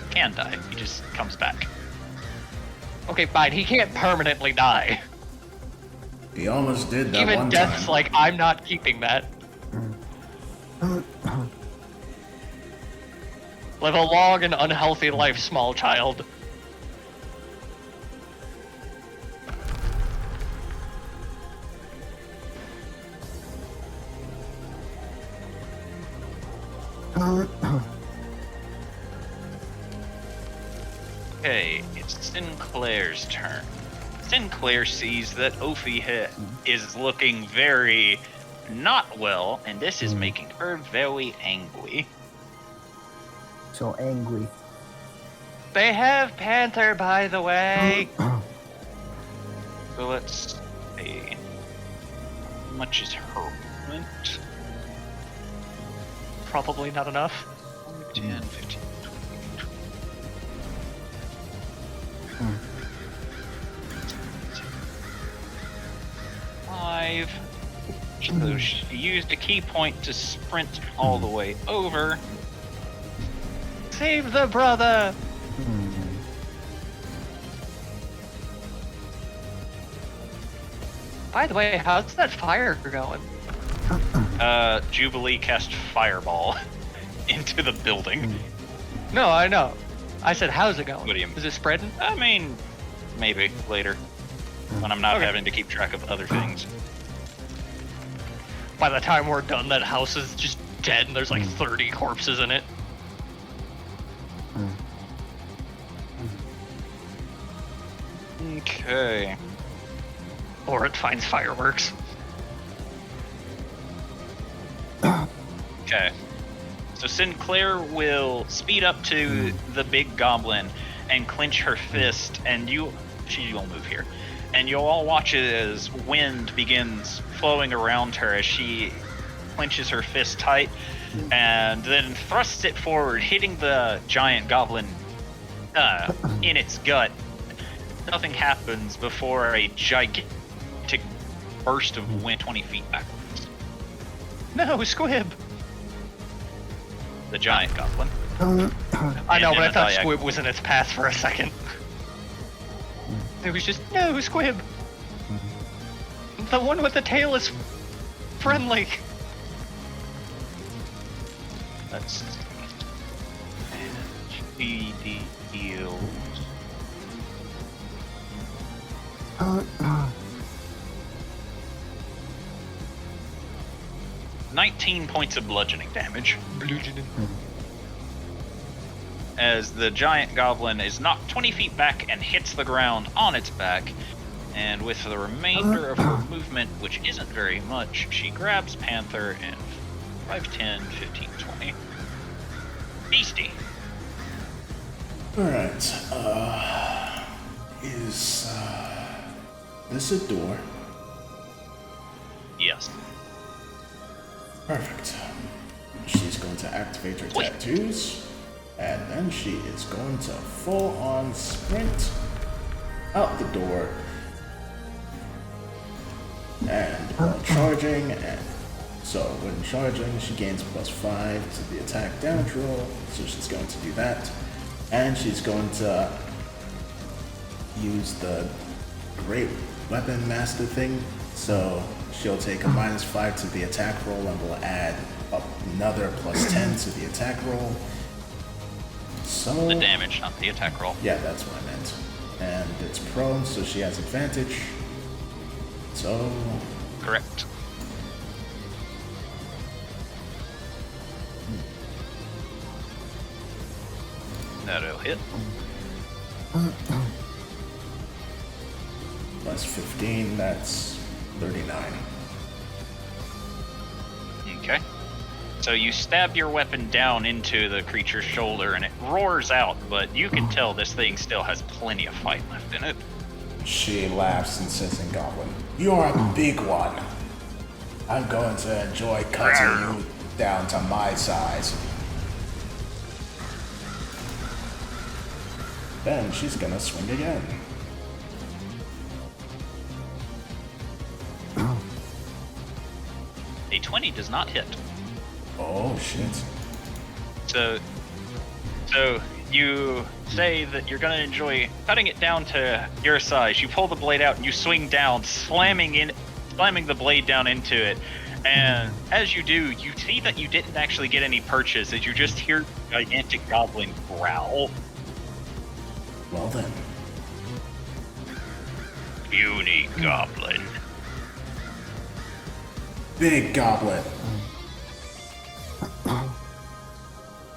Can die, he just comes back. Okay, fine. He can't permanently die. He almost did that Even one death's time. like, I'm not keeping that. Live a long and unhealthy life, small child. Okay, it's Sinclair's turn. Sinclair sees that Ophi is looking very not well, and this is making her very angry. So angry. They have Panther, by the way. So let's see. How much is her movement? Probably not enough. 10, 15, 20. 5. So she used a key point to sprint all the way over. Save the brother! By the way, how's that fire going? Jubilee cast Fireball into the building. No, I know. I said, how's it going? What do you mean? Is it spreading? I mean, maybe later. When I'm not Okay. having to keep track of other things. By the time we're done, that house is just dead and there's like 30 corpses in it. Okay. Or it finds fireworks. Okay. So Sinclair will speed up to the big goblin and clench her fist, and she will move here. And you'll all watch as wind begins flowing around her as she clenches her fist tight and then thrusts it forward, hitting the giant goblin in its gut. Nothing happens before a gigantic burst of wind 20 feet backwards. No, Squib! The giant goblin. I know, And but I in thought a Squib was in its path for a second. It was just, no, Squib! The one with the tail is friendly. Let's see. And she deals 19 points of bludgeoning damage. As the giant goblin is knocked 20 feet back and hits the ground on its back. And with the remainder of her movement, which isn't very much, she grabs Panther and 5, 10, 15, 20. Beastie. Alright, is, this a door? Yes. Perfect. She's going to activate her tattoos, and then she is going to full-on sprint out the door. And while charging, and so when charging, she gains +5 to the attack damage roll, so she's going to do that. And she's going to use the Great Weapon Master thing, so she'll take a -5 to the attack roll and will add another +10 to the attack roll. So The damage, not the attack roll. yeah, that's what I meant. And it's prone, so she has advantage. So Correct. That'll hit. +15, that's 39. Okay. So you stab your weapon down into the creature's shoulder and it roars out, but you can tell this thing still has plenty of fight left in it. She laughs and says in Goblin, "You're a big one. I'm going to enjoy cutting you down to my size." Then she's gonna swing again. A 20 does not hit. Oh shit. So you say that you're going to enjoy cutting it down to your size. You pull the blade out and you swing down, slamming the blade down into it. And as you do, you see that you didn't actually get any purchase, as you just hear a gigantic goblin growl. Well then. Puny goblin. Big Goblin.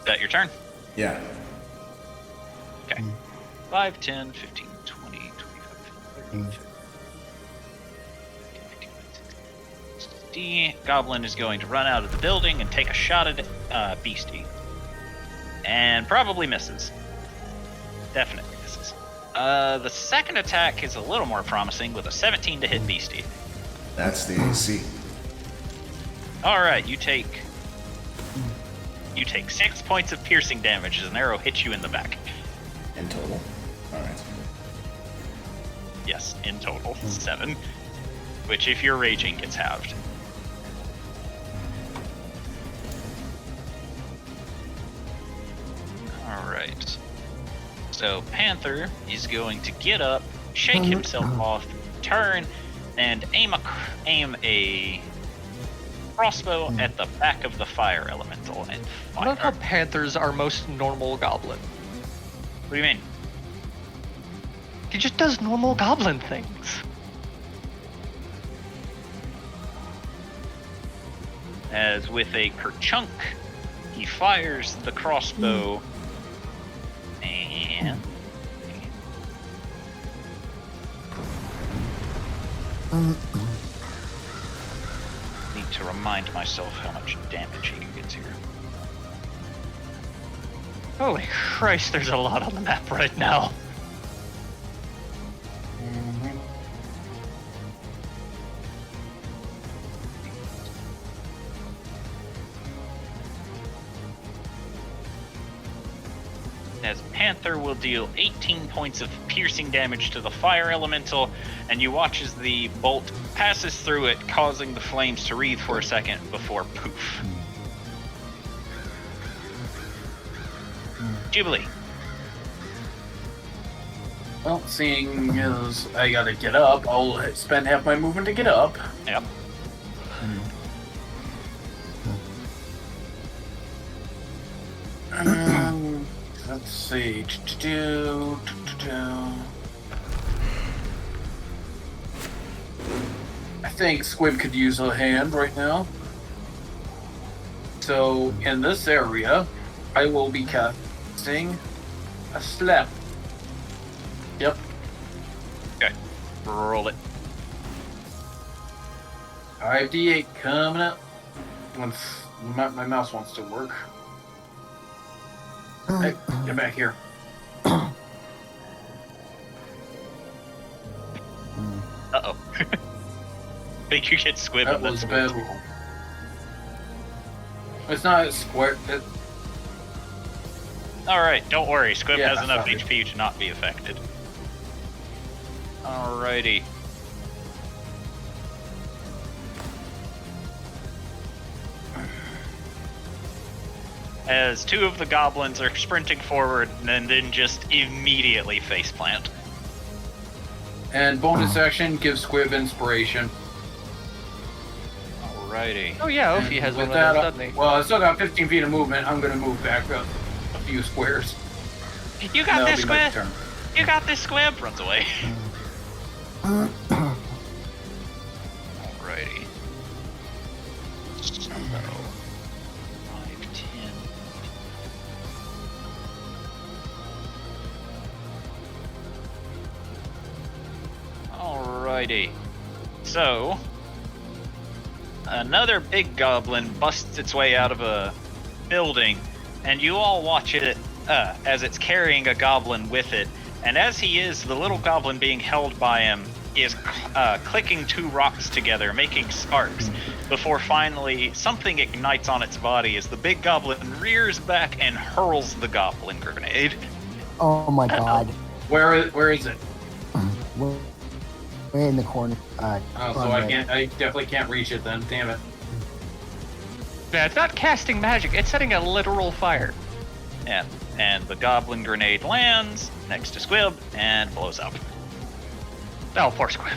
Is that your turn? Yeah. Okay. 5, 10, 15, 20, 25, 30, 50. Goblin is going to run out of the building and take a shot at Beastie. And probably misses. Definitely misses. The second attack is a little more promising with a 17 to hit Beastie. That's the AC. Alright, you take 6 points of piercing damage as an arrow hits you in the back. In total. Alright. Yes, in total, 7. Which, if you're raging, gets halved. Alright. So, Panther is going to get up, shake himself off, turn, and aim a crossbow at the back of the fire elemental and I love how fire. Panthers are most normal goblin. What do you mean? He just does normal goblin things. As with a kerchunk, he fires the crossbow and need to remind myself how much damage he gets here. Holy Christ, there's a lot on the map right now. As Panther will deal 18 points of piercing damage to the fire elemental, and you watch as the bolt passes through it, causing the flames to wreathe for a second before poof. Jubilee. Well, seeing as I gotta get up, I'll spend half my movement to get up. Yep. Let's see. I think Squib could use a hand right now. So, in this area, I will be casting a slap. Yep. Okay. Roll it. 5d8 coming up. Once my mouse wants to work. Hey, get back here. Uh-oh. Think you get Squib That and was that's bad. It's not a square. Alright, don't worry. Squib Yeah, has enough sorry. HP to not be affected. Alrighty. As two of the goblins are sprinting forward and then just immediately faceplant. And bonus action gives Squib inspiration. Alrighty. Oh yeah, Ophi has one With of those, that, doesn't he? well, I still got 15 feet of movement. I'm gonna move back up a few squares. You got That'll this, be my Squib! turn. You got this, Squib! Runs away. Alrighty. So, 5, 10. Alrighty. So, another big goblin busts its way out of a building, and you all watch it as it's carrying a goblin with it. And as he is, the little goblin being held by him is clicking two rocks together, making sparks, before finally something ignites on its body as the big goblin rears back and hurls the goblin grenade. Oh my god. Where is it? We're way in the corner. Oh, so I definitely can't reach it then. Damn it. Yeah, it's not casting magic, it's setting a literal fire. Yeah, and the goblin grenade lands next to Squib and blows up. Oh, poor Squib.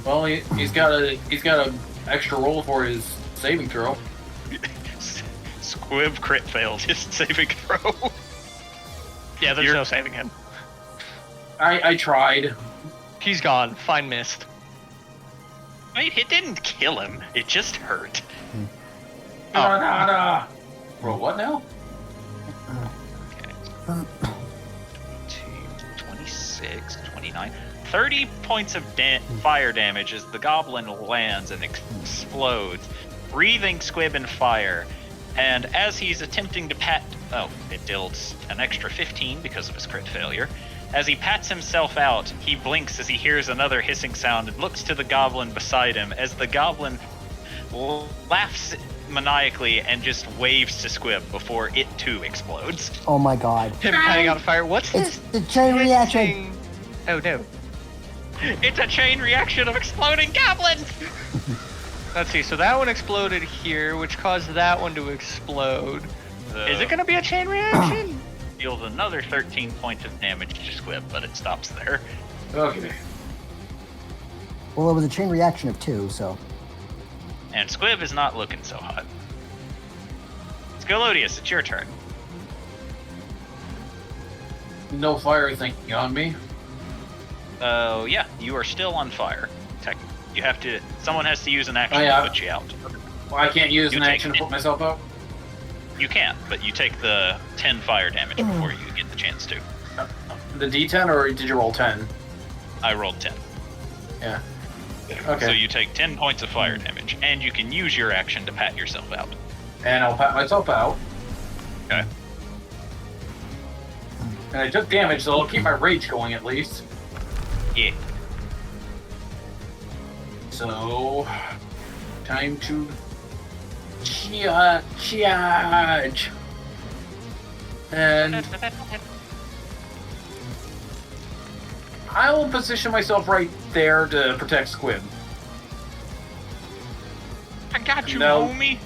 Well, he's got a extra roll for his saving throw. Squib crit failed his saving throw. Yeah, there's You're- no saving him. I tried. He's gone. Fine missed. Wait, it didn't kill him. It just hurt. Nah. Roll what now? Okay. 26, 29, 30 points of fire damage as the goblin lands and explodes, breathing Squib and fire. And as he's attempting to pat... Oh, it deals an extra 15 because of his crit failure. As he pats himself out, he blinks as he hears another hissing sound and looks to the goblin beside him as the goblin laughs maniacally and just waves to Squib before it too explodes. Oh my god. Him patting out fire. What's It's this? the chain reaction. hissing- Oh no. It's a chain reaction of exploding goblins! Let's see. So that one exploded here, which caused that one to explode. Is it going to be a chain reaction? Deals another 13 points of damage to Squib, but it stops there. Okay. Well, it was a chain reaction of 2, so. And Squib is not looking so hot. Scalodius, it's your turn. No fire thing on me. Oh, yeah, you are still on fire. You have to... Someone has to use an action yeah. to put you out. Well, I can't use You an take action to it. put myself out. You can, but you take the 10 fire damage before you get the chance to. The D10, or did you roll 10? I rolled 10. Yeah. Okay. So you take 10 points of fire damage, and you can use your action to pat yourself out. And I'll pat myself out. Okay. And I took damage, so I'll keep my rage going at least. Yeah. So, time to charge. And I will position myself right there to protect Squib. I got you, No. homie.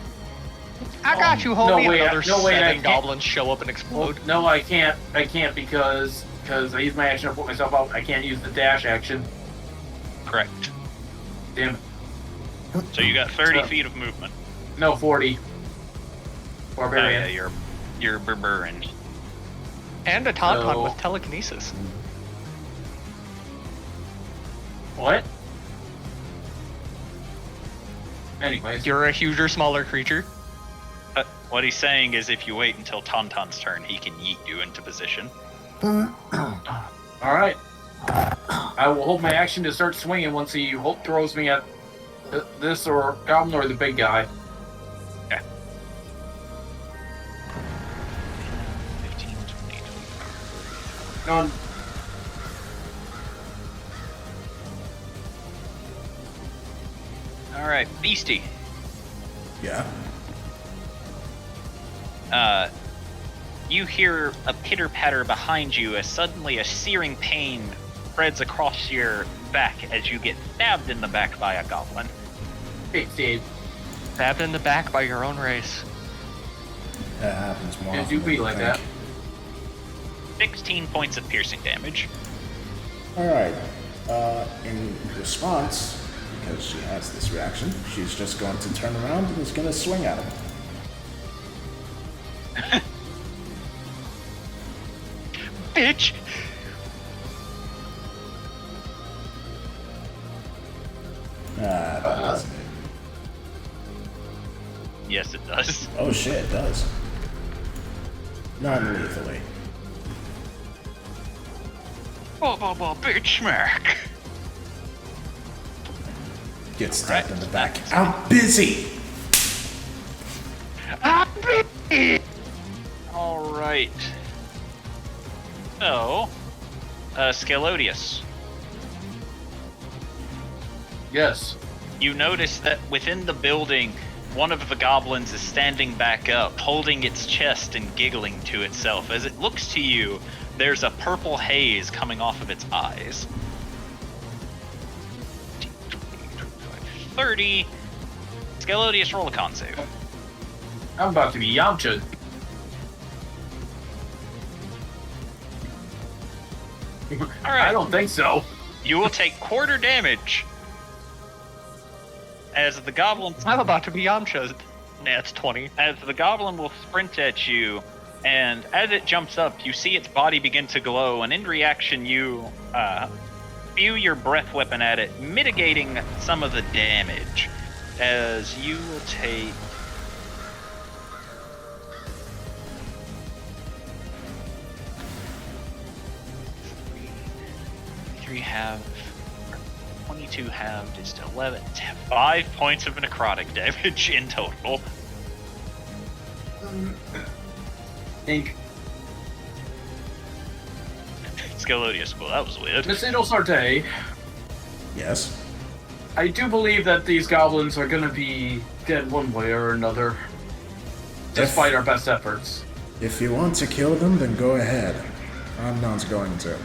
I got you, homie. No way, Another no way, I 7 can't. goblins show up and explode. No, I can't. I can't because I used my action to put myself out. I can't use the dash action. Correct. Damn. So you got 30 So- feet of movement. No, 40. Oh, Barbarian. yeah, you're burburin. And a tauntaun So- with telekinesis. What? Anyways. You're a huger, smaller creature. What he's saying is if you wait until Tauntaun's turn, he can yeet you into position. Alright. I will hold my action to start swinging once he throws me at this or goblin or the big guy. Okay. 15, 20, 25. No, Alright, Beastie. Yeah. You hear a pitter-patter behind you as suddenly a searing pain spreads across your back as you get stabbed in the back by a goblin. big Steve. Stabbed in the back by your own race. That happens more Yeah, often do be than like you that. think. 16 points of piercing damage. Alright. In response, because she has this reaction, she's just going to turn around and is going to swing at him. Bitch! That doesn't it? Yes, it does. Oh shit, it does. Non-lethally. Bitch smack! Gets stabbed in the back. I'm busy! Alright. So, Scalodius, Yes. you notice that within the building, one of the goblins is standing back up, holding its chest and giggling to itself. As it looks to you, there's a purple haze coming off of its eyes. 30. Scalodius, roll a con save. I'm about to be Yamcha. Alright. I don't think so. You will take quarter damage as the goblin I'm about to be Yamcha. Nah, it's 20. as the goblin will sprint at you, and as it jumps up, you see its body begin to glow, and in reaction, you spew your breath weapon at it, mitigating some of the damage. As you will take. Three halved, 22 halved is to 11. 5 points of necrotic damage in total. Ink. Scalodius. Well, that was weird. Miss Sarte, Yes? I do believe that these goblins are gonna be dead one way or another, despite our best efforts. If you want to kill them, then go ahead. I'm not going to.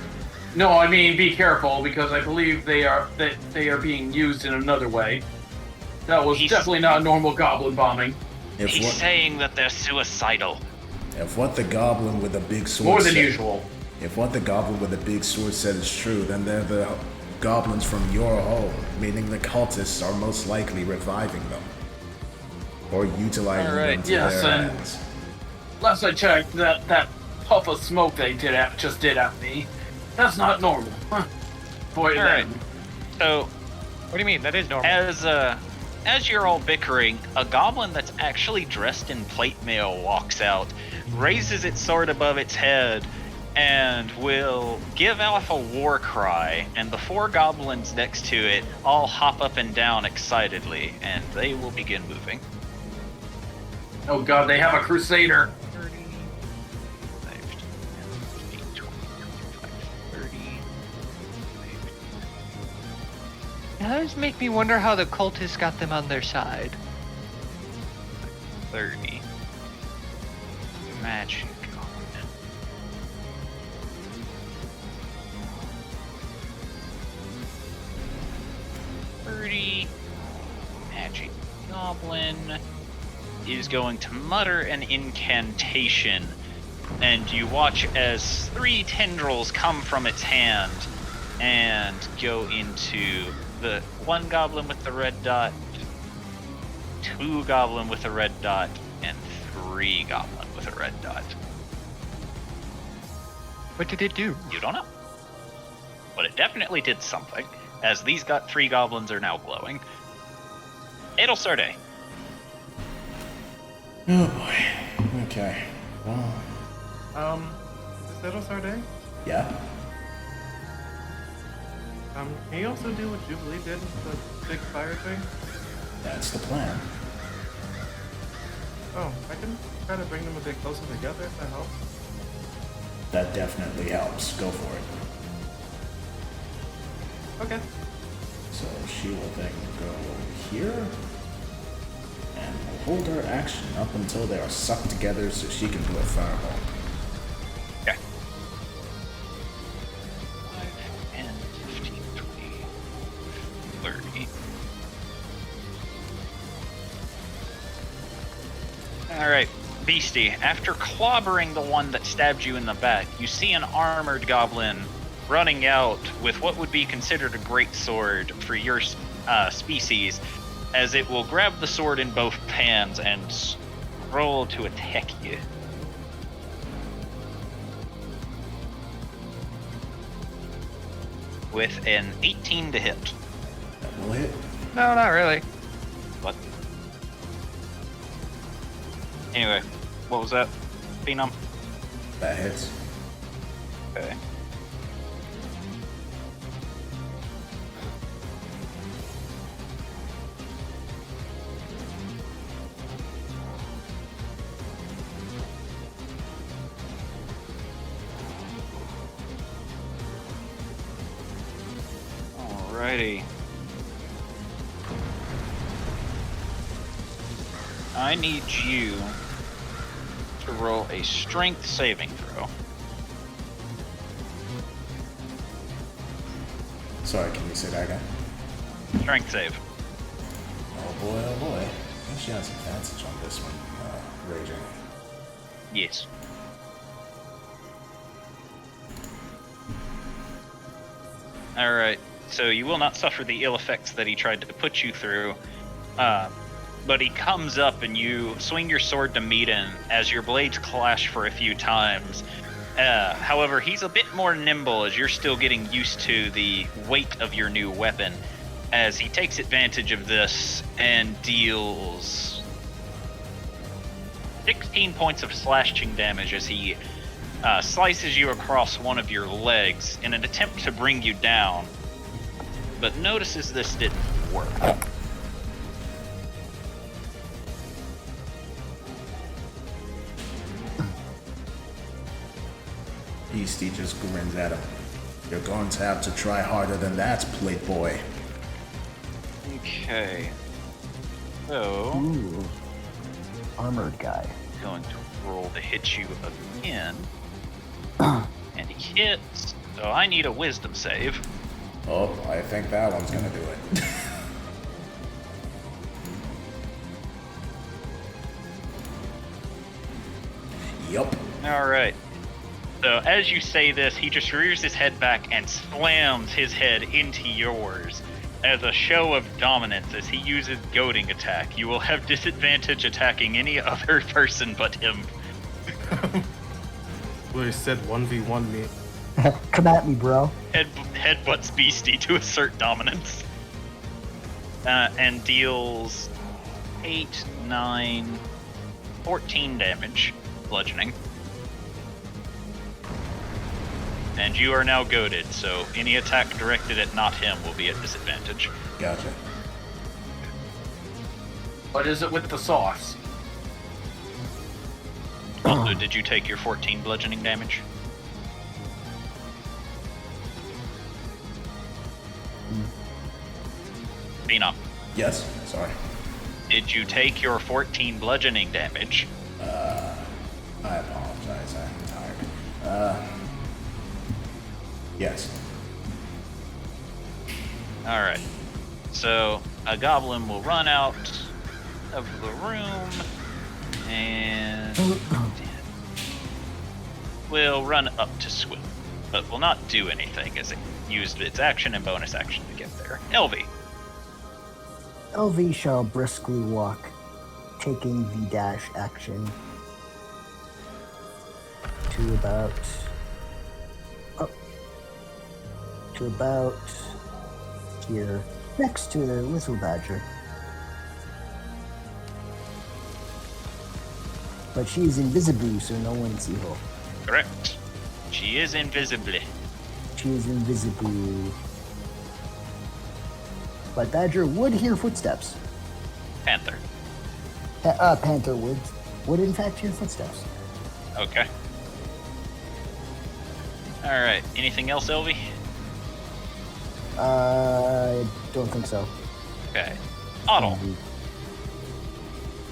No, I mean be careful because I believe they are being used in another way. That was definitely not normal goblin bombing. He's saying that they're suicidal. If what the goblin with the big sword More than said, usual. If what the goblin with the big sword said is true, then they're the goblins from your home, meaning the cultists are most likely reviving them. Or utilizing them to Yes, their and ends. last I checked, that puff of smoke they just did at me, that's not normal. Huh. Boy, Alright. So, What do you mean? That is normal. as you're all bickering, a goblin that's actually dressed in plate mail walks out, raises its sword above its head, and will give off a war cry, and the 4 goblins next to it all hop up and down excitedly, and they will begin moving. Oh god, they have a crusader. 30, 15, 20, 25, 30. It does make me wonder how the cultists got them on their side. 30. Magic goblin. Magic goblin is going to mutter an incantation, and you watch as 3 tendrils come from its hand and go into the 1 goblin with the red dot, 2 goblin with a red dot, and 3 goblin with a red dot. What did it do? You don't know. But it definitely did something, as these 3 goblins are now glowing. Adelsarde. Oh boy. Okay. Well, Is that Sarday? yeah. Can you also do what Jubilee did with the big fire thing? That's the plan. Oh, I can try to bring them a bit closer together if that helps. That definitely helps. Go for it. Okay. So she will then go here and will hold her action up until they are sucked together so she can do a fireball. Okay. 5, 10, 15, 20, 30. Alright, Beastie, after clobbering the one that stabbed you in the back, you see an armored goblin running out with what would be considered a great sword for your species, as it will grab the sword in both hands and roll to attack you. With an 18 to hit. That will hit. No, not really. What? Anyway, what was that? Phenom? That hits. Okay. Alrighty. I need you to roll a strength saving throw. Sorry, can you say that again? Strength save. Oh boy, oh boy. I think she has advantage on this one. Raging. Yes. Alright, so you will not suffer the ill effects that he tried to put you through. But he comes up and you swing your sword to meet him as your blades clash for a few times. However, he's a bit more nimble as you're still getting used to the weight of your new weapon, as he takes advantage of this and deals 16 points of slashing damage as he slices you across one of your legs in an attempt to bring you down, but notices this didn't work. Beastie just grins at him. You're going to have to try harder than that, plate boy. Okay. So, Ooh. Armored guy. going to roll to hit you again. And he hits. So I need a wisdom save. Oh, I think that one's gonna do it. Yup. Alright. So as you say this, he just rears his head back and slams his head into yours. As a show of dominance, as he uses goading attack, you will have disadvantage attacking any other person but him. Literally said 1v1 me. Come at me, bro. Headbutts Beastie to assert dominance. And deals 8, 9, 14 damage, bludgeoning. And you are now goaded, so any attack directed at not him will be at disadvantage. Gotcha. What is it with the sauce? Also, did you take your 14 bludgeoning damage? Phenom, Yes, sorry. did you take your 14 bludgeoning damage? I apologize, I'm tired. Yes. Alright. So, a goblin will run out of the room and will run up to Squid, but will not do anything as it used its action and bonus action to get there. LV. LV shall briskly walk, taking the dash action to about here, next to the Little Badger. But she's invisible, so no one sees her. Correct. She is invisible. She is invisible. But Badger would hear footsteps. Panther. Panther would in fact hear footsteps. Okay. Alright. Anything else, LV? I don't think so. Okay. Otto.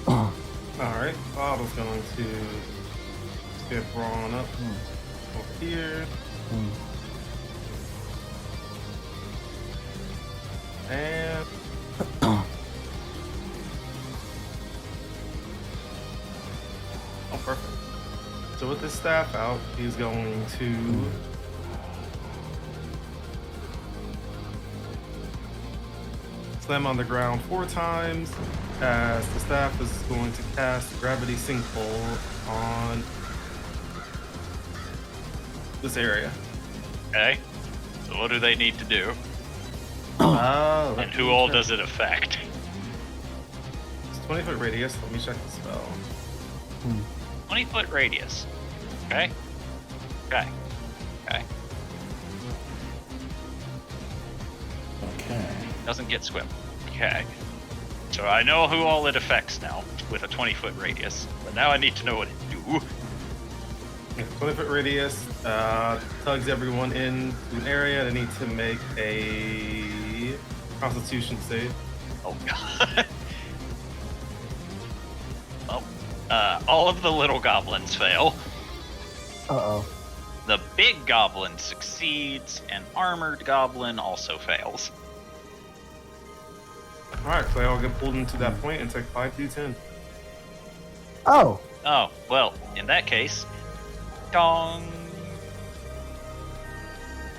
Alright, Bottle's going to step on up over here. And oh, perfect. So with his staff out, he's going to slam on the ground 4 times, as the staff is going to cast Gravity Sinkhole on this area. Okay. So what do they need to do? Oh, And who all does it affect? It's 20-foot radius. Let me check the spell. 20-foot radius. Okay. Okay. Okay. Okay. Doesn't get swim. Okay. So I know who all it affects now with a 20-foot radius, but now I need to know what it do. 20-foot radius tugs everyone into an area. They need to make a Constitution save. Oh god. Well, all of the little goblins fail. Uh-oh. The big goblin succeeds, and armored goblin also fails. Alright, so they all get pulled into that point and take 5d10. Oh, Oh, well, in that case, dong,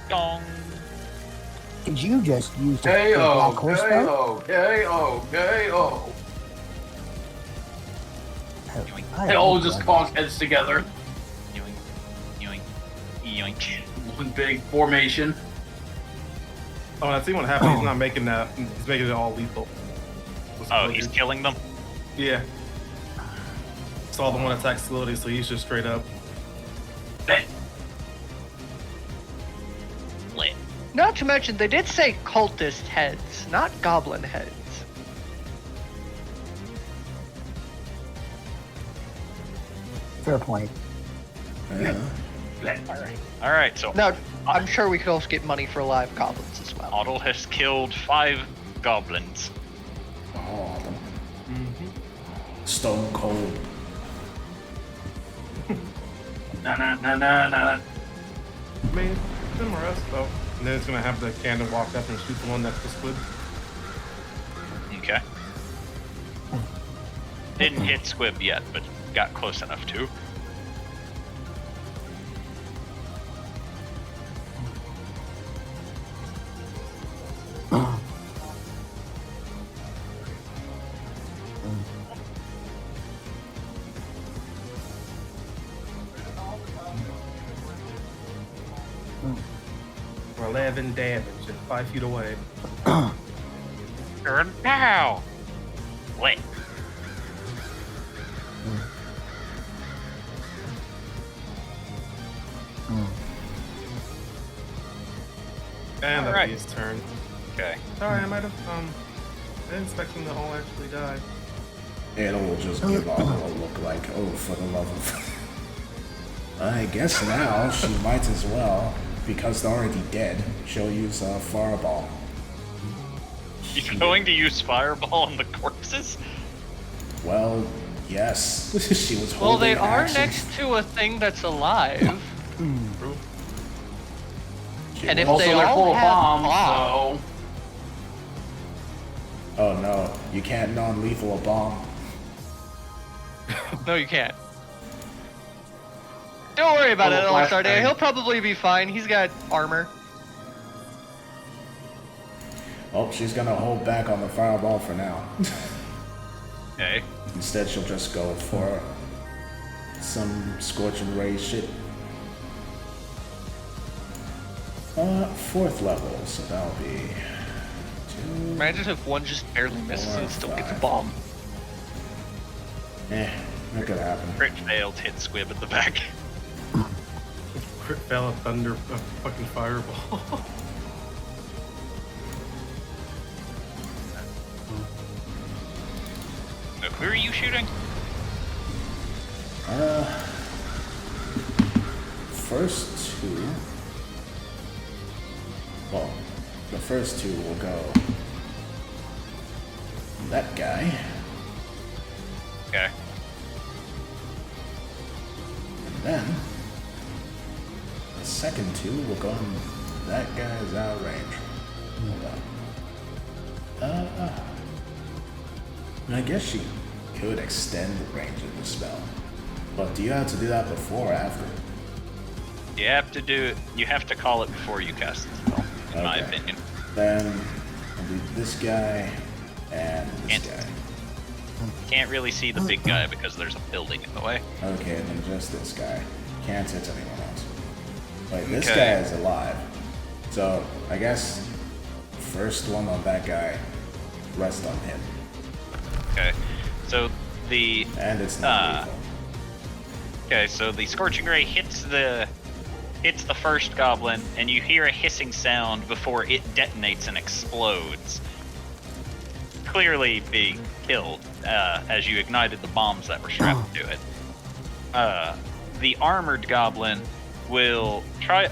dong. did you just use the KO, black horse spell? KO, KO. I They all like just that. conk heads together. Yoink, yoink, yoink. One big formation. Oh, and I see what happened. He's not making that. He's making it all lethal. Oh, he's killing them? Yeah. Saw the one attack facility, so he's just straight up. Lit. Not to mention, they did say cultist heads, not goblin heads. Fair point. Yeah. All right, so Now, I'm sure we could also get money for live goblins as well. Otto has killed 5 goblins. Oh, Mm-hmm. stone cold. Na. I mean, some rest though. And then it's gonna have the cannon walk up and shoot the one that's the squid. Okay. Didn't hit Squib yet, but got close enough to. For 11 damage and 5 feet away. Turn now. Wait. And that'll Alright. be his turn. Okay. Sorry, I might have I didn't expect him to all actually die. It'll just give Otto a look like, oh, for the love of... I guess now she might as well, because they're already dead, she'll use a fireball. You're going to use Fireball on the corpses? Well, yes. She was holding Well, they are action. next to a thing that's alive. She And if was- Also, they they're all full of have bombs, so Oh no, you can't non-lethal a bomb. No, you can't. Don't worry about it, Little All-Star Day. flashbang. He'll probably be fine. He's got armor. Oh, she's gonna hold back on the fireball for now. Okay. Instead, she'll just go for some scorching ray shit. 4th level, so that'll be 2. Imagine if one just barely misses and still gets a 5. bomb. That could happen. Crit failed, hit Squib at the back. Crit fell a thunder a fucking fireball. Who are you shooting? First 2. Well, the first 2 will go. That guy. Okay. And then the second 2 will go on that guy's out range. Hold on. I guess she could extend the range of the spell. But do you have to do that before or after? You have to do it. You have to call it before you cast the spell, in my Okay. opinion. Then I'll do this guy and this Can't- guy. Can't really see the big guy because there's a building in the way. Okay, then just this guy. Can't hit anyone else. Wait, this Okay. guy is alive. So I guess first one on that guy, rest on him. Okay. So the And it's not lethal. okay, so the Scorching Ray hits the first goblin, and you hear a hissing sound before it detonates and explodes. Clearly being killed as you ignited the bombs that were strapped to it. The armored goblin will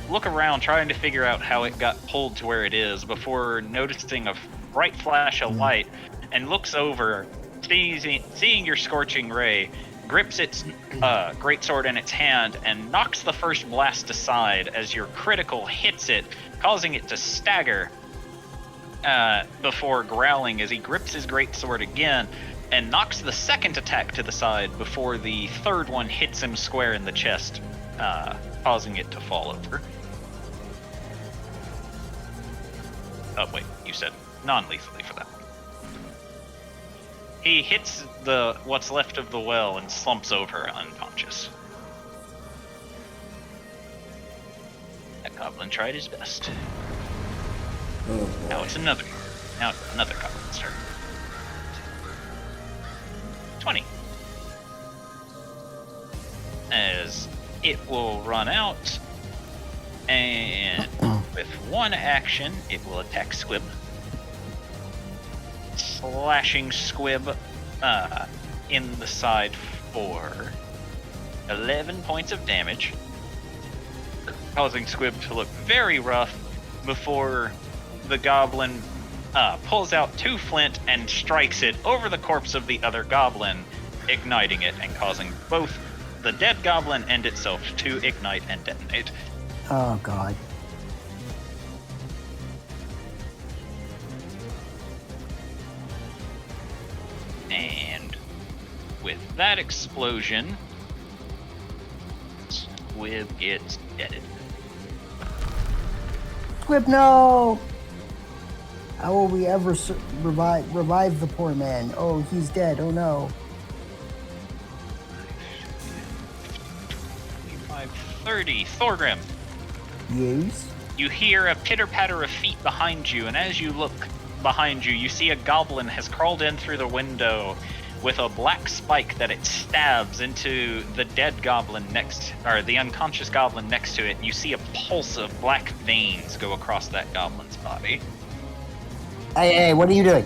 look around, trying to figure out how it got pulled to where it is before noticing a bright flash of light, and looks over, seeing your Scorching Ray, grips its greatsword in its hand and knocks the first blast aside as your critical hits it, causing it to stagger before growling as he grips his greatsword again and knocks the second attack to the side before the third one hits him square in the chest, causing it to fall over. Oh wait, you said non-lethally for that. He hits what's left of the well and slumps over unconscious. That goblin tried his best. Oh boy. Now it's another goblin's turn. 20. As it will run out, and with one action, it will attack Squib. Slashing Squib in the side for 11 points of damage. causing Squib to look very rough before the goblin pulls out 2 flint and strikes it over the corpse of the other goblin, igniting it and causing both the dead goblin and itself to ignite and detonate. Oh god. And with that explosion, Squib gets deaded. Squib, no! How will we ever revive the poor man? Oh, he's dead. Oh no. 30. Thorgrim, Yes? you hear a pitter-patter of feet behind you, and as you look behind you, you see a goblin has crawled in through the window with a black spike that it stabs into the dead goblin the unconscious goblin next to it, and you see a pulse of black veins go across that goblin's body. Hey, what are you doing?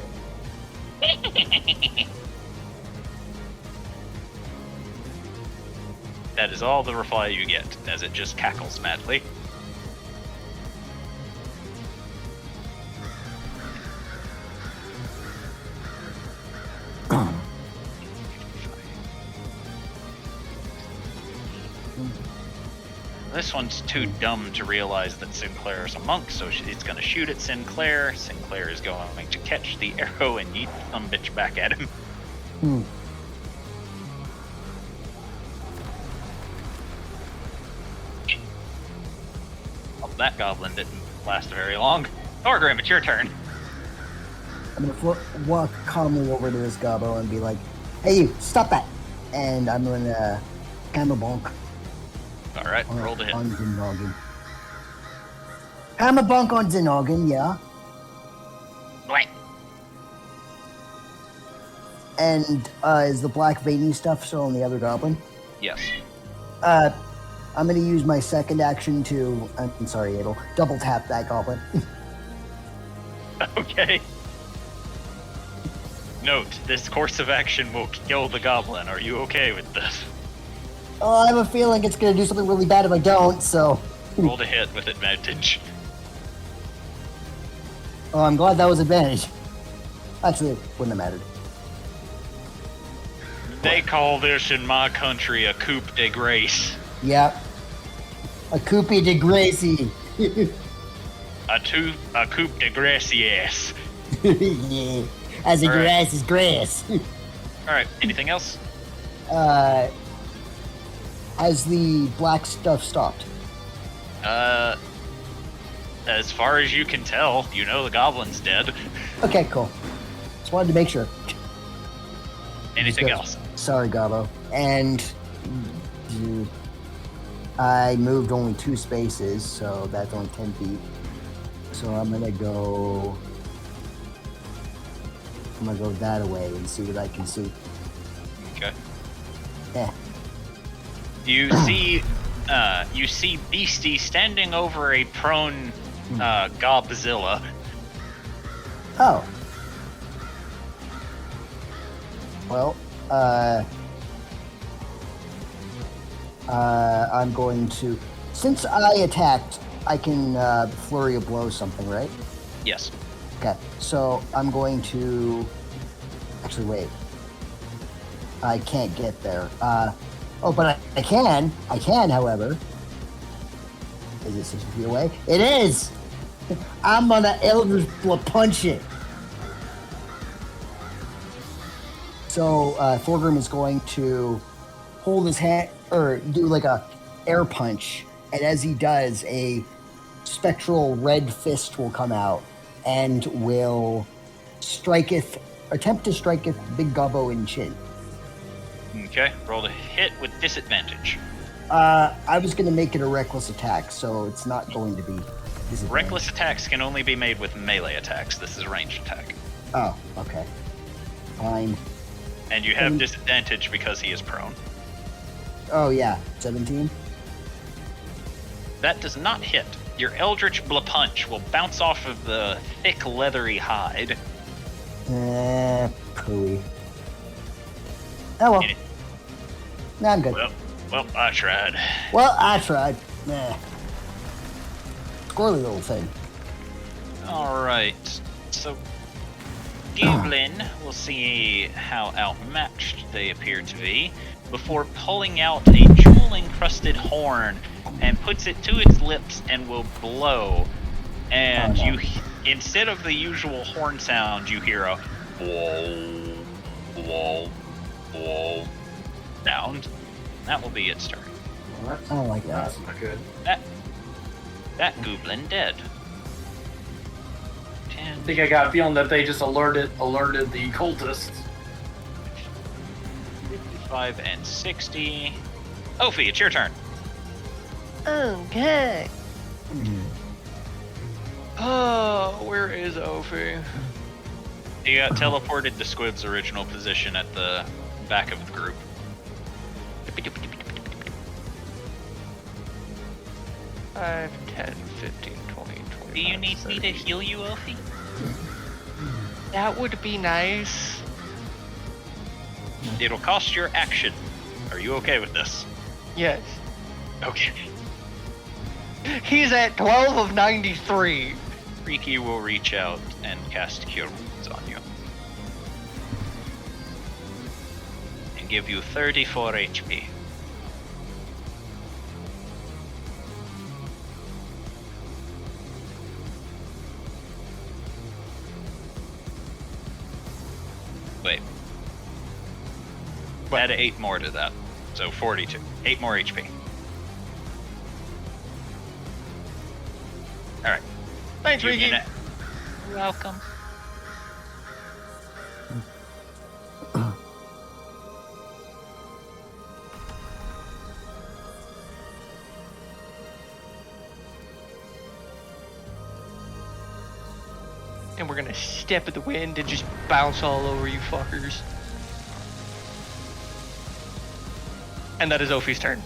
That is all the reply you get, as it just cackles madly. This one's too dumb to realize that Sinclair is a monk, so it's going to shoot at Sinclair. Sinclair is going to catch the arrow and yeet some bitch back at him. Well, that goblin didn't last very long. Thorgrim, it's your turn. I'm gonna walk calmly over to this gobbo and be like, "Hey, you, stop that!" And I'm gonna hammer bonk. All right, roll to hit. On the noggin. Hammer bonk on the noggin, yeah. Blank. And is the black veiny stuff still on the other goblin? Yes. I'm gonna use my second action to, I'm sorry, it'll double tap that goblin. Okay. Note, this course of action will kill the goblin. Are you okay with this? Oh, I have a feeling it's gonna do something really bad if I don't, so. Roll to hit with advantage. Oh, I'm glad that was advantage. Actually, it wouldn't have mattered. They call this in my country a coup de grace. Yep. A coup de gracie. A coup de gracias. Yeah. As a All right. grass is grass. Alright, anything else? Has the black stuff stopped? As far as you can tell, you know the goblin's dead. Okay, cool. Just wanted to make sure. Anything Just else? Sorry, Gabo. And I moved only 2 spaces, so that's only 10 feet. So I'm gonna go that way and see what I can see. Okay. Yeah. You see Beastie standing over a prone Gobzilla. Oh. Well, I'm going to, since I attacked, I can flurry of blows something, right? Yes. Okay, so I'm going to, actually wait. I can't get there. But I can, however. Is it 60 feet away? It is! I'm gonna Eldritch punch it. So Thorgrim is going to hold his hand, or do like a air punch, and as he does, a spectral red fist will come out and will attempt to striketh Big Gobbo in chin. Okay, roll to hit with disadvantage. I was gonna make it a reckless attack, so it's not going to be disadvantage. Reckless attacks can only be made with melee attacks. This is a ranged attack. Oh, okay. Fine. And you have disadvantage because he is prone. Oh yeah, 17. That does not hit. Your Eldritch Punch will bounce off of the thick, leathery hide. Pooey. Oh well. Any- Nah, I'm good. Well, I tried. Well, I tried. Nah. squirrely little thing. Alright. So, Goblin, we'll see how outmatched they appear to be before pulling out a jewel-encrusted horn and puts it to its lips and will blow. And Oh, no. instead of the usual horn sound, you hear a whoa, whoa, whoa sound. That will be its turn. Well, I don't like that. that's not good. That goblin dead. I 10, think I got a feeling that they just alerted the cultists. 55, and 60. Ophi, it's your turn. Okay. Mhm. Oh, where is Ophi? He got teleported to Squib's original position at the back of the group. 5, 10, 15, 20, 25, Do you need me to 30. heal you, Ophi? That would be nice. It'll cost your action. Are you okay with this? Yes. Okay. He's at 12 of 93. Freaky will reach out and cast Cure Wounds on you. And give you 34 HP. Wait. Add 8 more to that. So 42. 8 more HP. Alright. Thanks, You Ricky. can- You're welcome. And we're gonna step in the wind and just bounce all over you fuckers. And that is Ophi's turn.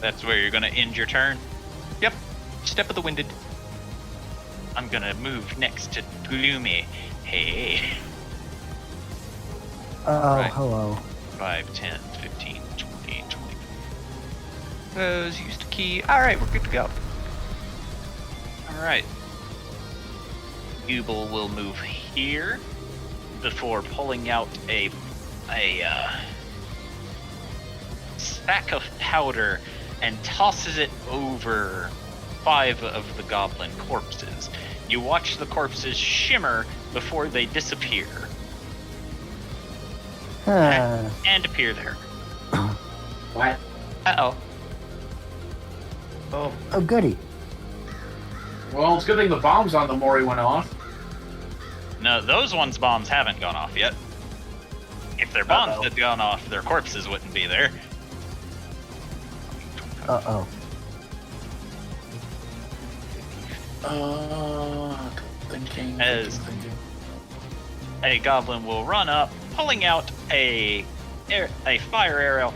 That's where you're gonna end your turn. Yep. Step of the winded. I'm gonna move next to Gloomy. Hey. Oh, Right. hello. 5, 10, 15, 20, 20. Those used a key. Alright, we're good to go. Alright. Gooble will move here before pulling out a sack of powder and tosses it over 5 of the goblin corpses. You watch the corpses shimmer before they disappear Huh. and appear there. What? Uh-oh. Oh, Oh, goody. well, it's a good thing the bombs on the Mori went off. No, those ones' bombs haven't gone off yet. If their bombs Uh-oh. had gone off, their corpses wouldn't be there. Uh-oh. Thinking. As- A goblin will run up, pulling out a fire arrow,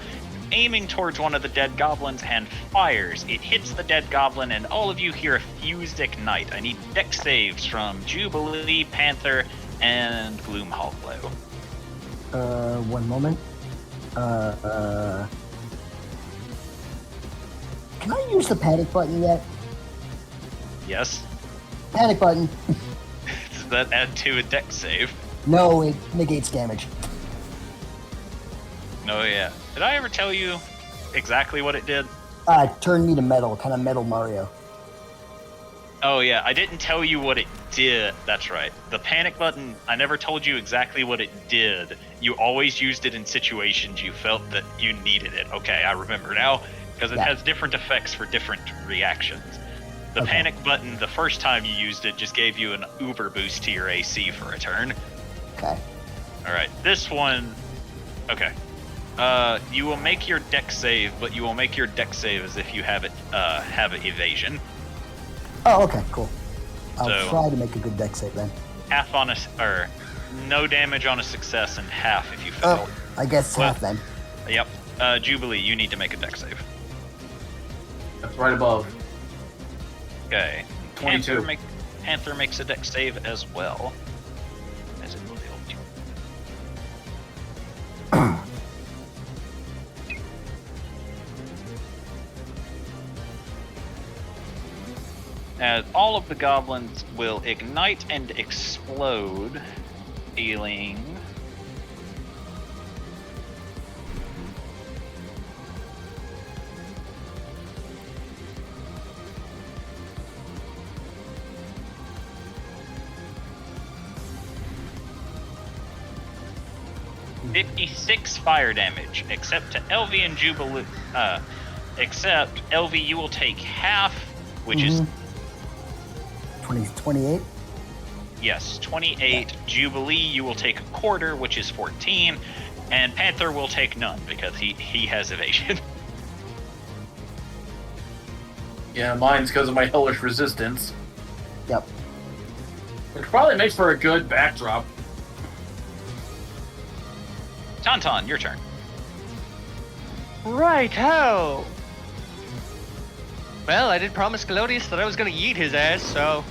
aiming towards one of the dead goblins, and fires. It hits the dead goblin, and all of you hear a fused ignite. I need dex saves from Jubilee, Panther, and Gloom Hollow. 1 moment. Can I use the panic button yet? Yes? Panic button. Does that add to a dex save? No, it negates damage. No, yeah. Did I ever tell you exactly what it did? Turn me to metal, kind of Metal Mario. Oh, yeah. I didn't tell you what it did. That's right. The panic button, I never told you exactly what it did. You always used it in situations you felt that you needed it. Okay, I remember now, because it Yeah. has different effects for different reactions. The Okay. panic button, the first time you used it, just gave you an uber boost to your AC for a turn. Okay. Alright, this one... Okay. You will make your dex save, but you will make your dex save as if you have evasion. Oh, okay, cool. I'll So- try to make a good deck save then. Half on or no damage on a success and half if you fail. Oh, I guess Well- half then. Yep. Jubilee, you need to make a dex save. That's right above. Okay. 22. Panther makes a dex save as well. As it will help you. As all of the goblins will ignite and explode, dealing 56 fire damage, except to LV and Jubilee. Except LV, you will take half, which is 28. Yes, 28. Jubilee, you will take a quarter, which is 14, and Panther will take none because he has evasion. Yeah, mine's because of my hellish resistance. Yep. Which probably makes for a good backdrop. Tauntaun, your turn. Right-ho! Well, I did promise Galodius that I was gonna yeet his ass, so...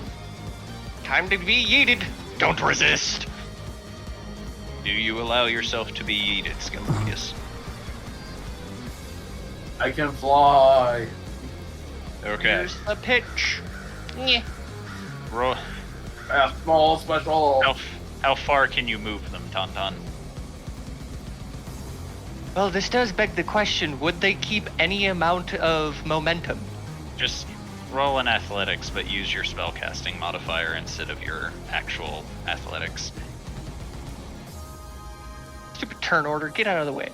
time to be yeeted. Don't resist! Do you allow yourself to be yeeted, Skellius? I can fly. Okay. Here's the pitch. Yeah. Roll. Small special. How far can you move them, Tauntaun? Well, this does beg the question, would they keep any amount of momentum? Just roll in athletics, but use your spellcasting modifier instead of your actual athletics. Stupid turn order, get out of the way.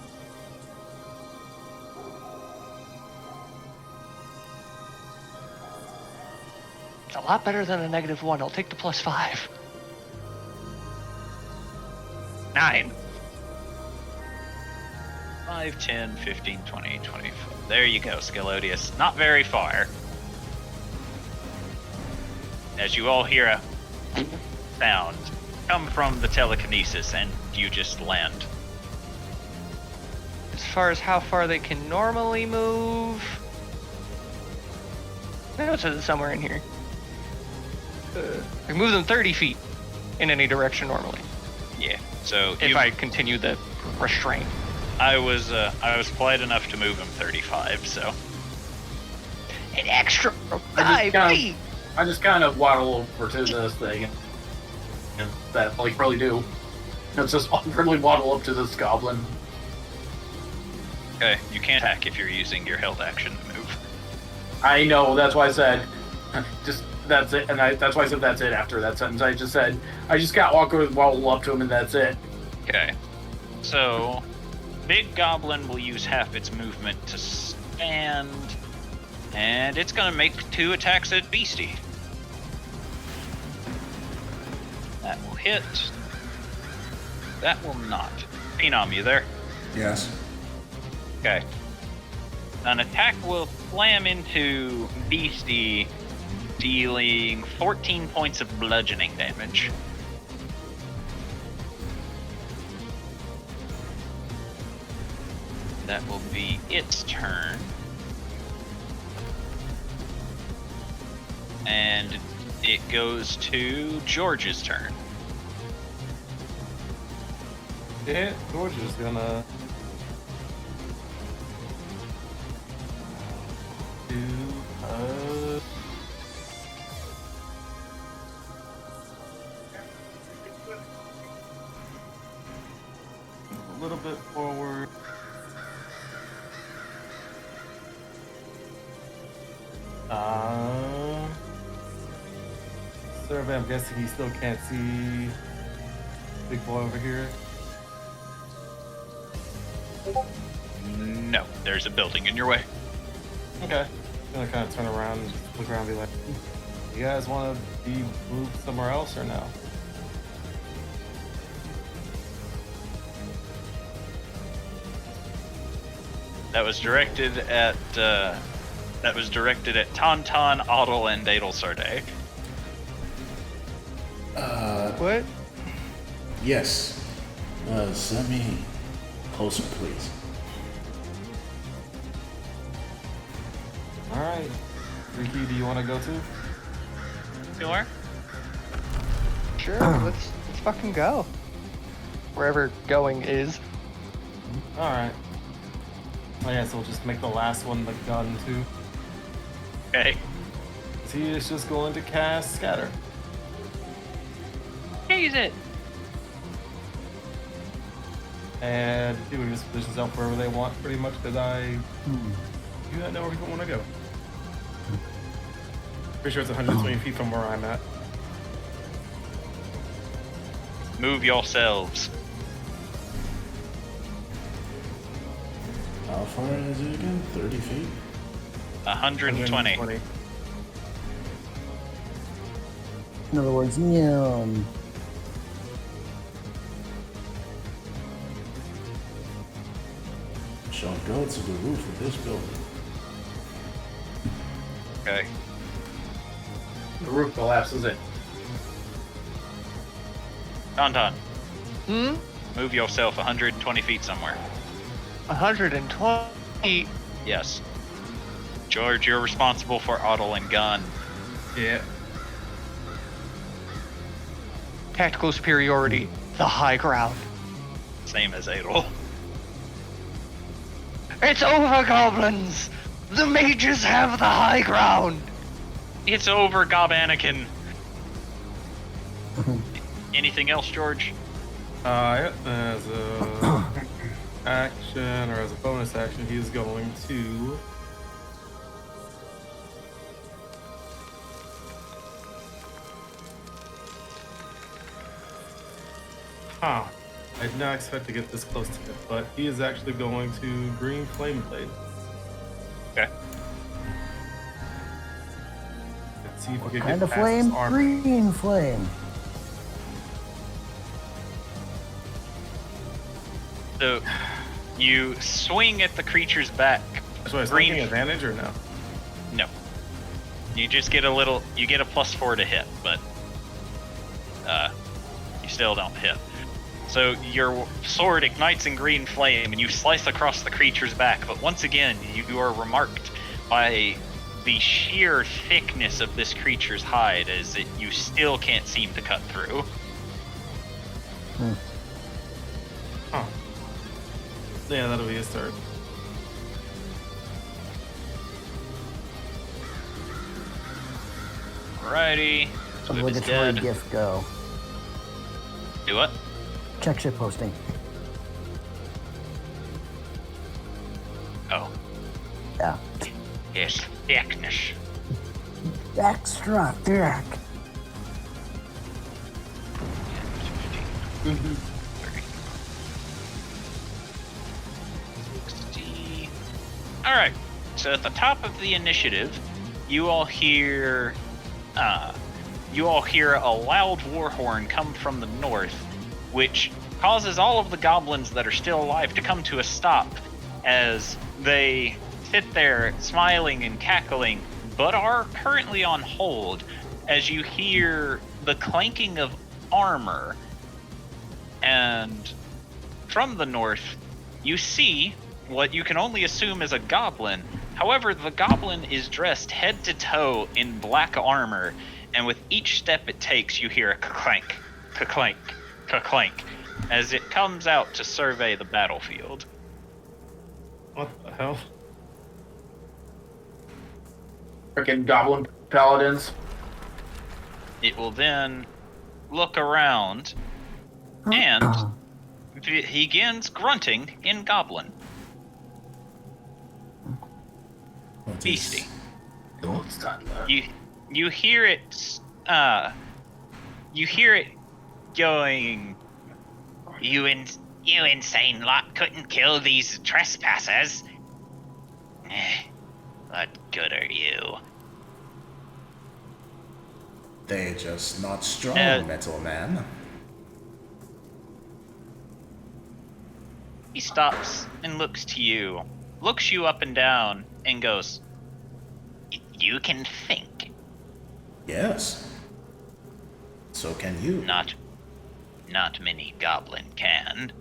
It's a lot better than a -1. I'll take the +5. 9. 5, 10, 15, 20, 25. There you go, Skelodius. Not very far. As you all hear a sound come from the telekinesis, and you just land. As far as how far they can normally move... no, it says it's somewhere in here. I can move them 30 feet in any direction normally. Yeah. So If I continue the restraint. I was polite enough to move him 35. So An extra I 5 feet! just kind of waddle over to this thing. And that, like, really do. It's just awkwardly waddle up to this goblin. okay, you can't attack if you're using your held action to move. I know, that's why I said, just, that's it. And that's why I said that's it after that sentence. I just said, I just got awkward waddle up to him and that's it. Okay. So Big Goblin will use half its movement to stand, and it's gonna make 2 attacks at Beastie. That will hit. That will not. Phenom, you there? Yes. Okay. An attack will slam into Beastie, dealing 14 points of bludgeoning damage. That will be its turn. And it goes to George's turn. Yeah, George is gonna do a little bit forward. Survey, I'm guessing he still can't see big boy over here. No, there's a building in your way. Okay. I'm gonna kind of turn around and look around and be like, you guys want to be moved somewhere else or no? That was directed at Tauntaun, Otto, and Adelsarday. What? Yes. Send me closer, please. Alright. Ricky, do you want to go too? Sure. Sure, let's fucking go. Wherever going is. Alright. I guess we'll just make the last one the gun too. Okay. he is just going to cast Scatter. Use it. And people can just position themselves wherever they want, pretty much, because I do not know where people want to go. Pretty sure it's 120 feet from where I'm at. Move yourselves. How far is it again? 30 feet? 120. In other words, Shall go to the roof of this building. Okay. The roof collapses in. Tauntaun, Hmm? move yourself 120 feet somewhere. 120. Yes. George, you're responsible for Otto and gun. Yeah. Tactical superiority. The high ground. Same as Adol. It's over, goblins! The mages have the high ground! It's over, Gob Anakin. Anything else, George? Yeah, as a action, or as a bonus action, he is going to... Huh. I did not expect to get this close to it, but he is actually going to Green Flame Blade. Okay. Let's see if we what can kind get of past flame? his armor. Green flame. So, you swing at the creature's back. So is Green- taking advantage or no? No. You just get a +4 to hit, but you still don't hit. So your sword ignites in green flame and you slice across the creature's back, but once again you are remarked by the sheer thickness of this creature's hide as you still can't seem to cut through. Huh. Yeah, that'll be his turn. Alrighty. Swift is Obligatory dead. gift go. Do what? Check shit posting. Oh. Yeah. Yes. Thickness. Extra thick. 60. Alright. So at the top of the initiative, you all hear a loud war horn come from the north, which causes all of the goblins that are still alive to come to a stop as they sit there smiling and cackling, but are currently on hold as you hear the clanking of armor. And from the north, you see what you can only assume is a goblin. However, the goblin is dressed head to toe in black armor, and with each step it takes, you hear a clank, clank, clank, as it comes out to survey the battlefield. What the hell? Freaking goblin paladins. It will then look around and begins grunting in goblin. Beastie. It's done. You hear it going, you insane lot couldn't kill these trespassers. What good are you? They just not strong, Metal Man. He stops and looks to you, looks you up and down, and goes, "You can think. Yes. So can you. Not many goblin can."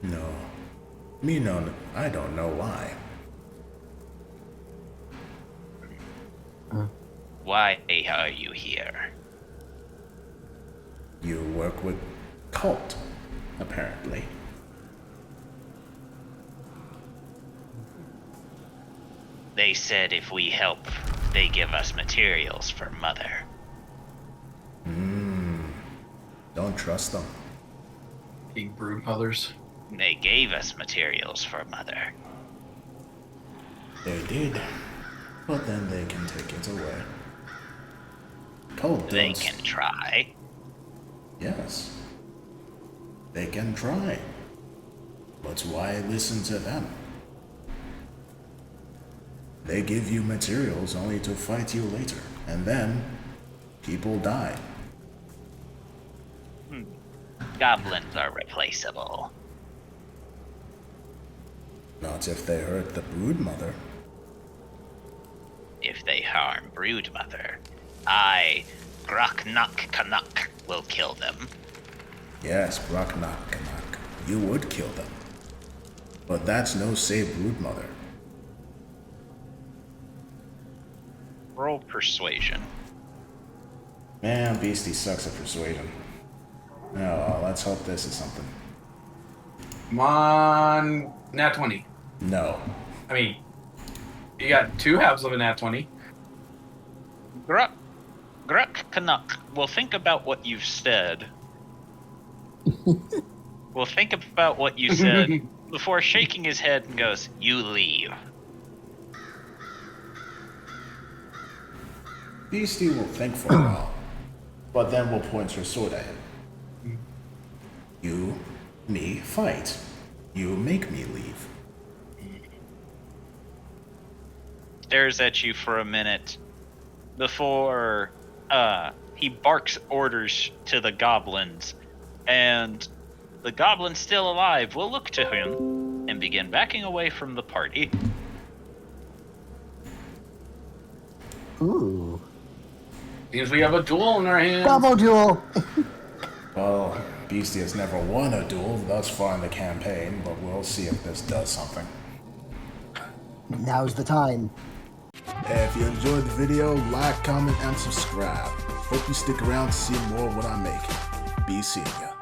No. Me none. I don't know why. Why are you here? You work with cult, apparently. They said if we help They give us materials for Mother. Don't trust them. Big brood mothers. They gave us materials for Mother. They did. But then they can take it away. Code They does. can try. Yes. They can try. But why listen to them? They give you materials only to fight you later. And then, people die. Goblins are replaceable. Not if they hurt the brood mother. If they harm Broodmother, I, Groknok Canuck, will kill them. Yes, Groknok Canuck. You would kill them. But that's no say brood mother. Roll persuasion. Man, Beastie sucks at persuasion. No, let's hope this is something. Come on, nat 20. No. I mean, you got 2 halves of a nat 20. Grok Canuck will think about what you've said. Will think about what you said before shaking his head and goes, "You leave." Beastie will think for a while, but then will point her sword at him. You, me, fight. You make me leave. Stares at you for a minute before he barks orders to the goblins, and the goblins still alive will look to him and begin backing away from the party. Ooh. Seems we have a duel in our hands. Double duel! Well, Beastie has never won a duel thus far in the campaign, but we'll see if this does something. Now's the time. If you enjoyed the video, like, comment, and subscribe. Hope you stick around to see more of what I make. Be seeing ya.